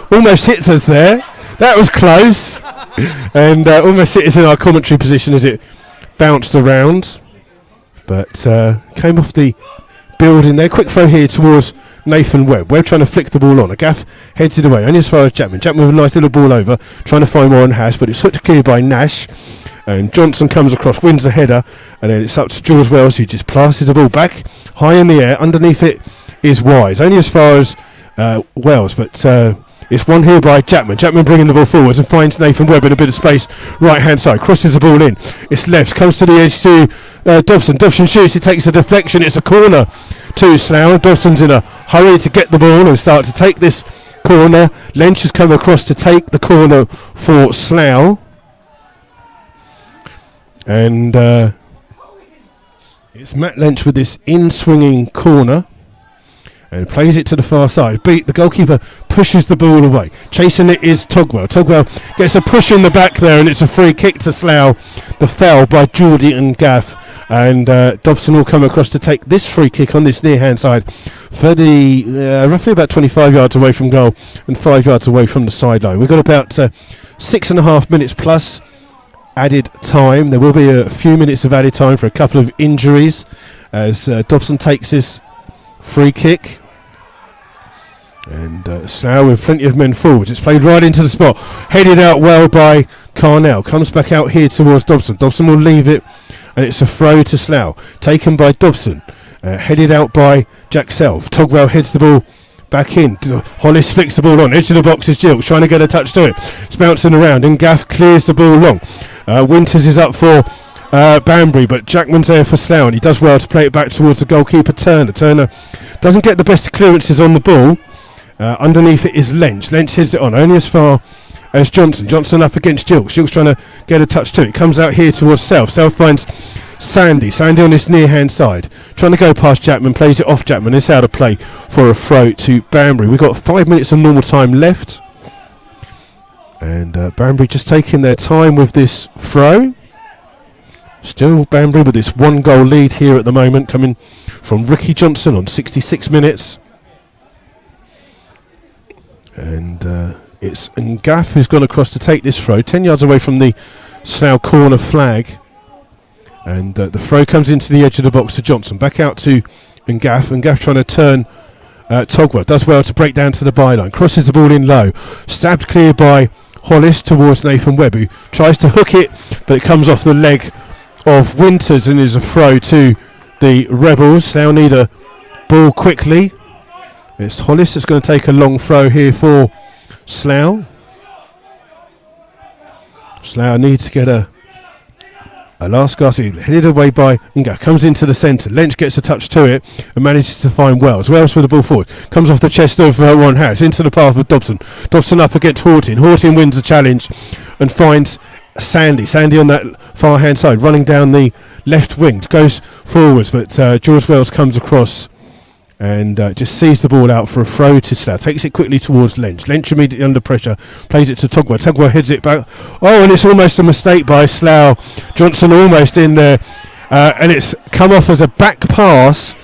Almost hits us there. That was close. And almost hit us in our commentary position as it bounced around. But came off the building there. Quick throw here towards Nathan Webb. Webb trying to flick the ball on. A gaff heads it away. Only as far as Chapman. Chapman with a nice little ball over. Trying to find Warren Harris. But it's hooked clear by Nash. And Johnson comes across, wins the header. And then it's up to George Wells, who just plasters the ball back high in the air. Underneath it is Wise. Only as far as Wells. But it's won here by Chapman. Chapman bringing the ball forwards and finds Nathan Webb in a bit of space. Right hand side. Crosses the ball in. It's left. Comes to the edge to Dobson. Dobson shoots. It takes a deflection. It's a corner to Slough. Dobson's in a hurry to get the ball and start to take this corner. Lynch has come across to take the corner for Slough. And it's Matt Lynch with this in-swinging corner. And plays it to the far side. The goalkeeper pushes the ball away. Chasing it is Togwell. Togwell gets a push in the back there, and it's a free kick to Slough. The foul by Geordie and Gaff. And Dobson will come across to take this free kick on this near hand side for the roughly about 25 yards away from goal and 5 yards away from the sideline. We've got about 6.5 minutes plus added time. There will be a few minutes of added time for a couple of injuries as Dobson takes this free kick. And Slough with plenty of men forwards. It's played right into the spot. Headed out well by Carnell. Comes back out here towards Dobson. Dobson will leave it. And it's a throw to Slough. Taken by Dobson. Headed out by Jack Self. Togwell heads the ball back in. Hollis flicks the ball on. Edge of the box is Jilks. Trying to get a touch to it. It's bouncing around. And Gaff clears the ball long. Winters is up for Banbury, but Jackman's there for Slough, and he does well to play it back towards the goalkeeper Turner. Turner doesn't get the best clearances on the ball. Underneath it is Lynch. Lynch heads it on only as far as Johnson. Johnson up against Jilks. Jilks trying to get a touch to it. Comes out here towards Self. Self finds Sandy. Sandy on this near hand side. Trying to go past Jackman. Plays it off Jackman. It's out of play for a throw to Banbury. We've got 5 minutes of normal time left. And Banbury just taking their time with this throw. Still Banbury with this 1 goal lead here at the moment, coming from Ricky Johnson on 66 minutes. And it's Ngaff who's gone across to take this throw, 10 yards away from the Slough corner flag. And the throw comes into the edge of the box to Johnson. Back out to Ngaff. Ngaff trying to turn Togwell. Does well to break down to the byline. Crosses the ball in low. Stabbed clear by Hollis towards Nathan Webb, who tries to hook it, but it comes off the leg of Winters and is a throw to the Rebels. They'll need a ball quickly. It's Hollis that's going to take a long throw here for Slough. Slough needs to get a Last Garcia headed away by Inga, comes into the centre. Lynch gets a touch to it and manages to find Wells. Wells for the ball forward. Comes off the chest of Warren Harris into the path of Dobson. Dobson up against Hortin. Hortin wins the challenge and finds Sandy. Sandy on that far hand side running down the left wing. Goes forwards, but George Wells comes across and just sees the ball out for a throw to Slough. Takes it quickly towards Lynch. Lynch immediately under pressure. Plays it to Tugwell. Tugwell heads it back. Oh, and it's almost a mistake by Slough. Johnson almost in there. And it's come off as a back pass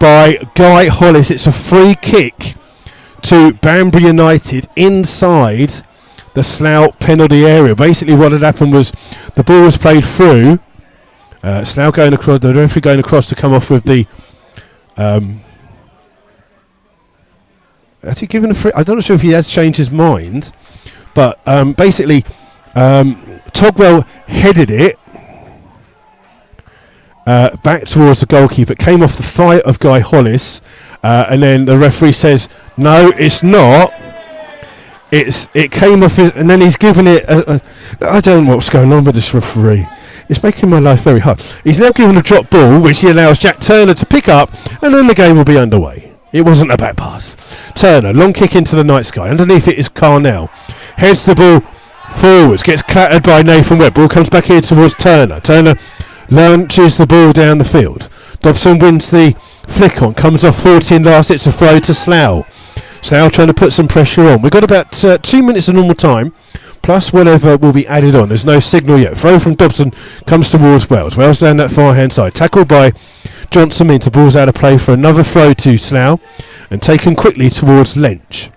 by Guy Hollis. It's a free kick to Banbury United inside the Slough penalty area. Basically what had happened was the ball was played through. Slough going across. The referee going across to come off with the... Has he given a free? I'm not sure if he has changed his mind, but basically, Togwell headed it back towards the goalkeeper. It came off the thigh of Guy Hollis, and then the referee says, "No, it's not. It came off his," and then he's given it. I don't know what's going on with this referee. It's making my life very hard. He's now given a drop ball, which he allows Jack Turner to pick up, and then the game will be underway. It wasn't a back pass. Turner, long kick into the night sky. Underneath it is Carnell. Heads the ball forwards. Gets clattered by Nathan Webb. Ball comes back here towards Turner. Turner launches the ball down the field. Dobson wins the flick on. Comes off 14 last. It's a throw to Slough. Slough trying to put some pressure on. We've got about 2 minutes of normal time. Plus whatever will be added on. There's no signal yet. Throw from Dobson comes towards Wells. Wells down that far hand side. Tackled by Johnson means the ball's out of play for another throw to Slough and taken quickly towards Lynch.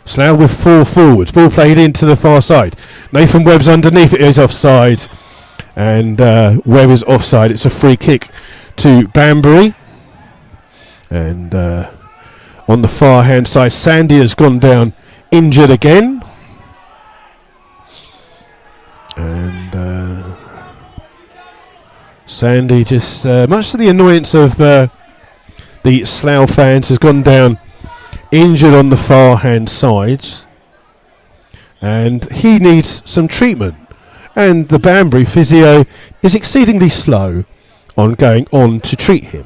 Slough with 4 forwards. Ball played into the far side. Nathan Webb's underneath it. He's offside. And Webb is offside. It's a free kick to Banbury. And on the far hand side, Sandy has gone down injured again. And Sandy, just much to the annoyance of the Slough fans, has gone down injured on the far hand sides, and he needs some treatment. And the Banbury physio is exceedingly slow on going on to treat him.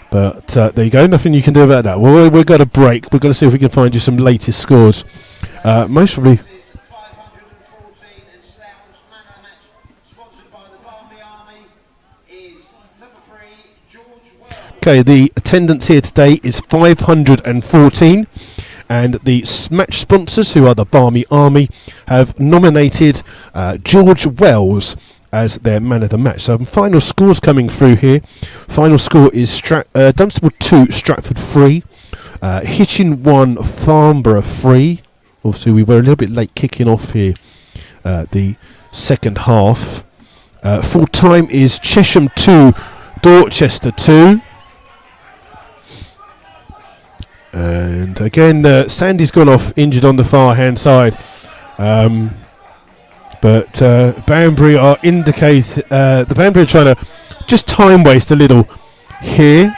But there you go, nothing you can do about that. Well, we've got a break. We're going to see if we can find you some latest scores. Most probably. Okay, the attendance here today is 514, and the match sponsors, who are the Barmy Army, have nominated George Wells as their man of the match. So final scores coming through here. Final score is Dunstable 2, Stratford 3, Hitchin 1, Farnborough 3. Obviously we were a little bit late kicking off here the second half. Full time is Chesham 2, Dorchester 2. And again, Sandy's gone off injured on the far hand side, but Banbury are the Banbury are trying to just time waste a little here,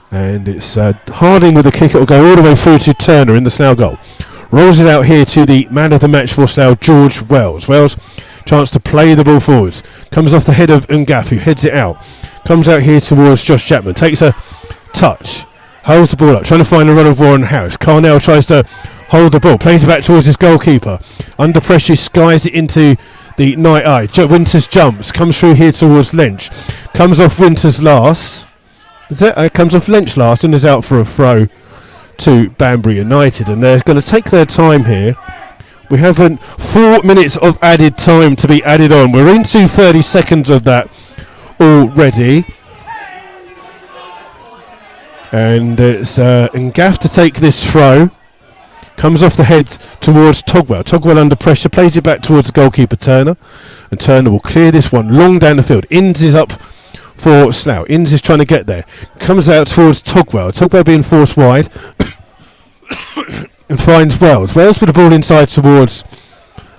and it's Harding with the kick. It will go all the way through to Turner in the Slough goal. Rolls it out here to the man of the match for Slough, George Wells. Wells chance to play the ball forwards. Comes off the head of Ngaff, who heads it out. Comes out here towards Josh Chapman. Takes a touch, holds the ball up, trying to find a run of Warren Harris. Carnell tries to hold the ball, plays it back towards his goalkeeper. Under pressure, skies it into the night eye. Winters jumps, comes through here towards Lynch. Comes off Winters last. Comes off Lynch last and is out for a throw to Banbury United. And they're going to take their time here. We have 4 minutes of added time to be added on. We're into 30 seconds of that already. And it's Ngaff to take this throw. Comes off the head towards Togwell. Togwell under pressure, plays it back towards the goalkeeper Turner. And Turner will clear this one long down the field. Inns is up for Slough. Inns is trying to get there. Comes out towards Togwell. Togwell being forced wide. And finds Wells. Wells with the ball inside towards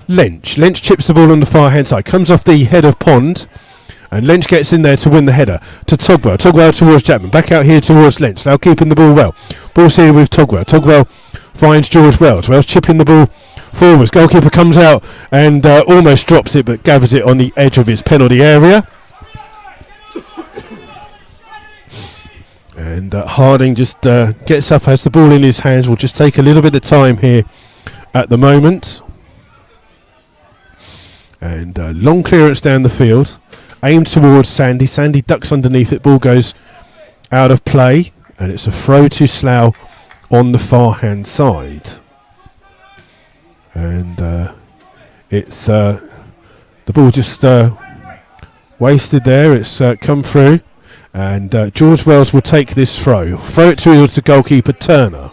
Lynch. Lynch chips the ball on the far hand side. Comes off the head of Pond. And Lynch gets in there to win the header to Togwell. Togwell towards Chapman. Back out here towards Lynch. Now keeping the ball well. Ball's here with Togwell. Togwell finds George Wells. Wells chipping the ball forwards. Goalkeeper comes out and almost drops it, but gathers it on the edge of his penalty area. And Harding just gets up, has the ball in his hands. Will just take a little bit of time here at the moment. And long clearance down the field, aimed towards Sandy. Sandy ducks underneath it, ball goes out of play, and it's a throw to Slough on the far hand side. And it's the ball just wasted there. It's come through, and George Wells will take this throw it towards the goalkeeper Turner.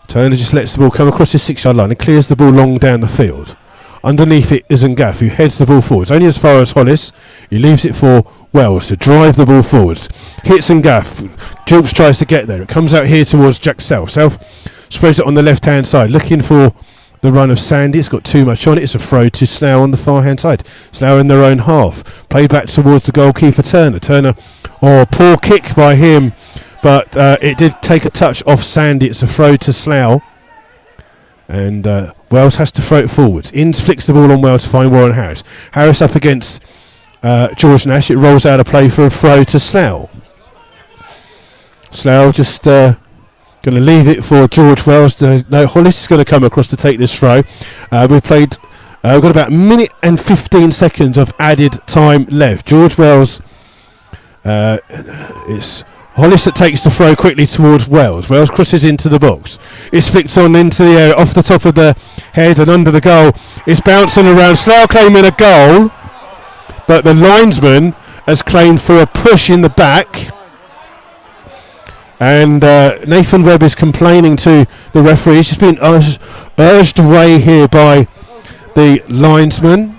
Turner just lets the ball come across his 6-yard line and clears the ball long down the field. Underneath it is Ngaff, who heads the ball forwards only as far as Hollis. He leaves it for Wells to drive the ball forwards. Hits Ngaff. Jilks tries to get there. It comes out here towards Jack South. South spreads it on the left hand side, looking for the run of Sandy. It's got too much on it. It's a throw to Slough on the far hand side. Slough in their own half. Play back towards the goalkeeper Turner. Poor kick by him, but it did take a touch off Sandy. It's a throw to Slough. And Wells has to throw it forwards. Inns flicks the ball on Wells to find Warren Harris. Harris up against George Nash. It rolls out of play for a throw to Slough. Slough just going to leave it for George Wells. No, Hollis is going to come across to take this throw. We've got about a minute and 15 seconds of added time left. George Wells, it's Hollis that takes the throw quickly towards Wells. Wells crosses into the box. It's flicked on into the air, off the top of the head and under the goal. It's bouncing around. Slough claiming a goal, but the linesman has claimed for a push in the back. And Nathan Webb is complaining to the referee. He's just been urged away here by the linesman.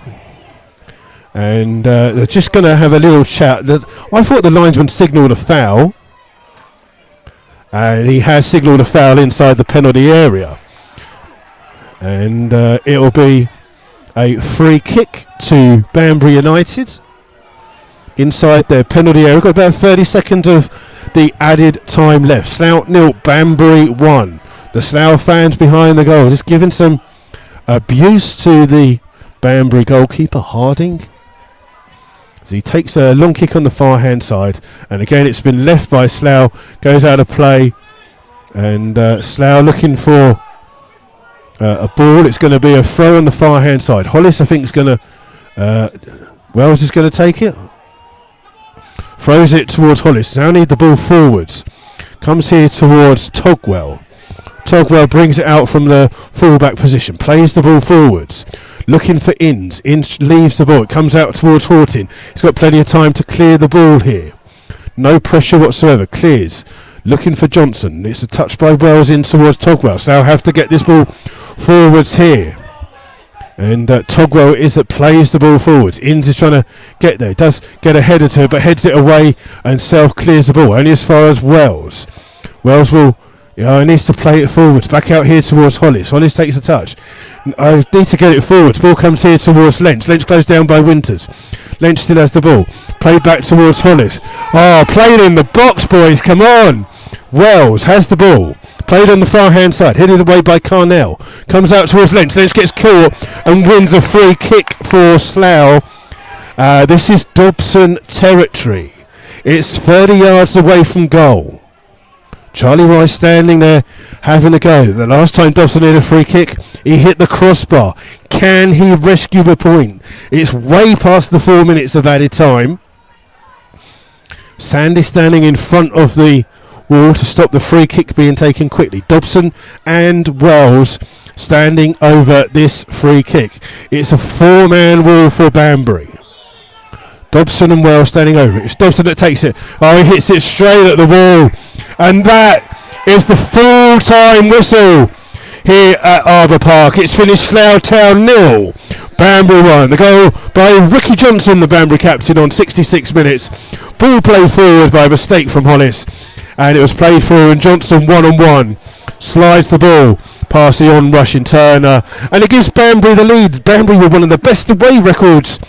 And they're just going to have a little chat. I thought the linesman signalled a foul. And he has signalled a foul inside the penalty area. And it'll be a free kick to Banbury United inside their penalty area. We've got about 30 seconds of the added time left. Slough 0, Banbury 1. The Slough fans behind the goal just giving some abuse to the Banbury goalkeeper, Harding. As he takes a long kick on the far hand side, and again it's been left by Slough, goes out of play, and Slough looking for a ball. It's going to be a throw on the far hand side. Hollis, I think, is going to Wells is going to take it, throws it towards Hollis. Now need the ball forwards, comes here towards Togwell. Togwell brings it out from the fullback position, plays the ball forwards, looking for Inns. Inns leaves the ball. It comes out towards Horton. He's got plenty of time to clear the ball here. No pressure whatsoever. Clears. Looking for Johnson. It's a touch by Wells in towards Togwell. So they'll have to get this ball forwards here. And Togwell is that plays the ball forwards. Inns is trying to get there. Does get a header to it, but heads it away and Self clears the ball. Only as far as Wells. Wells will... he needs to play it forwards. Back out here towards Hollis. Hollis takes a touch. I need to get it forwards. Ball comes here towards Lynch. Lynch closed down by Winters. Lynch still has the ball. Played back towards Hollis. Played in the box, boys. Come on. Wells has the ball. Played on the far hand side. Headed away by Carnell. Comes out towards Lynch. Lynch gets caught and wins a free kick for Slough. This is Dobson territory. It's 30 yards away from goal. Charlie Rice standing there having a go. The last time Dobson had a free kick, he hit the crossbar. Can he rescue a point? It's way past the 4 minutes of added time. Sandy standing in front of the wall to stop the free kick being taken quickly. Dobson and Wells standing over this free kick. It's a 4-man wall for Banbury. Dobson and Wells standing over it. It's Dobson that takes it. He hits it straight at the wall. And that is the full-time whistle here at Arbour Park. It's finished Slough Town 0, Banbury 1. The goal by Ricky Johnson, the Banbury captain, on 66 minutes. Ball played forward by a mistake from Hollis. And it was played forward, and Johnson one-on-one slides the ball past the on-rushing Turner. And it gives Banbury the lead. Banbury were one of the best away records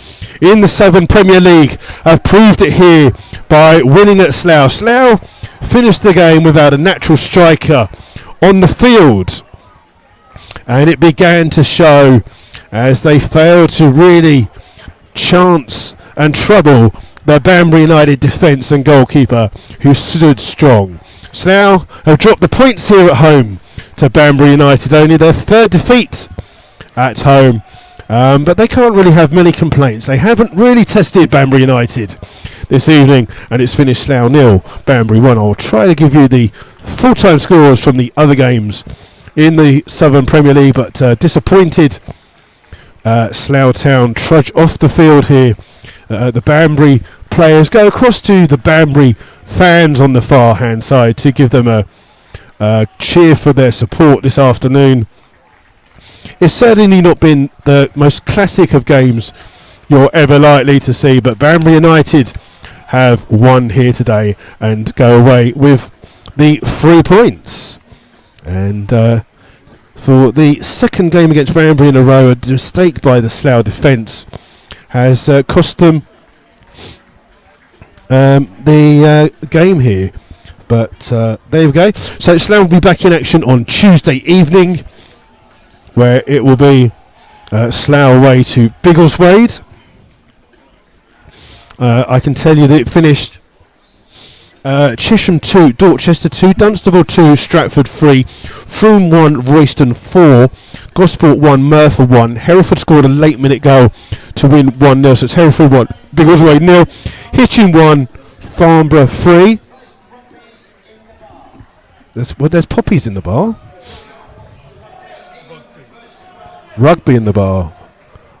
in the Southern Premier League. Have proved it here by winning at Slough. Slough finished the game without a natural striker on the field. And it began to show as they failed to really chance and trouble the Banbury United defence and goalkeeper, who stood strong. Slough have dropped the points here at home to Banbury United, only their third defeat at home. But they can't really have many complaints. They haven't really tested Banbury United this evening, and it's finished Slough 0, Banbury 1. I'll try to give you the full-time scores from the other games in the Southern Premier League, but disappointed Slough Town trudge off the field here. The Banbury players go across to the Banbury fans on the far hand side to give them a cheer for their support this afternoon. It's certainly not been the most classic of games you're ever likely to see, but Banbury United have won here today and go away with the 3 points. And for the second game against Banbury in a row, a mistake by the Slough defence has cost them the game here. But there we go. So Slough will be back in action on Tuesday evening, where it will be Slough away to Biggleswade. I can tell you that it finished Chesham 2, Dorchester 2, Dunstable 2, Stratford 3, Frome 1, Royston 4, Gosport 1, Merthyr 1. Hereford scored a late minute goal to win 1-0, so it's Hereford 1, Biggleswade 0, Hitchin 1, Farnborough 3. There's poppies in the bar. Rugby in the bar.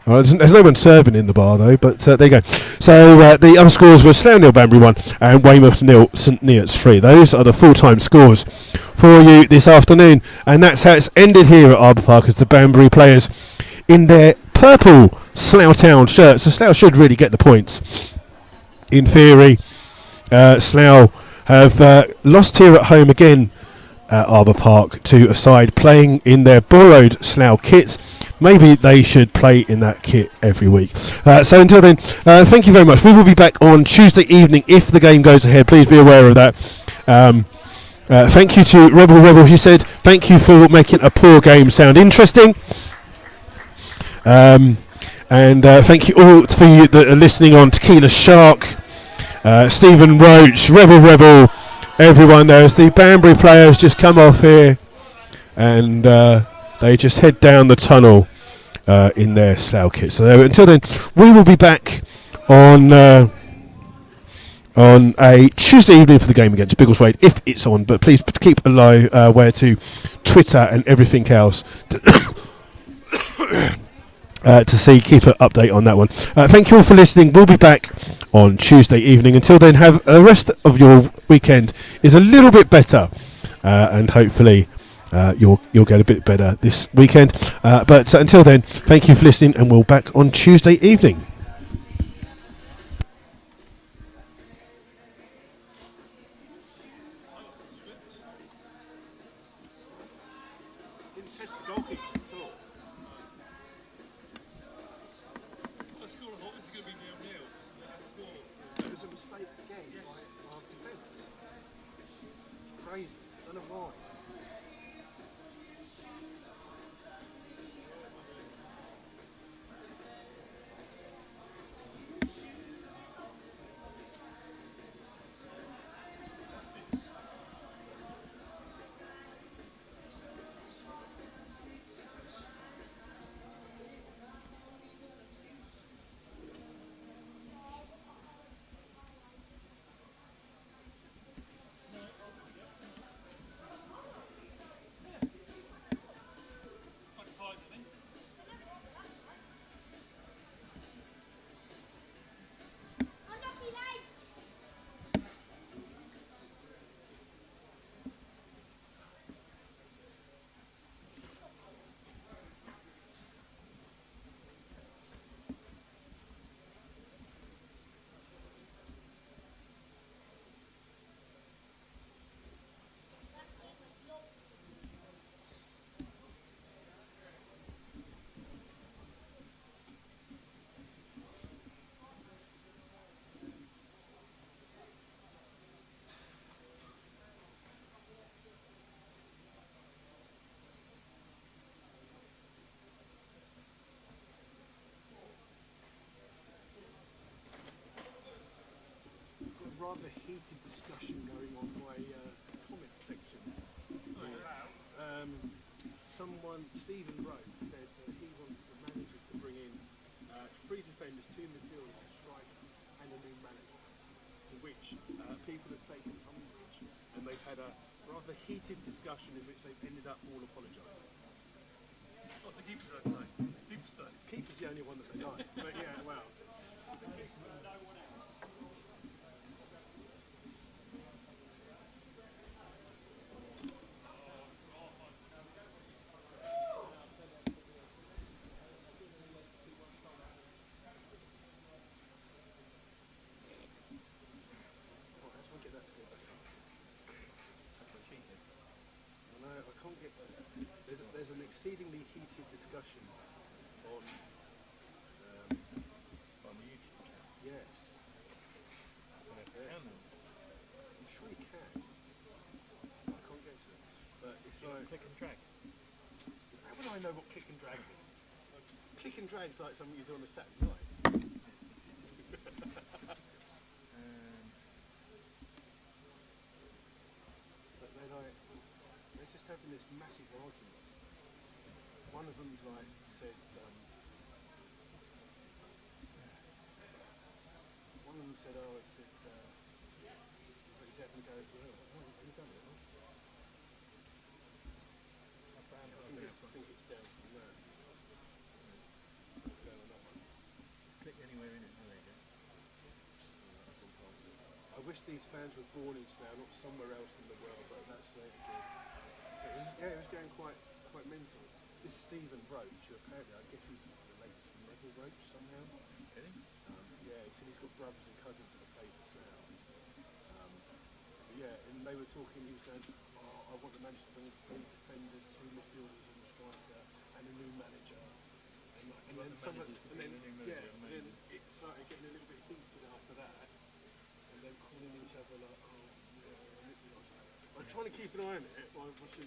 There's no one serving in the bar though, but there you go. So the other scores were Slough 0, Banbury 1 and Weymouth 0, St Neots 3. Those are the full-time scores for you this afternoon, and that's how it's ended here at Arbour Park, as the Banbury players in their purple Slough Town shirts. So Slough should really get the points. In theory, Slough have lost here at home again at Arbour Park to a side playing in their borrowed Slough kits. Maybe they should play in that kit every week. So until then, thank you very much. We will be back on Tuesday evening if the game goes ahead. Please be aware of that. Thank you to Rebel, who said thank you for making a poor game sound interesting. And thank you all for you that are listening on Tequila Shark, Stephen Roach, Rebel, everyone knows the Banbury players just come off here and they just head down the tunnel in their Slough kit. So until then, we will be back on a Tuesday evening for the game against Biggleswade if it's on. But please keep an eye where to Twitter and everything else to see, keep an update on that one. Thank you all for listening. We'll be back on Tuesday evening. Until then, have the rest of your weekend is a little bit better, and hopefully you'll get a bit better this weekend. But until then, thank you for listening, and we'll be back on Tuesday evening. rather heated discussion going on my comment section. Stephen wrote, said that he wants the managers to bring in 3 defenders, 2 midfielders, a striker, and a new manager. To which people have taken umbrage, and they've had a rather heated discussion in which they've ended up all apologising. What's the keeper don't like? Keeper starts. Keeper's the only one that they like, but yeah, well. I can't get that. There's an exceedingly heated discussion on the YouTube channel. yes. Can them? I'm sure you can. I can't get to it. But it's like Click and drag. how would I know what click and drag means? Click and drag's like something you do on a Saturday night. But they're just having this massive argument. One of them's like said, one of them said, oh, it said, but he's having to go as well. Oh, have you done it? Huh? I think it's down from there. Go on that one. Click anywhere in it. Oh, there you go. I wish these fans were born in Slough, not somewhere else in the world, but that's the it was going quite mental. This Stephen Roach, who apparently I guess he's related to Neville Roach somehow. Really? Yeah, he said he's got brothers and cousins that have played for Slough. Yeah, and they were talking, he was going, oh, I want the manager to bring in 3 defenders, 2 midfielders and a striker, and a new manager. And then it started getting a little bit heated after that. And then calling each other like, oh, yeah, I'm trying to keep an eye on it while watching